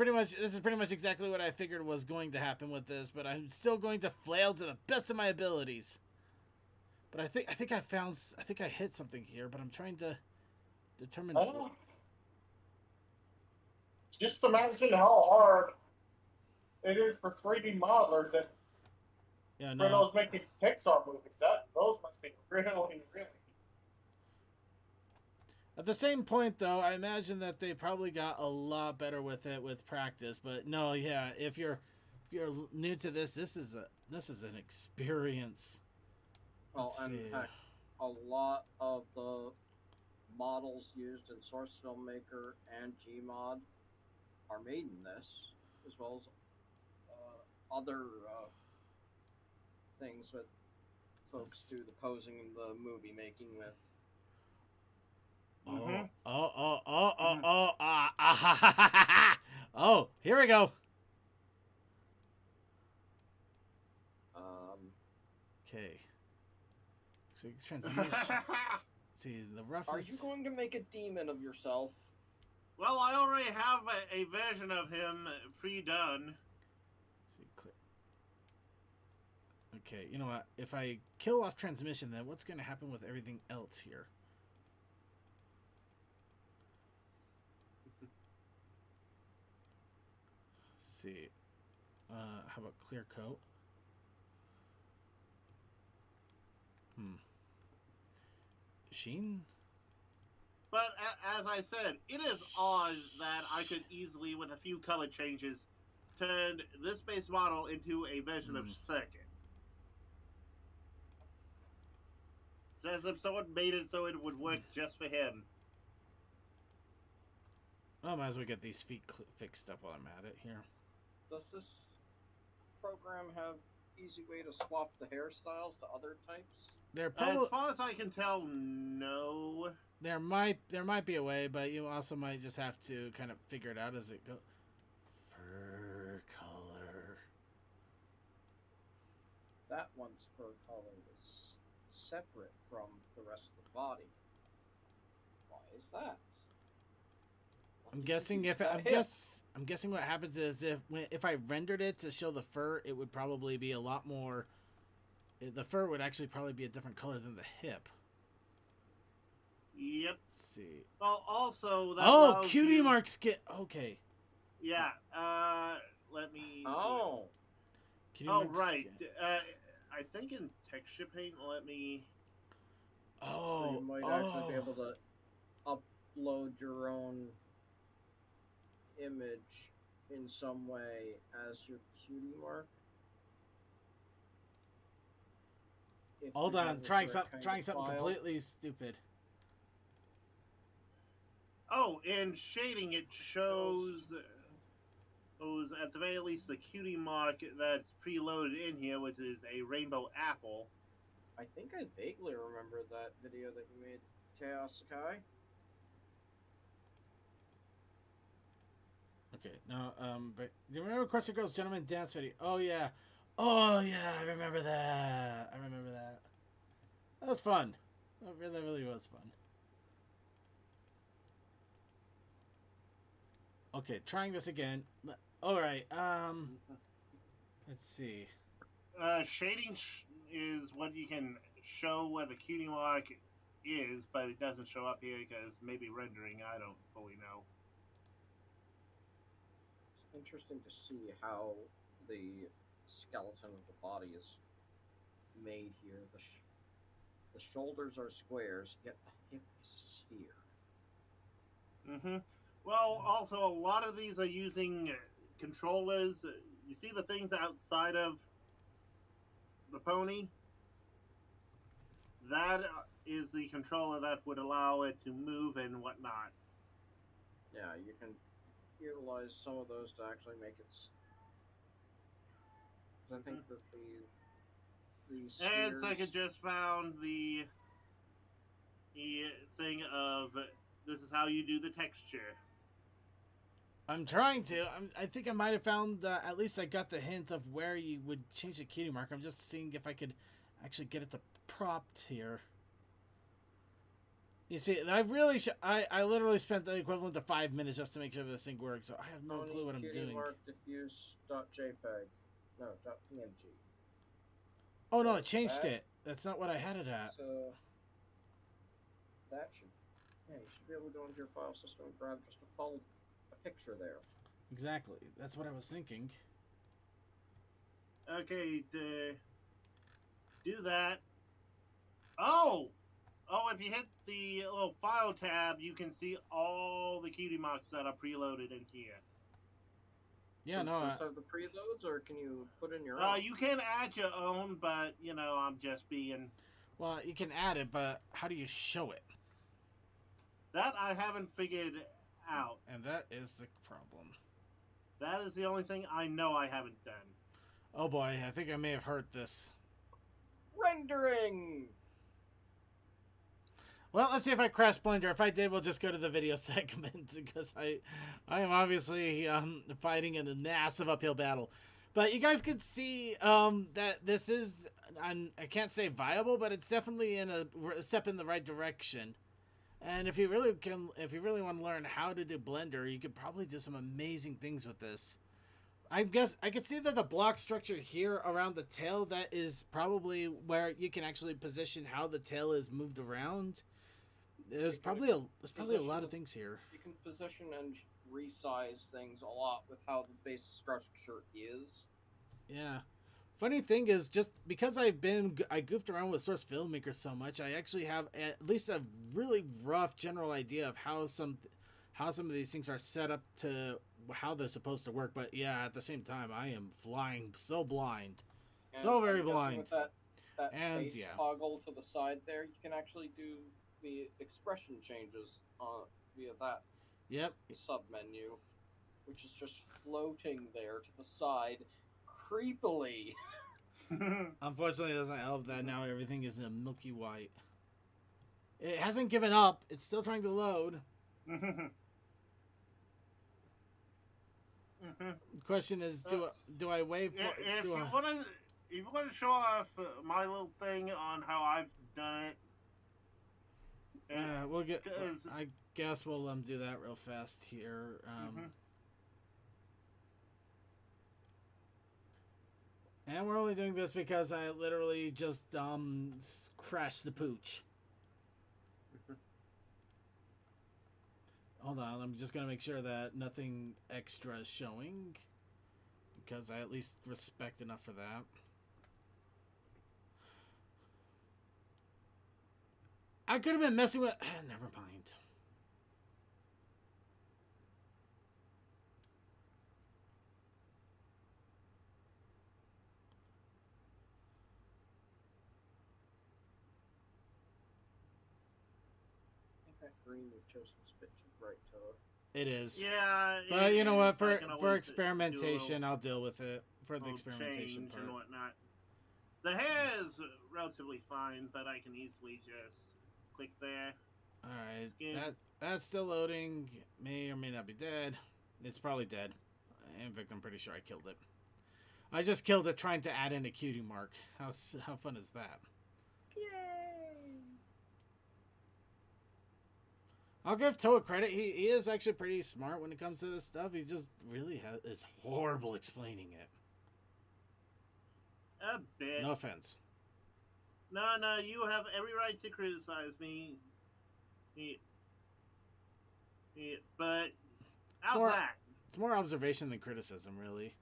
[SPEAKER 1] pretty much exactly what I figured was going to happen with this, but I'm still going to flail to the best of my abilities. But I think I hit something here, but I'm trying to determine.
[SPEAKER 8] Just imagine how hard it is for 3D modelers and
[SPEAKER 1] Yeah,
[SPEAKER 8] for
[SPEAKER 1] no.
[SPEAKER 8] those making Pixar movies. Those must be really, really
[SPEAKER 1] At the same point, though, I imagine that they probably got a lot better with it with practice. But no, yeah, if you're new to this, this is an experience.
[SPEAKER 9] Well,
[SPEAKER 1] Let's
[SPEAKER 9] and
[SPEAKER 1] see.
[SPEAKER 9] heck, a lot of the models used in Source Filmmaker and Gmod are made in this, as well as other things that folks do the posing and the movie making with.
[SPEAKER 1] Oh, here we go. Okay. So transmission. See the roughness.
[SPEAKER 9] Are you going to make a demon of yourself?
[SPEAKER 2] Well, I already have a version of him pre-done.
[SPEAKER 1] See, click. Okay, you know what? If I kill off transmission, then what's going to happen with everything else here? Let's see. How about clear coat? Sheen?
[SPEAKER 2] But as I said, it is odd that I could easily, with a few color changes, turn this base model into a version of Circuit. It's as if someone made it so it would work just for him.
[SPEAKER 1] I might as well get these feet fixed up while I'm at it here.
[SPEAKER 9] Does this program have easy way to swap the hairstyles to other types?
[SPEAKER 2] As far as I can tell, no.
[SPEAKER 1] There might be a way, but you also might just have to kind of figure it out as it goes. Fur color.
[SPEAKER 9] That one's fur color is separate from the rest of the body. Why is that?
[SPEAKER 1] I'm guessing I'm guessing what happens is if I rendered it to show the fur, it would probably be a lot more. The fur would actually probably be a different color than the hip.
[SPEAKER 2] Yep.
[SPEAKER 1] Let's see.
[SPEAKER 2] Well, also that.
[SPEAKER 1] Oh, cutie mark skin. Okay.
[SPEAKER 2] Yeah. Let me.
[SPEAKER 9] Oh.
[SPEAKER 1] Cutie
[SPEAKER 2] Oh,
[SPEAKER 1] mark
[SPEAKER 2] right.
[SPEAKER 1] skin.
[SPEAKER 2] I think in texture paint. Let me.
[SPEAKER 9] So you might actually be able to upload your own image in some way as your cutie mark.
[SPEAKER 1] Hold on, trying something completely stupid.
[SPEAKER 2] Oh, in shading, it shows at the very least the cutie mark that's preloaded in here, which is a rainbow apple.
[SPEAKER 9] I think I vaguely remember that video that you made, Chaos Sakai.
[SPEAKER 1] Okay, now, but do you remember Crusty Girls Gentleman Dance Video? Oh yeah, I remember that. That was fun. That really was fun. Okay, trying this again. All right. Let's see.
[SPEAKER 2] Shading is what you can show where the cutie mark is, but it doesn't show up here because maybe rendering. I don't fully know.
[SPEAKER 9] It's interesting to see how the skeleton of the body is made here. The shoulders are squares, yet the hip is a sphere.
[SPEAKER 2] Mm-hmm. Well, also, a lot of these are using controllers. You see the things outside of the pony? That is the controller that would allow it to move and whatnot.
[SPEAKER 9] Yeah, you can utilize some of those to actually make it. Because I think that the spheres...
[SPEAKER 2] And Second just found the thing of this is how you do the texture.
[SPEAKER 1] I'm trying to. I think I might have found. At least I got the hint of where you would change the cutie mark. I'm just seeing if I could actually get it to propped here. You see, I really I literally spent the equivalent of 5 minutes just to make sure this thing works. So I have no clue what I'm doing.
[SPEAKER 9] Mark diffuse.jpg. No, .png.
[SPEAKER 1] Oh no, it changed it. That's not what I had it at.
[SPEAKER 9] So that should. Yeah, you should be able to go into your file system and grab just a picture there.
[SPEAKER 1] Exactly. That's what I was thinking.
[SPEAKER 2] Okay, do that. Oh! Oh, if you hit the little file tab, you can see all the cutie marks that are preloaded in here.
[SPEAKER 1] Yeah, no.
[SPEAKER 9] Just have the preloads, or can you put in your own?
[SPEAKER 2] You can add your own, but you know, I'm just being.
[SPEAKER 1] Well, you can add it, but how do you show it?
[SPEAKER 2] That I haven't figured out.
[SPEAKER 1] And that is the problem.
[SPEAKER 2] That is the only thing I know I haven't done.
[SPEAKER 1] Oh boy, I think I may have hurt this.
[SPEAKER 9] Rendering!
[SPEAKER 1] Well, let's see if I crash Blender. If I did, we'll just go to the video segment because I am obviously fighting in a massive uphill battle. But you guys could see that this is, I can't say viable, but it's definitely in a step in the right direction. And if you really want to learn how to do Blender, you could probably do some amazing things with this. I guess I could see that the block structure here around the tail, that is probably where you can actually position how the tail is moved around. There's probably a lot of things here.
[SPEAKER 9] You can position and resize things a lot with how the base structure is.
[SPEAKER 1] Yeah. Funny thing is, just because I goofed around with Source Filmmaker so much, I actually have at least a really rough general idea of how some of these things are set up to how they're supposed to work. But yeah, at the same time, I am flying so blind,
[SPEAKER 9] And
[SPEAKER 1] so very
[SPEAKER 9] I'm guessing
[SPEAKER 1] blind.
[SPEAKER 9] With that
[SPEAKER 1] And,
[SPEAKER 9] face
[SPEAKER 1] yeah.
[SPEAKER 9] toggle to the side there, you can actually do the expression changes via that
[SPEAKER 1] Yep.
[SPEAKER 9] sub menu, which is just floating there to the side, creepily.
[SPEAKER 1] Unfortunately, it doesn't help that now everything is in milky white. It hasn't given up. It's still trying to load. The question is, do I wait for?
[SPEAKER 2] If you want to show off my little thing on how I've done it,
[SPEAKER 1] we'll get. I guess we'll do that real fast here. And we're only doing this because I literally just crashed the pooch. Hold on, I'm just gonna make sure that nothing extra is showing, because I at least respect enough for that. I could have been messing with. Never mind.
[SPEAKER 9] That green you've chosen is a bit too bright to.
[SPEAKER 1] It is.
[SPEAKER 2] Yeah.
[SPEAKER 1] But you know what?
[SPEAKER 2] I can
[SPEAKER 1] For
[SPEAKER 2] always
[SPEAKER 1] experimentation,
[SPEAKER 2] do
[SPEAKER 1] I'll deal with it. For the
[SPEAKER 2] a
[SPEAKER 1] experimentation
[SPEAKER 2] change
[SPEAKER 1] part.
[SPEAKER 2] and whatnot. The hair is relatively fine, but I can easily just click there.
[SPEAKER 1] All right.
[SPEAKER 2] Skin.
[SPEAKER 1] That's still loading. May or may not be dead. It's probably dead. In fact, I'm pretty sure I killed it. I just killed it trying to add in a cutie mark. How fun is that?
[SPEAKER 9] Yay!
[SPEAKER 1] I'll give Toa credit. He is actually pretty smart when it comes to this stuff. He just really is horrible explaining it.
[SPEAKER 2] A bit.
[SPEAKER 1] No offense.
[SPEAKER 2] No, you have every right to criticize me. But how's that?
[SPEAKER 1] It's more observation than criticism, really.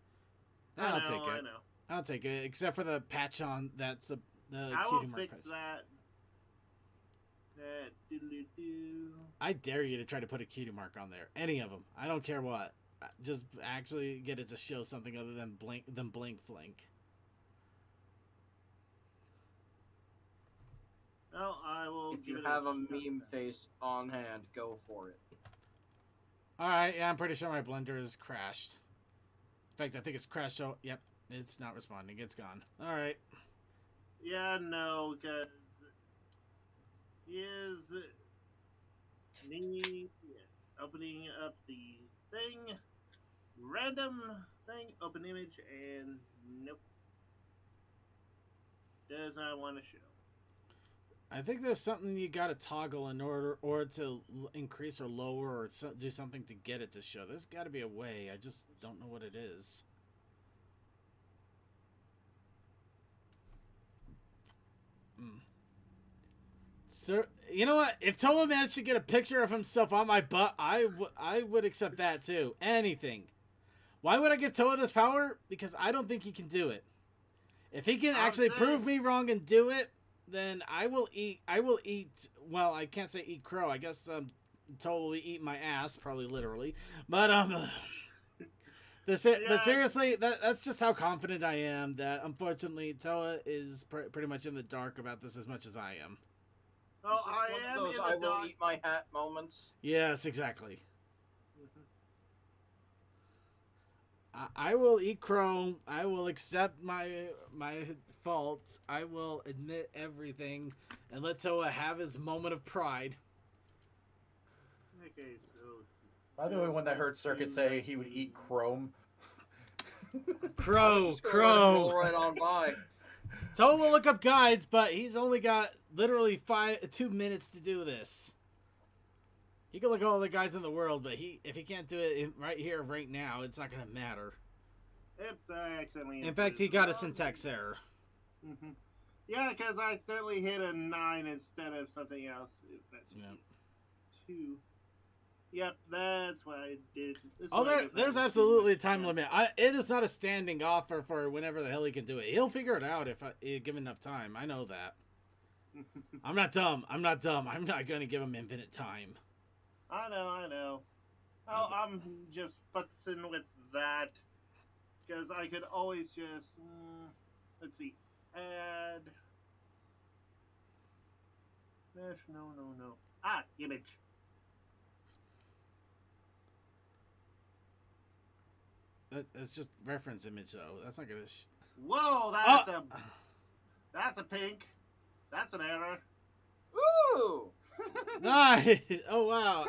[SPEAKER 1] I'll take it.
[SPEAKER 2] I know.
[SPEAKER 1] I'll take it, except for the patch on that's the
[SPEAKER 2] I
[SPEAKER 1] cutie
[SPEAKER 2] will
[SPEAKER 1] mark
[SPEAKER 2] fix
[SPEAKER 1] patch.
[SPEAKER 2] that. Doo-doo-doo.
[SPEAKER 1] I dare you to try to put a cutie mark on there. Any of them. I don't care what. Just actually get it to show something other than blink flank.
[SPEAKER 2] Well, I will.
[SPEAKER 9] If
[SPEAKER 2] give
[SPEAKER 9] you
[SPEAKER 2] it
[SPEAKER 9] have a
[SPEAKER 2] shot
[SPEAKER 9] meme
[SPEAKER 2] then.
[SPEAKER 9] face on hand, go for it.
[SPEAKER 1] Alright, yeah, I'm pretty sure my blender is crashed. In fact, I think it's crashed. So, yep, it's not responding. It's gone. Alright.
[SPEAKER 2] Yeah, no, because is me opening up the thing, random thing, open image, and nope, does not want to show.
[SPEAKER 1] I think there's something you gotta toggle in order to increase or lower or do something to get it to show. There's gotta be a way. I just don't know what it is. Sir, you know what? If Toa managed to get a picture of himself on my butt, I would accept that too. Anything. Why would I give Toa this power? Because I don't think he can do it. If he can actually prove me wrong and do it, then I will eat. I will eat. Well, I can't say eat crow. I guess totally eat my ass, probably literally. But but seriously, that's just how confident I am. That unfortunately, Toa is pretty much in the dark about this as much as I am.
[SPEAKER 2] Oh,
[SPEAKER 9] It's just
[SPEAKER 2] I
[SPEAKER 9] one of
[SPEAKER 2] am
[SPEAKER 9] those
[SPEAKER 2] in
[SPEAKER 9] I
[SPEAKER 2] the
[SPEAKER 9] will
[SPEAKER 2] dark.
[SPEAKER 9] eat my hat moments.
[SPEAKER 1] Yes, exactly. I will eat crow. I will accept my faults. I will admit everything and let Toa have his moment of pride.
[SPEAKER 2] Okay, so
[SPEAKER 7] I'm the only one that heard Circuit say he would eat chrome.
[SPEAKER 1] Crow,
[SPEAKER 9] Just gonna let it roll
[SPEAKER 1] crow.
[SPEAKER 9] right on by.
[SPEAKER 1] Toa will look up guides, but he's only got literally 2 minutes to do this. He can look at all the guides in the world, but if he can't do it right here, right now, it's not gonna matter.
[SPEAKER 2] I accidentally.
[SPEAKER 1] In fact, he got a syntax error.
[SPEAKER 2] Mm-hmm. Yeah, because I accidentally hit a 9 instead of something else.
[SPEAKER 1] Yep.
[SPEAKER 2] 2. Yep, that's what I did.
[SPEAKER 1] There's absolutely a time limit. It is not a standing offer for whenever the hell he can do it. He'll figure it out if I give enough time. I know that. I'm not dumb. I'm not going to give him infinite time.
[SPEAKER 2] I know. Oh, I'm just futzing with that. Because I could always just... let's see. Add... No. Ah, image.
[SPEAKER 1] It's just reference image, though. That's not going to...
[SPEAKER 2] Whoa, that's a pink. That's an error.
[SPEAKER 9] Ooh!
[SPEAKER 1] Nice! Oh, wow.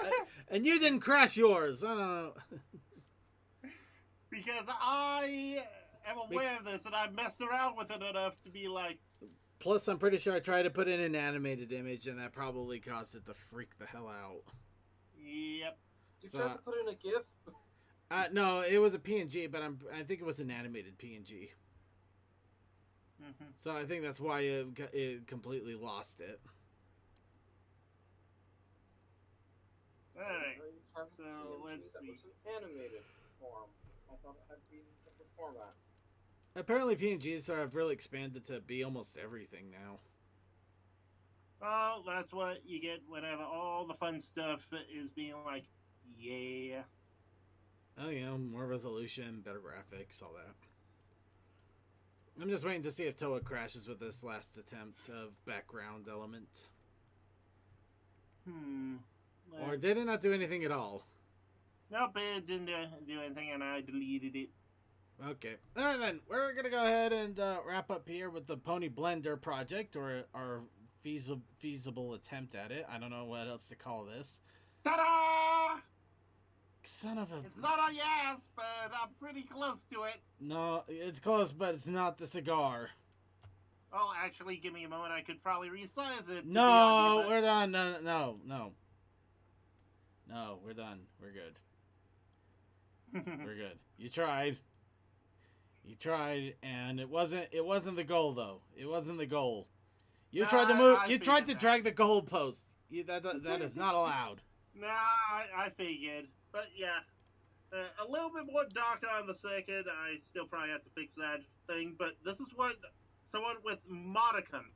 [SPEAKER 1] And you didn't crash yours. I don't know.
[SPEAKER 2] Because I am aware of this, and I messed around with it enough to be like...
[SPEAKER 1] Plus, I'm pretty sure I tried to put in an animated image, and that probably caused it to freak the hell out.
[SPEAKER 2] Yep.
[SPEAKER 9] Did you try to put in a GIF?
[SPEAKER 1] No, it was a PNG, but I think it was an animated PNG.
[SPEAKER 2] Mm-hmm.
[SPEAKER 1] So I think that's why it completely lost it.
[SPEAKER 2] Alright, so let's see.
[SPEAKER 9] That was an animated form. I thought it had to be in a different format.
[SPEAKER 1] Apparently PNGs have really expanded to be almost everything now.
[SPEAKER 2] Oh, that's what you get whenever all the fun stuff is being like, yeah.
[SPEAKER 1] Oh, you know, more resolution, better graphics, all that. I'm just waiting to see if Toa crashes with this last attempt of background element. Or did it not do anything at all?
[SPEAKER 2] Nope, it didn't do anything, and I deleted it.
[SPEAKER 1] Okay. Alright then, we're gonna go ahead and wrap up here with the Pony Blender project, or our feasible attempt at it. I don't know what else to call this.
[SPEAKER 2] Ta-da!
[SPEAKER 1] Son of a...
[SPEAKER 2] It's not on your ass, but I'm pretty close to it.
[SPEAKER 1] No, it's close, but it's not the cigar.
[SPEAKER 2] Oh, actually, give me a moment. I could probably resize it.
[SPEAKER 1] No, we're done. No, we're done. We're good. We're good. You tried, and it wasn't the goal though. It wasn't the goal. You tried to move. You tried to drag the goal post. That is not allowed.
[SPEAKER 2] Nah, I figured. But yeah, a little bit more darker on the second. I still probably have to fix that thing. But this is what someone with modicum.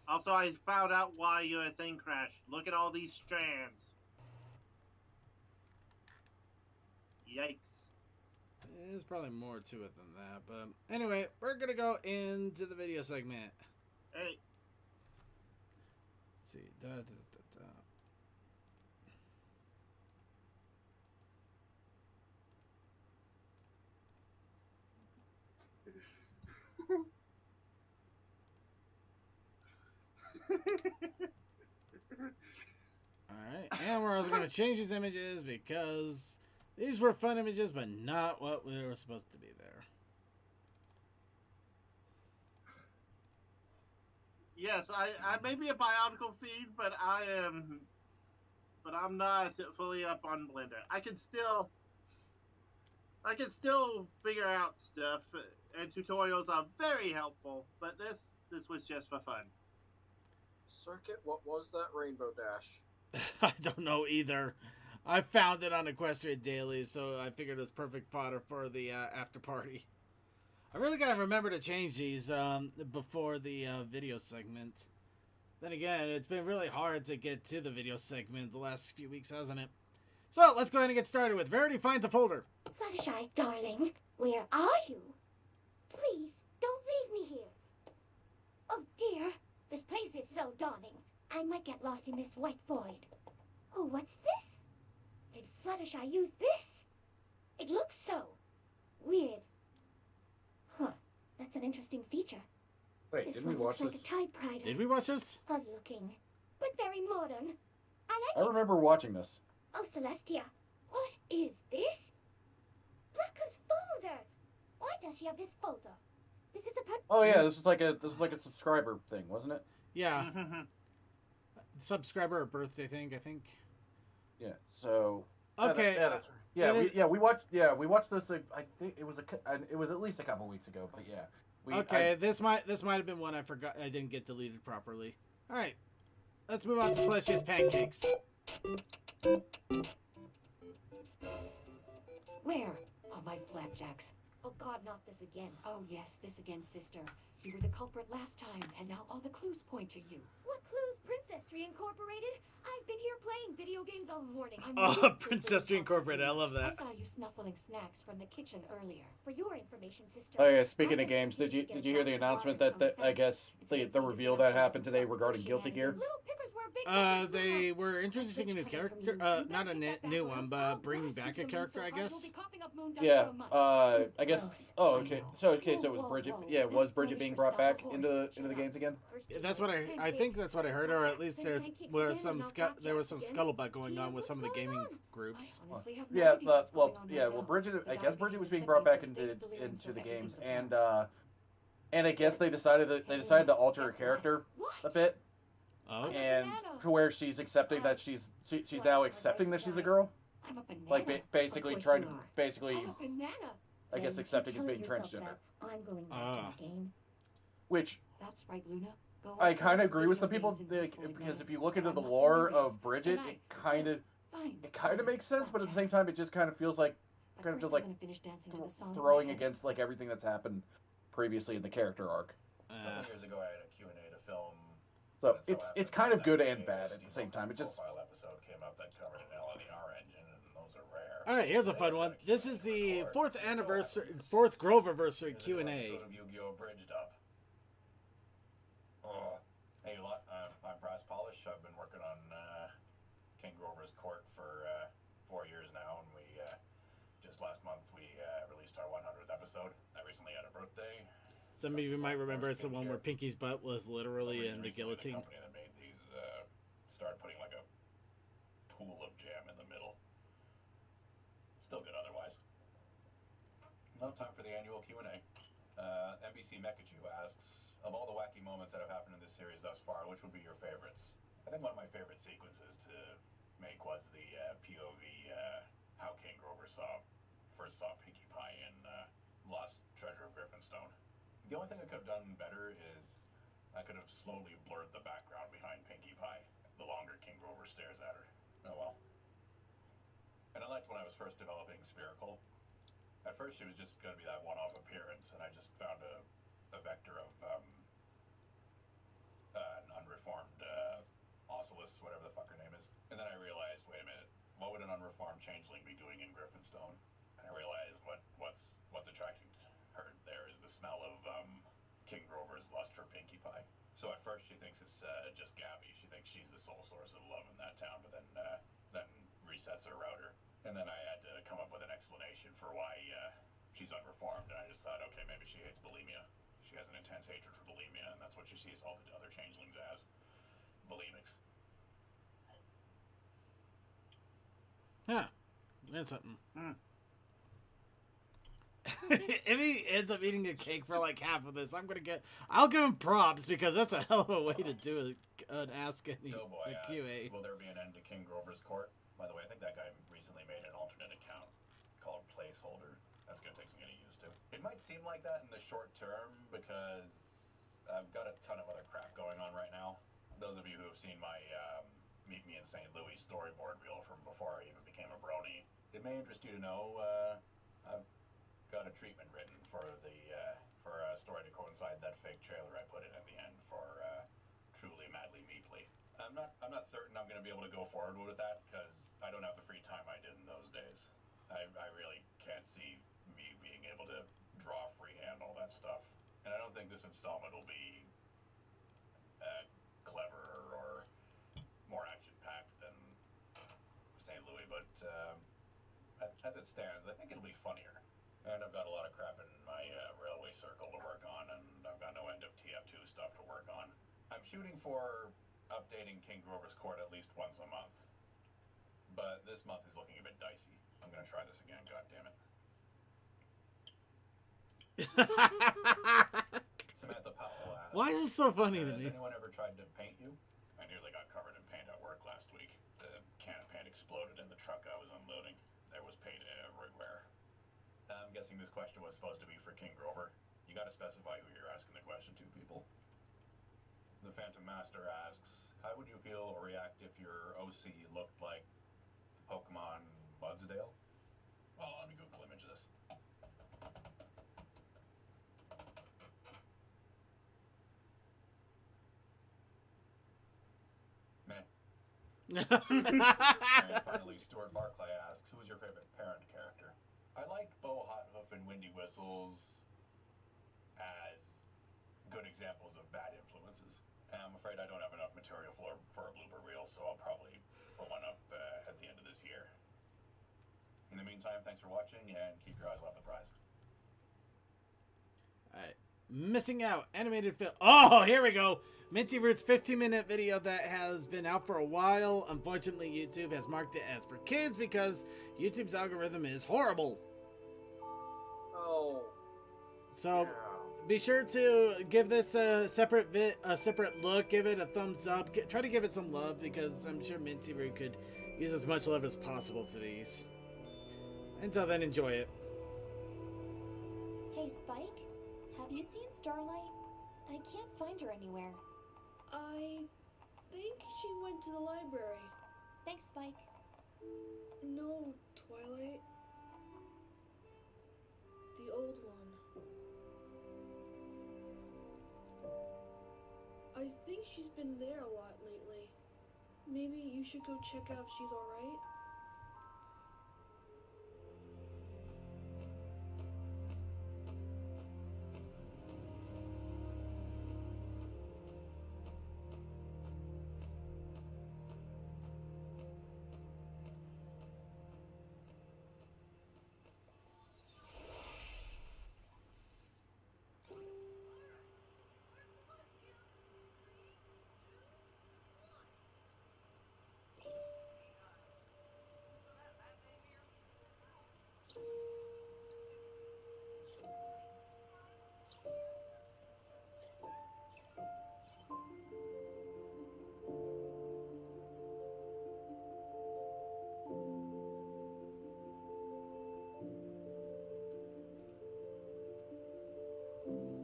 [SPEAKER 2] Also, I found out why your thing crashed. Look at all these strands. Yikes.
[SPEAKER 1] There's probably more to it than that. But anyway, we're going to go into the video segment.
[SPEAKER 2] Hey.
[SPEAKER 1] Let's see. Alright, and we're also going to change these images because these were fun images, but not what we were supposed to be there.
[SPEAKER 2] Yes, I may be a biological feed, but I'm not fully up on Blender. I can still figure out stuff, and tutorials are very helpful, but this was just for fun.
[SPEAKER 9] Circuit, what was that rainbow dash?
[SPEAKER 1] I don't know either. I found it on Equestria Daily, so I figured it was perfect fodder for the after party. I really gotta remember to change these before the video segment. Then again, it's been really hard to get to the video segment the last few weeks, hasn't it? So, let's go ahead and get started with Verity finds a folder.
[SPEAKER 11] Fluttershy, darling, where are you? Please, don't leave me here. Oh dear, this place is so daunting. I might get lost in this white void. Oh, what's this? Did Fluttershy use this? It looks so weird. Huh, that's an interesting feature.
[SPEAKER 7] Wait,
[SPEAKER 11] This
[SPEAKER 7] didn't we
[SPEAKER 11] one
[SPEAKER 7] watch
[SPEAKER 11] looks
[SPEAKER 7] this?
[SPEAKER 11] like a typewriter.
[SPEAKER 1] Did we watch this?
[SPEAKER 11] Odd looking, but very modern. I
[SPEAKER 7] I
[SPEAKER 11] like it.
[SPEAKER 7] remember watching this.
[SPEAKER 11] Oh, Celestia, what is this? Blanca's folder. Why does she have this folder? This is a
[SPEAKER 7] Oh yeah, this was like a subscriber thing, wasn't it?
[SPEAKER 1] Yeah. Subscriber or birthday thing, I think.
[SPEAKER 7] Yeah. So.
[SPEAKER 1] Okay.
[SPEAKER 7] Yeah, that's right.
[SPEAKER 1] it is-
[SPEAKER 7] We watched this. I think it was at least a couple weeks ago, but yeah.
[SPEAKER 1] Okay, this might have been one I forgot. I didn't get deleted properly. All right, let's move on to Celestia's pancakes.
[SPEAKER 12] Where are my flapjacks?
[SPEAKER 11] Oh God, not this again.
[SPEAKER 12] Oh yes, this again, sister. You were the culprit last time, and now all the clues point to you.
[SPEAKER 11] What clues, Princess Tree Incorporated? I've been here playing video games all morning. I'm
[SPEAKER 1] Oh,
[SPEAKER 11] really
[SPEAKER 1] Princess Tree Incorporated. I love
[SPEAKER 12] I
[SPEAKER 1] that.
[SPEAKER 12] saw you snuffling snacks from the kitchen earlier.
[SPEAKER 11] For your information, sister.
[SPEAKER 7] Oh yeah. Speaking
[SPEAKER 11] I
[SPEAKER 7] of
[SPEAKER 11] was
[SPEAKER 7] games, did
[SPEAKER 11] confused to
[SPEAKER 7] you
[SPEAKER 11] get
[SPEAKER 7] hear the
[SPEAKER 11] a glass of
[SPEAKER 7] announcement
[SPEAKER 11] water
[SPEAKER 7] that
[SPEAKER 11] from
[SPEAKER 7] I guess the reveal that happened today regarding Guilty Gear?
[SPEAKER 11] Little pickers were big pickers,
[SPEAKER 1] They
[SPEAKER 11] Mama.
[SPEAKER 1] were introducing a new character. Not a new one, but bringing back a character, I guess.
[SPEAKER 7] Yeah. I guess. Oh, okay. So it was Bridget. Yeah, was Bridget being brought back into the games again?
[SPEAKER 1] That's what I think that's what I heard, or at least there was some scuttlebutt going on with some of the gaming groups.
[SPEAKER 7] Yeah. Well, Bridget. I guess Bridget was being brought back into the games, and I guess they decided to alter her character a bit,
[SPEAKER 1] Oh.
[SPEAKER 7] and to where she's accepting that she's now accepting that she's a girl,
[SPEAKER 12] I'm a banana.
[SPEAKER 7] like basically
[SPEAKER 12] Of course
[SPEAKER 7] trying
[SPEAKER 12] you
[SPEAKER 7] to
[SPEAKER 12] are.
[SPEAKER 7] basically
[SPEAKER 12] I'm a banana.
[SPEAKER 7] I guess
[SPEAKER 11] Then
[SPEAKER 7] accepting
[SPEAKER 11] keep
[SPEAKER 7] as being
[SPEAKER 11] telling yourself
[SPEAKER 7] transgender,
[SPEAKER 11] that. I'm going back
[SPEAKER 1] Ah.
[SPEAKER 11] to the game.
[SPEAKER 7] which
[SPEAKER 12] That's right, Luna. Go
[SPEAKER 7] I
[SPEAKER 12] on,
[SPEAKER 7] kind
[SPEAKER 12] play
[SPEAKER 7] of agree with some
[SPEAKER 12] video
[SPEAKER 7] people
[SPEAKER 12] games in peaceful
[SPEAKER 7] because if
[SPEAKER 12] ignorance.
[SPEAKER 7] you look into
[SPEAKER 12] I'm
[SPEAKER 7] the
[SPEAKER 12] not
[SPEAKER 7] lore
[SPEAKER 12] doing this.
[SPEAKER 7] of Bridget,
[SPEAKER 12] Good night. Fine.
[SPEAKER 7] it kind of makes sense, but at the same time, it just kind of feels like
[SPEAKER 12] But
[SPEAKER 7] kind of
[SPEAKER 12] first
[SPEAKER 7] feels
[SPEAKER 12] I'm
[SPEAKER 7] like
[SPEAKER 12] gonna finish dancing to the song in my
[SPEAKER 7] throwing
[SPEAKER 12] head.
[SPEAKER 7] against like everything that's happened previously in the character arc.
[SPEAKER 13] A couple years ago, I had a Q&A to film.
[SPEAKER 7] So
[SPEAKER 13] and
[SPEAKER 7] it's
[SPEAKER 13] happened
[SPEAKER 7] kind of
[SPEAKER 13] that
[SPEAKER 7] good
[SPEAKER 13] day,
[SPEAKER 7] and bad at the
[SPEAKER 13] Steve
[SPEAKER 7] same time. It
[SPEAKER 13] Wilkes'
[SPEAKER 7] just
[SPEAKER 13] profile episode came up that covered an LNER engine, and those are rare.
[SPEAKER 1] All right, here's a fun one. This is the fourth Groversary Q&A.
[SPEAKER 13] Episode of Yu-Gi-Oh! Bridged Up. Oh, hey, I'm Brass Polish. I've been working on King Grover's Court for 4 years now, and we just last month we released our 100th episode. I recently had a birthday.
[SPEAKER 1] Some of you might remember it's the one where Pinky's butt was literally in the guillotine.
[SPEAKER 13] The company that made these started putting like a pool of jam in the middle. Still good otherwise. Now time for the annual Q&A. NBC Mekachu asks, of all the wacky moments that have happened in this series thus far, which would be your favorites? I think one of my favorite sequences to make was the POV how King Grover first saw Pinkie Pie in Lost Treasure of Griffinstone. The only thing I could have done better is I could have slowly blurred the background behind Pinkie Pie the longer King Grover stares at her. Oh well. And I liked when I was first developing Spherical. At first she was just going to be that one-off appearance, and I just found a vector of an unreformed Oculus, whatever the fuck her name is. And then I realized, wait a minute, what would an unreformed changeling be doing in Griffinstone? And I realized what's attracting her there is the smell of King Grover's lust for Pinkie Pie. So at first she thinks it's just Gabby. She thinks she's the sole source of love in that town, but then resets her router. And then I had to come up with an explanation for why she's unreformed. And I just thought, okay, maybe she hates bulimia. She has an intense hatred for bulimia, and that's what she sees all the other changelings as. Bulimics.
[SPEAKER 1] Huh. That's something. If he ends up eating a cake for like half of this, I'll give him props because that's a hell of a way to do an Ask Any
[SPEAKER 13] Doughboy
[SPEAKER 1] a
[SPEAKER 13] asks,
[SPEAKER 1] QA.
[SPEAKER 13] will there be an end to King Grover's Court? By the way, I think that guy recently made an alternate account called Placeholder. That's going to take some getting used to. It might seem like that in the short term because I've got a ton of other crap going on right now. Those of you who have seen my Meet Me in St. Louis storyboard reel from before I even became a Brony, it may interest you to know I've got a treatment written for a story to coincide that fake trailer I put in at the end for Truly Madly Me I'm not certain I'm going to be able to go forward with that because I don't have the free time I did in those days. I really can't see me being able to draw freehand all that stuff. And I don't think this installment will be cleverer or more action-packed than St. Louis, but as it stands, I think it'll be funnier. And I've got a lot of crap in my railway circle to work on, and I've got no end of TF2 stuff to work on. I'm shooting for updating King Grover's Court at least once a month. But this month is looking a bit dicey. I'm going to try this again, goddammit. Samantha Powell asks,
[SPEAKER 1] Why is it so funny to
[SPEAKER 13] has
[SPEAKER 1] me?
[SPEAKER 13] anyone ever tried to paint you? I nearly got covered in paint at work last week. The can of paint exploded in the truck I was unloading. There was paint everywhere. I'm guessing this question was supposed to be for King Grover. You gotta specify who you're asking the question to, people. The Phantom Master asks, how would you feel or react if your OC looked like Pokemon Mudsdale? Well, let me Google image this. Meh. And finally, Stuart Barclay asks, who is your favorite parent character? I like Bo Hothoof and Windy Whistles as good examples of bad influences. And I'm afraid I don't have enough material for a blooper reel, so I'll probably put one up at the end of this year. In the meantime, thanks for watching, and keep your eyes off the prize.
[SPEAKER 1] Alright. Missing out. Animated film. Oh, here we go. Minty Root's 15-minute video that has been out for a while. Unfortunately, YouTube has marked it as for kids because YouTube's algorithm is horrible.
[SPEAKER 9] Oh.
[SPEAKER 1] So be sure to give this a separate look. Give it a thumbs up. Try to give it some love because I'm sure Minty Root could use as much love as possible for these. Until then, enjoy it.
[SPEAKER 14] Hey, Spike, have you seen Starlight? I can't find her anywhere.
[SPEAKER 15] I think she went to the library.
[SPEAKER 14] Thanks, Spike.
[SPEAKER 15] No, Twilight. The old one. I think she's been there a lot lately. Maybe you should go check out if she's alright?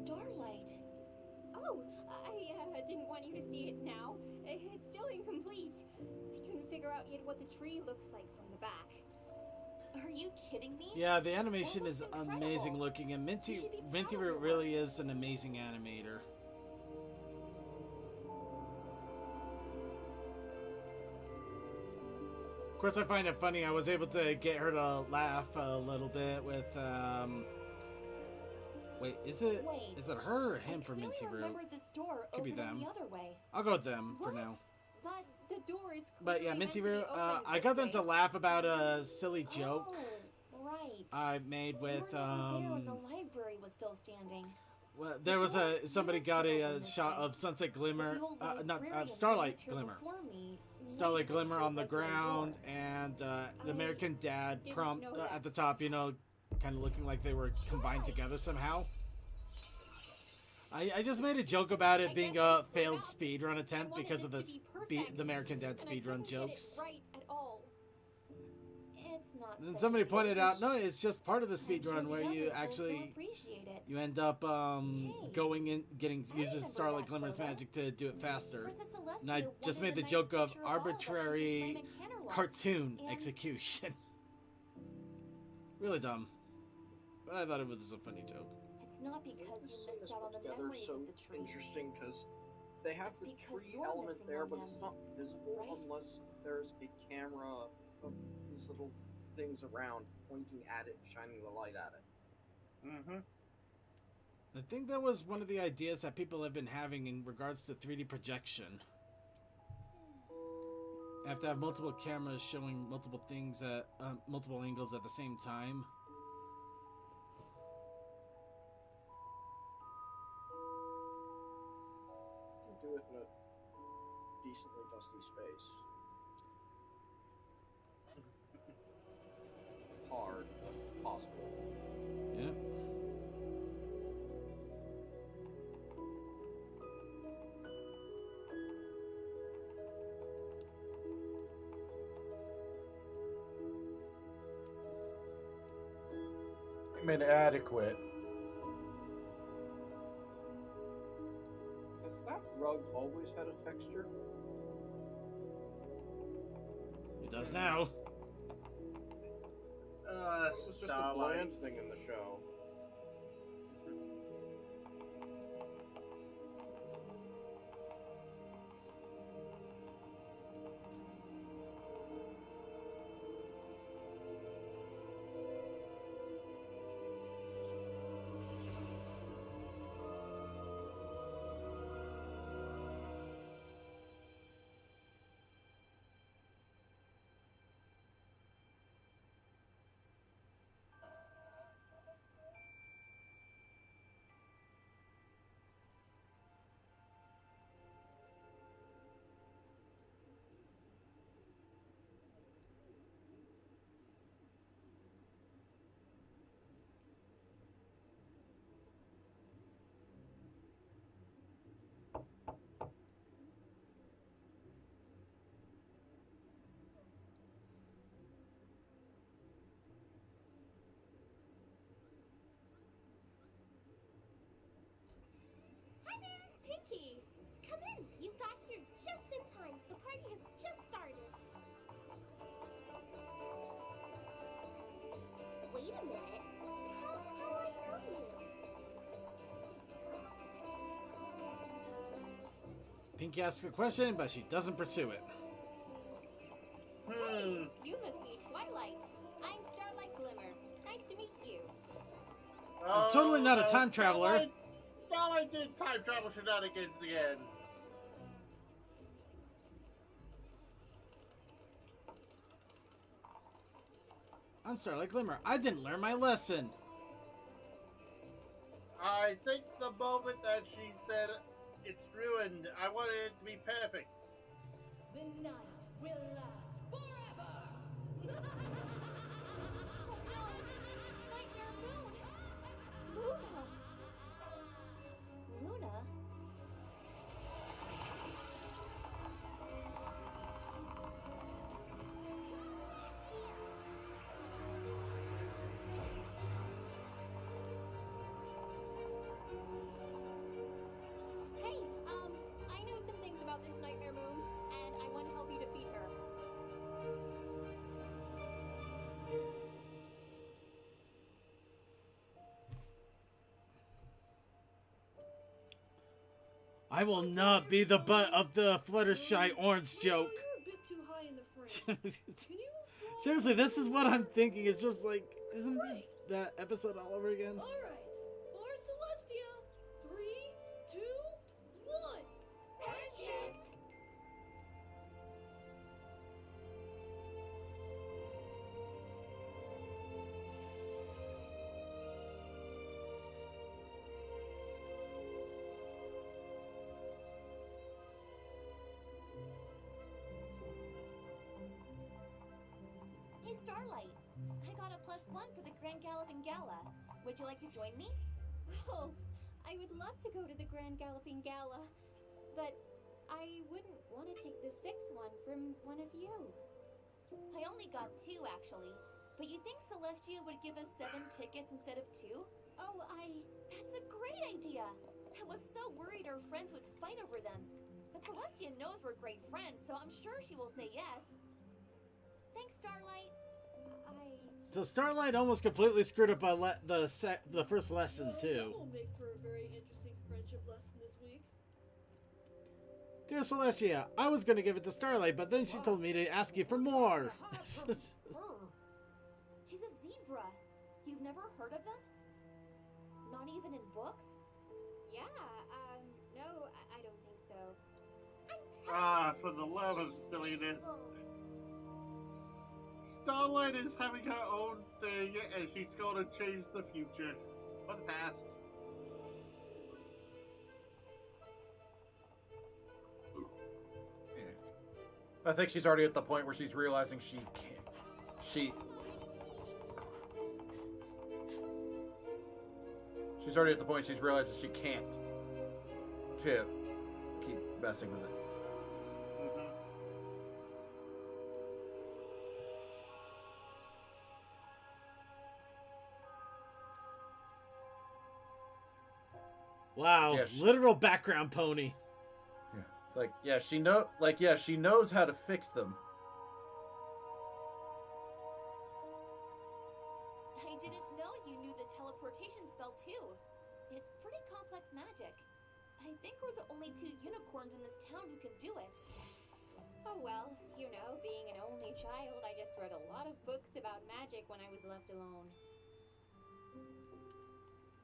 [SPEAKER 14] Starlight.
[SPEAKER 16] Oh, I didn't want you to see it now. It's still incomplete. I couldn't figure out yet what the tree looks like from the back.
[SPEAKER 14] Are you kidding me?
[SPEAKER 1] Yeah, the animation is amazing looking, and Minty Root really is an amazing animator. Of course, I find it funny. I was able to get her to laugh a little bit with, wait, is it her or him for Minty Root?
[SPEAKER 14] This door
[SPEAKER 1] Could be them.
[SPEAKER 14] the other way.
[SPEAKER 1] I'll go with them for now.
[SPEAKER 16] But the door is
[SPEAKER 1] But yeah, Minty Root, I got them to laugh about a silly joke
[SPEAKER 14] Right.
[SPEAKER 1] I made with,
[SPEAKER 14] You were never there when the library was still standing.
[SPEAKER 1] well, there was somebody got a shot of Sunset Glimmer, Starlight Glimmer. Starlight Glimmer on the ground, and the American Dad prompt at the top, you know, kind of looking like they were combined together somehow. I just made a joke about it being a failed speedrun attempt because of the American Dad speedrun jokes.
[SPEAKER 16] Right at all.
[SPEAKER 14] It's not.
[SPEAKER 1] And then somebody pointed out, no, it's just part of the speedrun where you actually you end up going in, uses Starlight Glimmer's magic to do it faster. And I just made the joke of arbitrary cartoon execution. Really dumb, but I thought it was a funny joke.
[SPEAKER 14] It's not because you
[SPEAKER 9] This
[SPEAKER 14] missed
[SPEAKER 9] is
[SPEAKER 14] out on
[SPEAKER 9] put
[SPEAKER 14] the
[SPEAKER 9] together
[SPEAKER 14] memories
[SPEAKER 9] so
[SPEAKER 14] of the tree.
[SPEAKER 9] interesting because They have
[SPEAKER 14] It's
[SPEAKER 9] the
[SPEAKER 14] because
[SPEAKER 9] tree
[SPEAKER 14] you're
[SPEAKER 9] element
[SPEAKER 14] missing
[SPEAKER 9] there,
[SPEAKER 14] on
[SPEAKER 9] but
[SPEAKER 14] them,
[SPEAKER 9] it's not visible
[SPEAKER 14] right?
[SPEAKER 9] unless there's a camera of these little things around pointing at it, shining the light at it.
[SPEAKER 2] Mm-hmm.
[SPEAKER 1] I think that was one of the ideas that people have been having in regards to 3D projection. You have to have multiple cameras showing multiple things at multiple angles at the same time.
[SPEAKER 9] You can do it in a decently dusty space. Hard, but possible.
[SPEAKER 1] Yeah.
[SPEAKER 7] I mean, adequate.
[SPEAKER 9] Has that rug always had a texture?
[SPEAKER 1] It does now.
[SPEAKER 9] It was just a bland thing in the show.
[SPEAKER 16] Hi there, Pinky. Come in. You got here just in time. The party has just started. Wait a minute. How do I know you?
[SPEAKER 1] Pinky asks a question, but she doesn't pursue it.
[SPEAKER 16] Hey, you must be Twilight. I'm Starlight Glimmer. Nice to meet you.
[SPEAKER 1] I'm totally not a time traveler.
[SPEAKER 2] Starlight did time travel shenanigans again.
[SPEAKER 1] I'm Starlight Glimmer. I didn't learn my lesson.
[SPEAKER 2] I think the moment that she said it's ruined, I wanted it to be perfect.
[SPEAKER 12] The night will last forever!
[SPEAKER 14] Nightmare Moon! Luna! Luna?
[SPEAKER 16] Hey, I know some things about this Nightmare Moon, and I want to help you defeat her.
[SPEAKER 1] I will not be the butt of the Fluttershy orange joke.
[SPEAKER 15] You're a bit too high in the frame. Can you
[SPEAKER 1] Seriously, this is what I'm thinking. It's just like, isn't this that episode all over again?
[SPEAKER 15] All right. For Celestia. 3, 2, 1. Friendship.
[SPEAKER 14] Hey, Starlight. I got a +1 for the Grand Galloping Gala. Would you like to join me?
[SPEAKER 16] Oh, I would love to go to the Grand Galloping Gala, but I wouldn't want to take the 6th one from one of you.
[SPEAKER 14] I only got 2, actually. But you think Celestia would give us 7 tickets instead of 2?
[SPEAKER 16] Oh,
[SPEAKER 14] That's a great idea! I was so worried our friends would fight over them. But Celestia knows we're great friends, so I'm sure she will say yes. Thanks, Starlight.
[SPEAKER 1] So Starlight almost completely screwed up the first lesson
[SPEAKER 15] Well,
[SPEAKER 1] too.
[SPEAKER 15] that will make for a very interesting friendship lesson this week.
[SPEAKER 1] Dear Celestia, I was going to give it to Starlight, but then she told me to ask you for more.
[SPEAKER 14] Her. She's a zebra. You've never heard of them? Not even in books?
[SPEAKER 16] Yeah, no, I don't think so.
[SPEAKER 2] Ah, for the love of silliness. Starlight is having her own thing, and she's going to change the future. Or the past.
[SPEAKER 7] I think she's already at the point where she's realizing she can't. She's already at the point she's realizing she can't to keep messing with it.
[SPEAKER 1] Wow,
[SPEAKER 7] Yeah,
[SPEAKER 1] literal background pony.
[SPEAKER 7] She knows how to fix them.
[SPEAKER 14] I didn't know you knew the teleportation spell too. It's pretty complex magic. I think we're the only 2 unicorns in this town who can do it.
[SPEAKER 16] Oh well, you know, being an only child, I just read a lot of books about magic when I was left alone.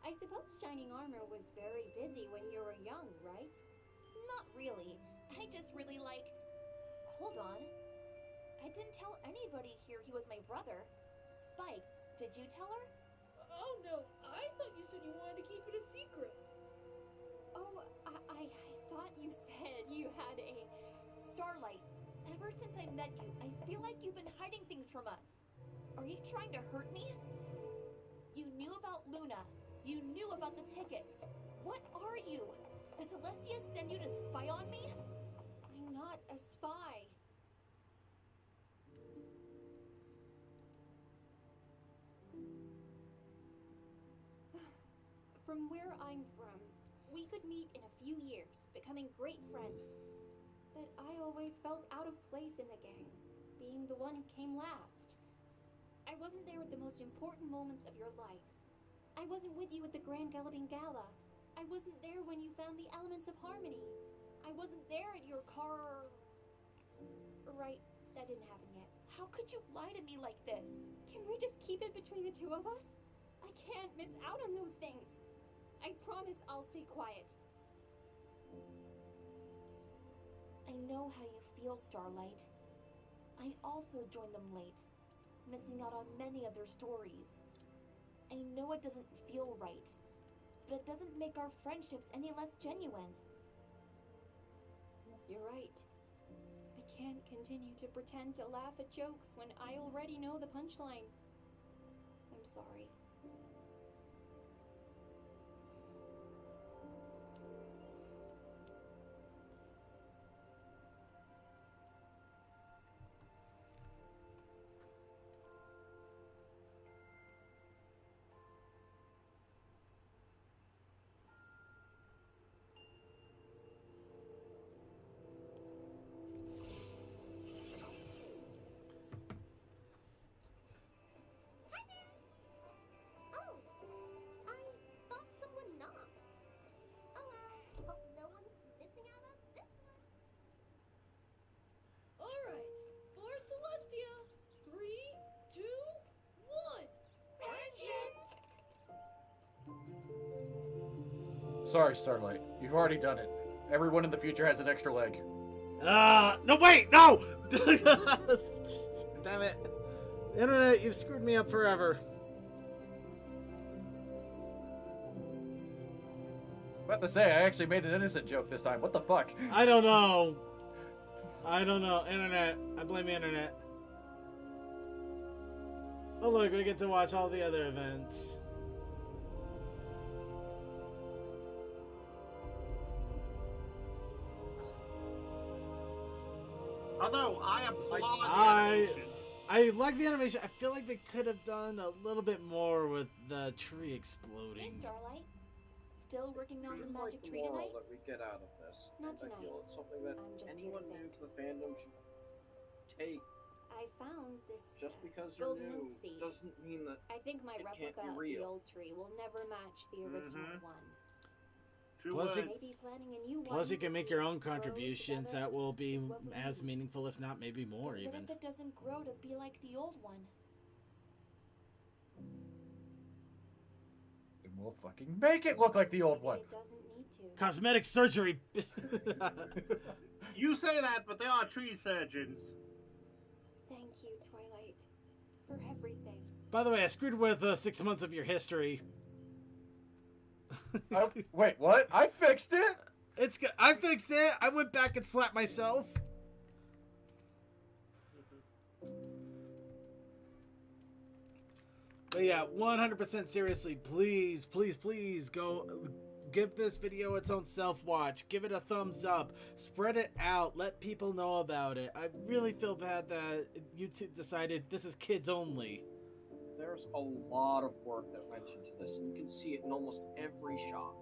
[SPEAKER 16] I suppose shining armor was very busy when you were young, right?
[SPEAKER 14] Not really. I just really liked... Hold on. I didn't tell anybody here he was my brother. Spike, did you tell her?
[SPEAKER 15] Oh no, I thought you said you wanted to keep it a secret.
[SPEAKER 16] Oh, I thought you said you had a...
[SPEAKER 14] Starlight, ever since I met you, I feel like you've been hiding things from us. Are you trying to hurt me? You knew about Luna. You knew about the tickets. What are you? Did Celestia send you to spy on me?
[SPEAKER 16] I'm not a spy. From where I'm from, we could meet in a few years, becoming great friends. But I always felt out of place in the gang, being the one who came last. I wasn't there at the most important moments of your life. I wasn't with you at the Grand Galloping Gala. I wasn't there when you found the elements of harmony. I wasn't there at your car... Right, that didn't happen yet.
[SPEAKER 14] How could you lie to me like this?
[SPEAKER 16] Can we just keep it between the 2 of us? I can't miss out on those things. I promise I'll stay quiet.
[SPEAKER 14] I know how you feel, Starlight. I also joined them late, missing out on many of their stories. I know it doesn't feel right, but it doesn't make our friendships any less genuine.
[SPEAKER 16] You're right. I can't continue to pretend to laugh at jokes when I already know the punchline. I'm sorry.
[SPEAKER 15] Alright, for Celestia, 3, 2, 1. Friendship!
[SPEAKER 7] Sorry, Starlight. You've already done it. Everyone in the future has an extra leg.
[SPEAKER 1] No, wait, no! Damn it. Internet, you've screwed me up forever.
[SPEAKER 7] About to say, I actually made an innocent joke this time. What the fuck?
[SPEAKER 1] I don't know. Internet. I blame the internet. Oh look, we get to watch all the other events.
[SPEAKER 2] Although I applaud the animation.
[SPEAKER 1] I like the animation. I feel like they could have done a little bit more with the tree exploding.
[SPEAKER 14] Hey, Starlight. Still working on the
[SPEAKER 9] Like
[SPEAKER 14] magic
[SPEAKER 9] the
[SPEAKER 14] tree
[SPEAKER 9] moral
[SPEAKER 14] tonight?
[SPEAKER 9] that we get out of this.
[SPEAKER 14] Not
[SPEAKER 9] and I
[SPEAKER 14] tonight.
[SPEAKER 9] feel it's something that
[SPEAKER 16] I'm just
[SPEAKER 9] anyone
[SPEAKER 16] here to
[SPEAKER 9] new to the fandom should take.
[SPEAKER 16] I found this
[SPEAKER 9] Just because you're
[SPEAKER 16] golden
[SPEAKER 9] new
[SPEAKER 16] oak seed.
[SPEAKER 9] doesn't mean that
[SPEAKER 16] I think my
[SPEAKER 9] it can't
[SPEAKER 16] replica
[SPEAKER 9] be
[SPEAKER 16] of the
[SPEAKER 9] real.
[SPEAKER 16] old tree will never match the original one.
[SPEAKER 2] True
[SPEAKER 1] Plus,
[SPEAKER 2] words.
[SPEAKER 16] Maybe planning a new
[SPEAKER 1] Plus,
[SPEAKER 16] one
[SPEAKER 1] you can make
[SPEAKER 16] this
[SPEAKER 1] your
[SPEAKER 16] year,
[SPEAKER 1] own
[SPEAKER 16] grow
[SPEAKER 1] contributions
[SPEAKER 16] together,
[SPEAKER 1] that will be
[SPEAKER 16] is what we
[SPEAKER 1] as
[SPEAKER 16] need.
[SPEAKER 1] meaningful, if not maybe more,
[SPEAKER 16] But what
[SPEAKER 1] even.
[SPEAKER 16] if it doesn't grow to be like the old one?
[SPEAKER 7] And we'll fucking make it look like the old
[SPEAKER 16] Maybe
[SPEAKER 7] one.
[SPEAKER 16] it doesn't need to.
[SPEAKER 1] Cosmetic surgery.
[SPEAKER 2] You say that, but they are tree surgeons.
[SPEAKER 16] Thank you, Twilight, for everything.
[SPEAKER 1] By the way, I screwed with 6 months of your history.
[SPEAKER 7] Wait, what? I fixed it?
[SPEAKER 1] It's good. I fixed it. I went back and slapped myself. But yeah, 100% seriously, please, please, please go give this video its own self-watch. Give it a thumbs up. Spread it out. Let people know about it. I really feel bad that YouTube decided this is kids only.
[SPEAKER 9] There's a lot of work that went into this, and you can see it in almost every shot.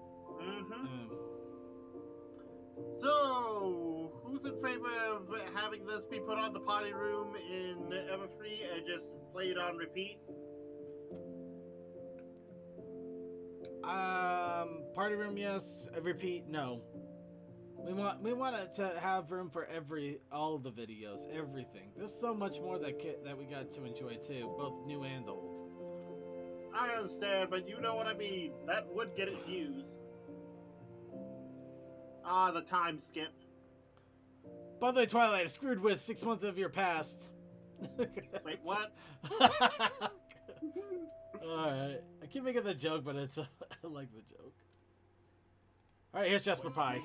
[SPEAKER 2] So, who's in favor of having this be put on the party room in Everfree and just play it on repeat?
[SPEAKER 1] Party room, yes. Repeat, no. We want it to have room for all the videos, everything. There's so much more that we got to enjoy too, both new and old.
[SPEAKER 2] I understand, but you know what I mean. That would get it views. Ah, the time skip.
[SPEAKER 1] By the way, Twilight, I screwed with 6 months of your past.
[SPEAKER 2] Wait, what?
[SPEAKER 1] Alright. I keep making the joke, but it's I like the joke. Alright, here's Jasper Pie.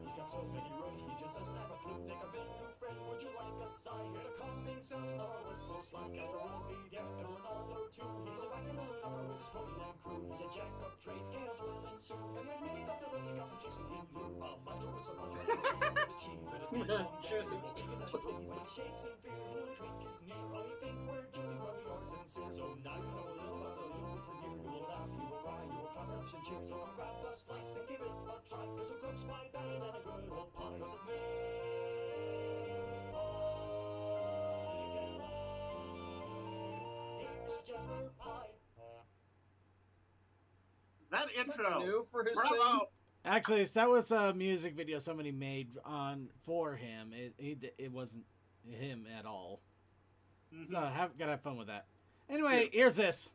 [SPEAKER 17] He's got so many roadies, he just doesn't have a clue. Take a bit, new friend, would you like a sigh? Here the coming sounds of a whistle slide. Gasparoni, yeah, and Ronaldo too. He's a rockin' little number with his Ponyland crew. He's a jack of trades, chaos will ensue. And there's many that the basic often choosing Team Blue. Maestro whistle, maestro, cheese, but it's been long. Choosing please, when he shakes in fear, he will drink his near. Oh, you think we're joking, but we are sincere. So now you know a little about the little bits in here. You will laugh, you will cry, you will clap, and cheer. So come grab a slice and give it a try. Cause a cook's pie better than a good old pie. Cause his name is Pie. Here's Jasper Pie.
[SPEAKER 2] That intro.
[SPEAKER 9] New for his
[SPEAKER 2] Bravo.
[SPEAKER 9] thing?
[SPEAKER 1] Actually, that was a music video somebody made for him. It wasn't him at all. So gotta have fun with that. Anyway, here's this.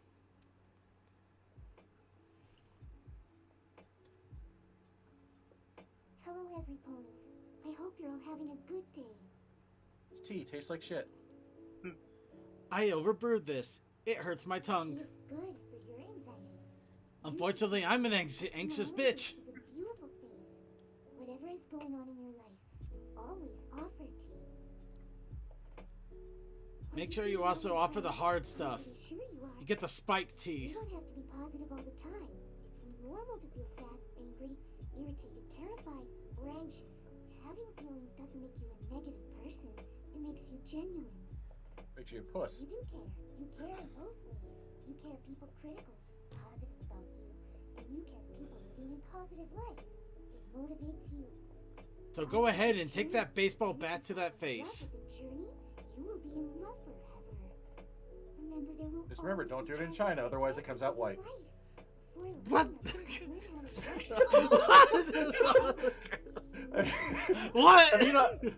[SPEAKER 11] Hello, every ponies. I hope you're all having a good day.
[SPEAKER 7] It's tea. Tastes like shit.
[SPEAKER 1] I overbrewed this. It hurts my tongue.
[SPEAKER 11] It's good for your anxiety.
[SPEAKER 1] Unfortunately, I'm an anxious bitch.
[SPEAKER 11] This is a beautiful face. Whatever is going on in your life, always offer tea.
[SPEAKER 1] Make sure you also offer the hard stuff.
[SPEAKER 11] Sure you are.
[SPEAKER 1] You get the spiked tea.
[SPEAKER 11] You don't have to be positive all the time. It's normal to feel sad, angry, irritated, terrified, or anxious. Having feelings doesn't make you a negative person. It makes you genuine.
[SPEAKER 7] Makes you a puss.
[SPEAKER 11] You do care. You care in both ways. You care people critical, positive about you, and you care people living in positive lives. It motivates you.
[SPEAKER 1] So go ahead and take that baseball bat to that face.
[SPEAKER 11] After the journey, you will be in love forever. Remember, there will
[SPEAKER 7] Just remember, don't do it in China, otherwise it comes out white.
[SPEAKER 1] What? What?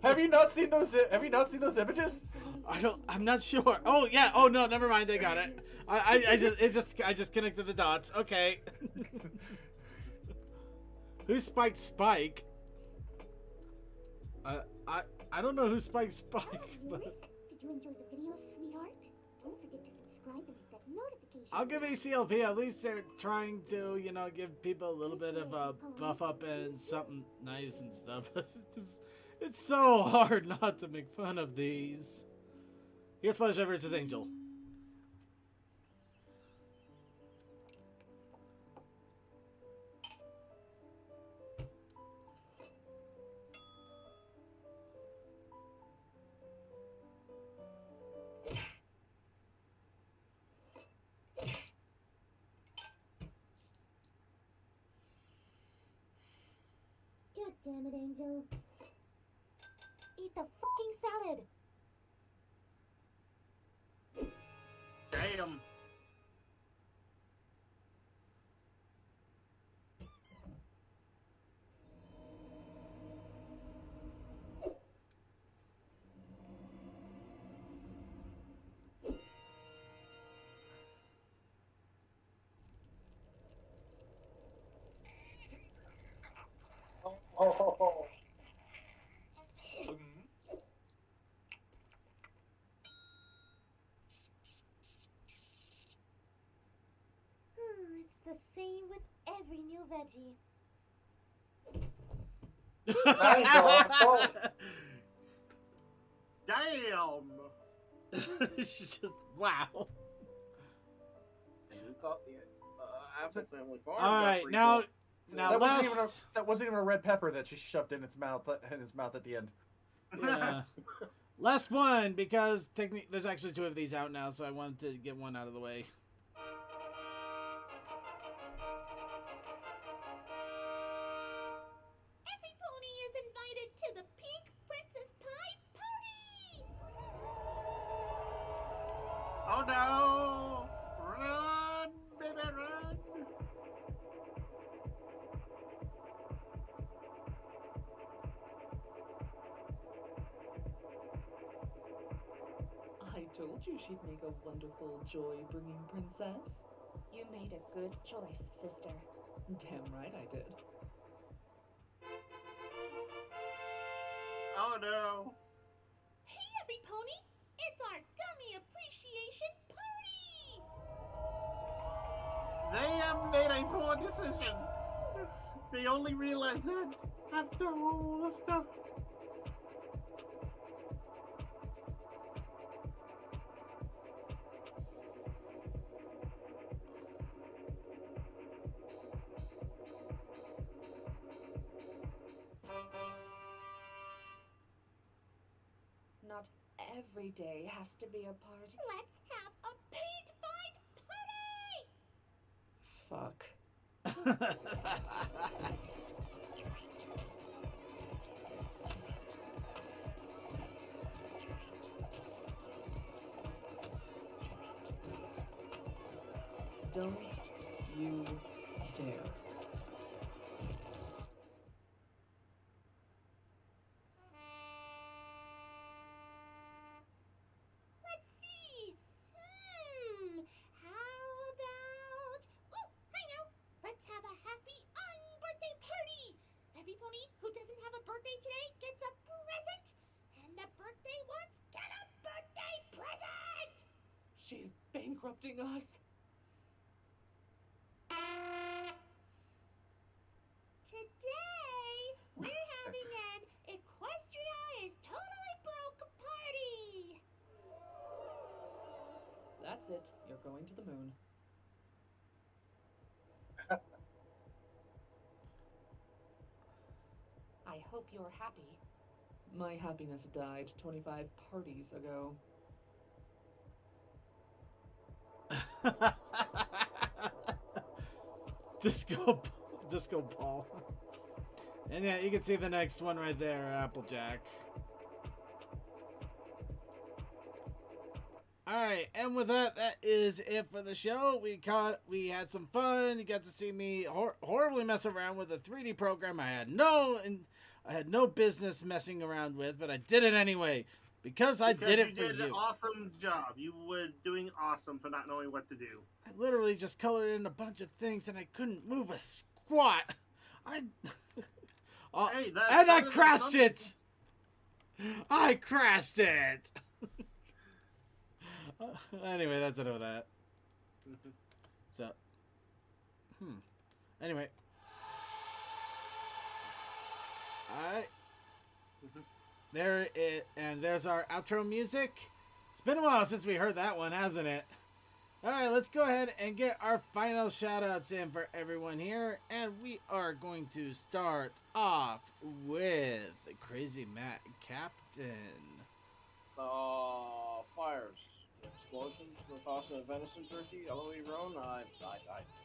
[SPEAKER 7] Have you not seen those? Have you not seen those images?
[SPEAKER 1] I'm not sure. Oh yeah. Oh no. Never mind. I got it. I just connected the dots. Okay. Who spiked Spike? I don't know who spiked Spike. But...
[SPEAKER 11] Did you enjoy the video, sweetheart? Don't forget to subscribe and hit that notification.
[SPEAKER 1] I'll give ACLP. At least they're trying to, give people a little bit of a buff up and something nice and stuff. It's so hard not to make fun of these. Here's Flash versus Angel.
[SPEAKER 11] God damn it, Angel. Eat the fucking salad.
[SPEAKER 8] Oh.
[SPEAKER 16] It's the same with every new veggie.
[SPEAKER 2] Damn!
[SPEAKER 1] Just, wow.
[SPEAKER 9] And you thought the Apple Family Farm.
[SPEAKER 1] All right, now
[SPEAKER 7] that
[SPEAKER 1] last...
[SPEAKER 7] wasn't even a red pepper that she shoved in his mouth at the end.
[SPEAKER 1] Yeah. Last one, because there's actually 2 of these out now, so I wanted to get one out of the way.
[SPEAKER 11] Every pony is invited to the Pink Princess Pie Party!
[SPEAKER 2] Oh no! Run, baby, run!
[SPEAKER 18] I told you she'd make a wonderful, joy-bringing princess.
[SPEAKER 12] You made a good choice, sister.
[SPEAKER 18] Damn right I did.
[SPEAKER 2] Oh no!
[SPEAKER 11] Hey, every pony! It's our gummy appreciation party!
[SPEAKER 2] They have made a poor decision. They only realized that after all the stuff.
[SPEAKER 12] Not every day has to be a party.
[SPEAKER 11] Let's have a paint fight party!
[SPEAKER 18] Fuck. Don't you dare.
[SPEAKER 11] Let's see. How about... Oh, I know. Let's have a happy unbirthday party. Every pony who doesn't have a birthday today gets a present. And the birthday ones get a birthday present.
[SPEAKER 18] She's bankrupting us.
[SPEAKER 11] Today, we're having an Equestria is totally broke party.
[SPEAKER 18] That's it. You're going to the moon.
[SPEAKER 12] I hope you're happy.
[SPEAKER 18] My happiness died 25 parties ago.
[SPEAKER 1] Disco Ball. And yeah, you can see the next one right there, Applejack. Alright, and with that, that is it for the show. We had some fun. You got to see me horribly mess around with a 3D program I had no business messing around with, but I did it anyway. Because I did it for you.
[SPEAKER 2] You did an awesome job. You were doing awesome for not knowing what to do.
[SPEAKER 1] I literally just colored in a bunch of things and I couldn't move a squat. I crashed it. I crashed it. Anyway, that's enough of that. So, anyway. Alright. There it, and there's our outro music. It's been a while since we heard that one, hasn't it? Alright, let's go ahead and get our final shout-outs in for everyone here. And we are going to start off with Crazy Matt Captain.
[SPEAKER 9] Fires. Explosions. We're tossing a venison turkey. LOE Roan. I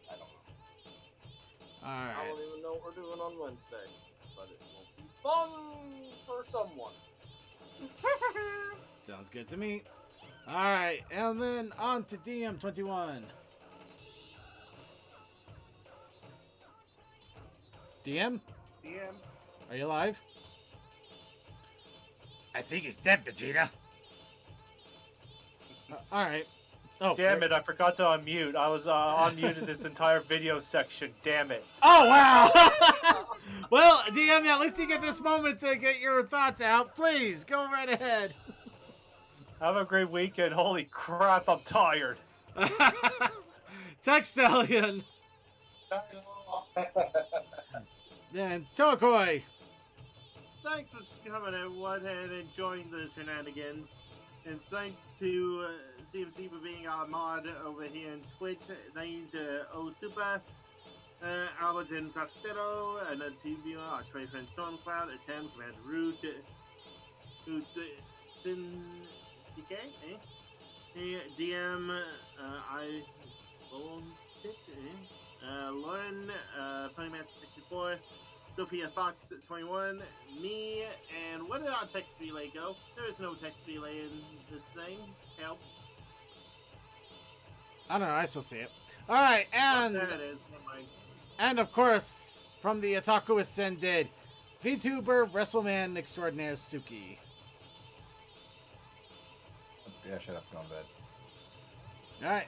[SPEAKER 9] don't know.
[SPEAKER 1] Alright.
[SPEAKER 9] I don't even know what we're doing on Wednesday. But it will be fun for someone.
[SPEAKER 1] Sounds good to me. Alright, and then on to DM21. DM?
[SPEAKER 2] DM.
[SPEAKER 1] Are you alive?
[SPEAKER 10] I think he's dead, Vegeta.
[SPEAKER 1] Alright. Oh,
[SPEAKER 6] damn it, I forgot to unmute. I was unmuted this entire video section. Damn it.
[SPEAKER 1] Oh, wow! Well, DM, at least you get this moment to get your thoughts out. Please, go right ahead.
[SPEAKER 6] Have a great weekend. Holy crap, I'm tired.
[SPEAKER 1] Textalion. And Tokoi.
[SPEAKER 2] Thanks for coming, everyone, and enjoying the shenanigans. And thanks to CMC for being our mod over here in Twitch. Thank you to Osupa, Albertin Costello, Natuvio, our trade friend Stormcloud, Atem, Commander Root, Syndicate, DM, I Lauren, Ponymaster 64, Sophia Fox 21, me, and where did our text relay go? There is no text relay in this thing. Help.
[SPEAKER 1] I don't know, I still see it. Alright, and
[SPEAKER 2] There it is. Never mind.
[SPEAKER 1] And of course, from the Otaku Ascended, VTuber Wrestleman Extraordinaire Suki.
[SPEAKER 7] Yeah, shut up, going to bed.
[SPEAKER 1] Alright.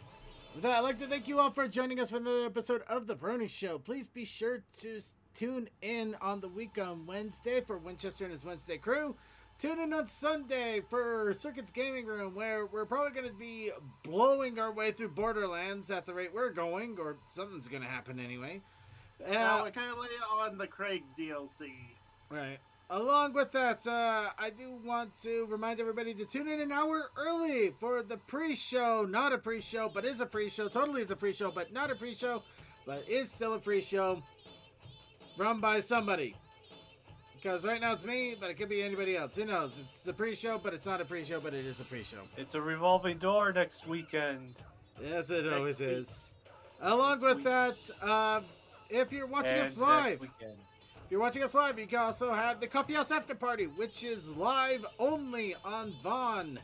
[SPEAKER 1] With that, I'd like to thank you all for joining us for another episode of The Brony Show. Please be sure to tune in on the week on Wednesday for Winchester and his Wednesday crew. Tune in on Sunday for Circuit's Gaming Room, where we're probably going to be blowing our way through Borderlands at the rate we're going, or something's going to happen anyway.
[SPEAKER 2] We're currently on the Craig DLC.
[SPEAKER 1] Right. Along with that, I do want to remind everybody to tune in an hour early for the pre-show. Not a pre-show, but is a pre-show. Totally is a pre-show, but not a pre-show, but is still a pre-show. Run by somebody. Because right now it's me, but it could be anybody else. Who knows? It's the pre-show, but it's not a pre-show, but it is a pre-show.
[SPEAKER 6] It's a revolving door next weekend.
[SPEAKER 1] Yes, it always is. Along with that, if you're watching us live... If you're watching us live, you can also have the Coffee House After Party, which is live only on Vaughn.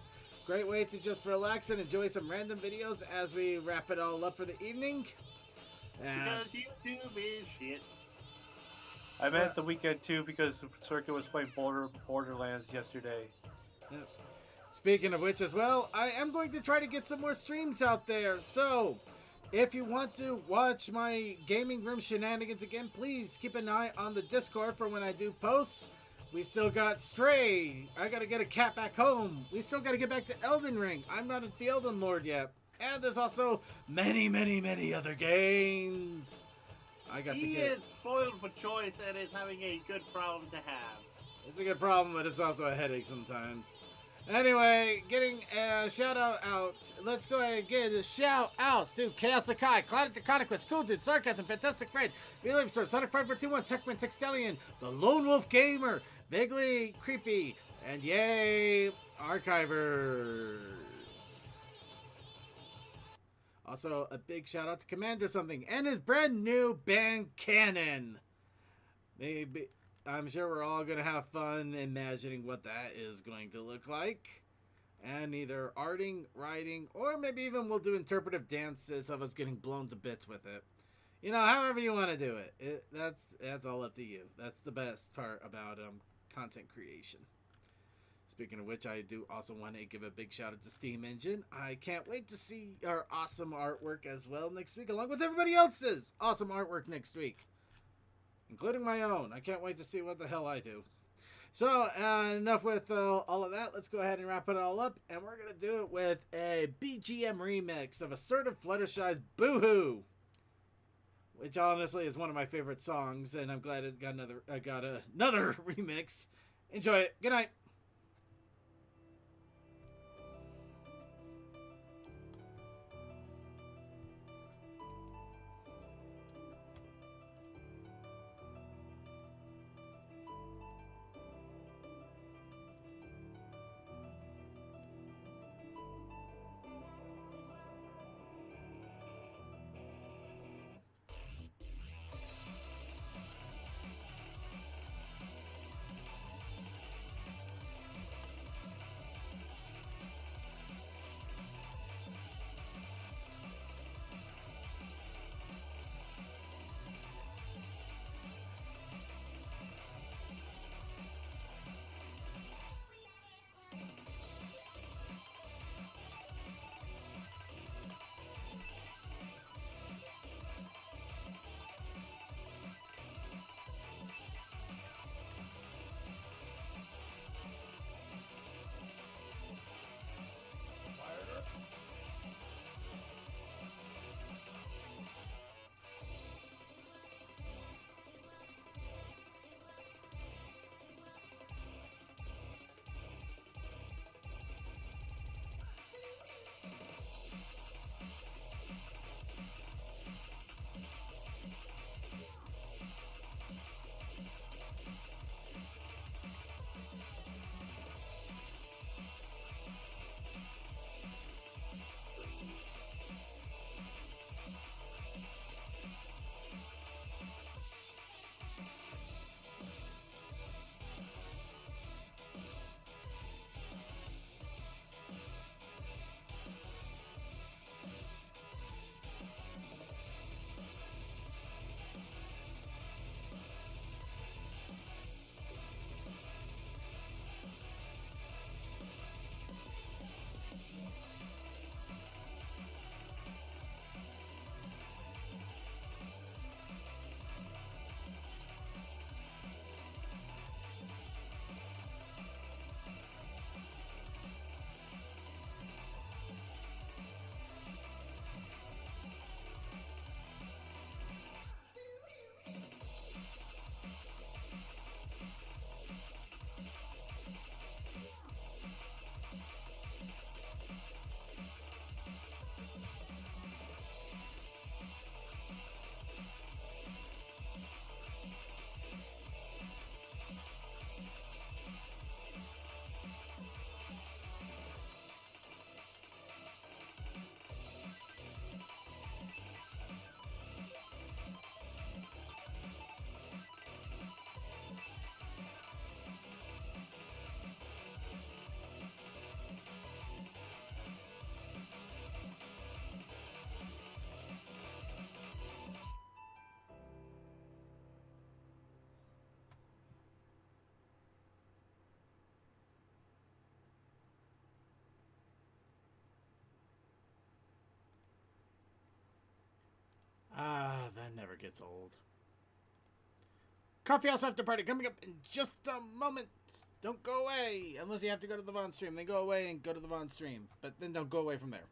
[SPEAKER 1] Great way to just relax and enjoy some random videos as we wrap it all up for the evening.
[SPEAKER 2] Because YouTube is shit.
[SPEAKER 6] I meant the weekend too because the Circuit was playing Borderlands yesterday.
[SPEAKER 1] Yep. Speaking of which as well, I am going to try to get some more streams out there. So, if you want to watch my gaming room shenanigans again, please keep an eye on the Discord for when I do posts. We still got Stray. I gotta get a cat back home. We still gotta get back to Elden Ring. I'm not at the Elden Lord yet. And there's also many, many, many other games.
[SPEAKER 2] He is spoiled for choice and is having a good problem to have.
[SPEAKER 1] It's a good problem, but it's also a headache sometimes. Anyway, getting a shout out. Let's go ahead and get a shout outs to Chaos Akai, Clouded Deconicus, Cool Dude, Sarcasm, Fantastic Fred, Relief Store, Sonic 5421, Techman, Textalion, The Lone Wolf Gamer, Vaguely Creepy, and yay, Archivers. Also, a big shout out to Commander Something and his brand new band Cannon. Maybe. I'm sure we're all going to have fun imagining what that is going to look like. And either arting, writing, or maybe even we'll do interpretive dances of us getting blown to bits with it. You know, however you want to do it. That's all up to you. That's the best part about content creation. Speaking of which, I do also want to give a big shout out to Steam Engine. I can't wait to see our awesome artwork as well next week, along with everybody else's awesome artwork next week. Including my own. I can't wait to see what the hell I do. So, enough with all of that. Let's go ahead and wrap it all up. And we're going to do it with a BGM remix of Assertive Fluttershy's Boohoo. Which honestly is one of my favorite songs. And I'm glad it got another remix. Enjoy it. Good night. That never gets old. Coffee House After Party coming up in just a moment. Don't go away. Unless you have to go to the Vaughn stream. Then go away and go to the Vaughn stream. But then don't go away from there.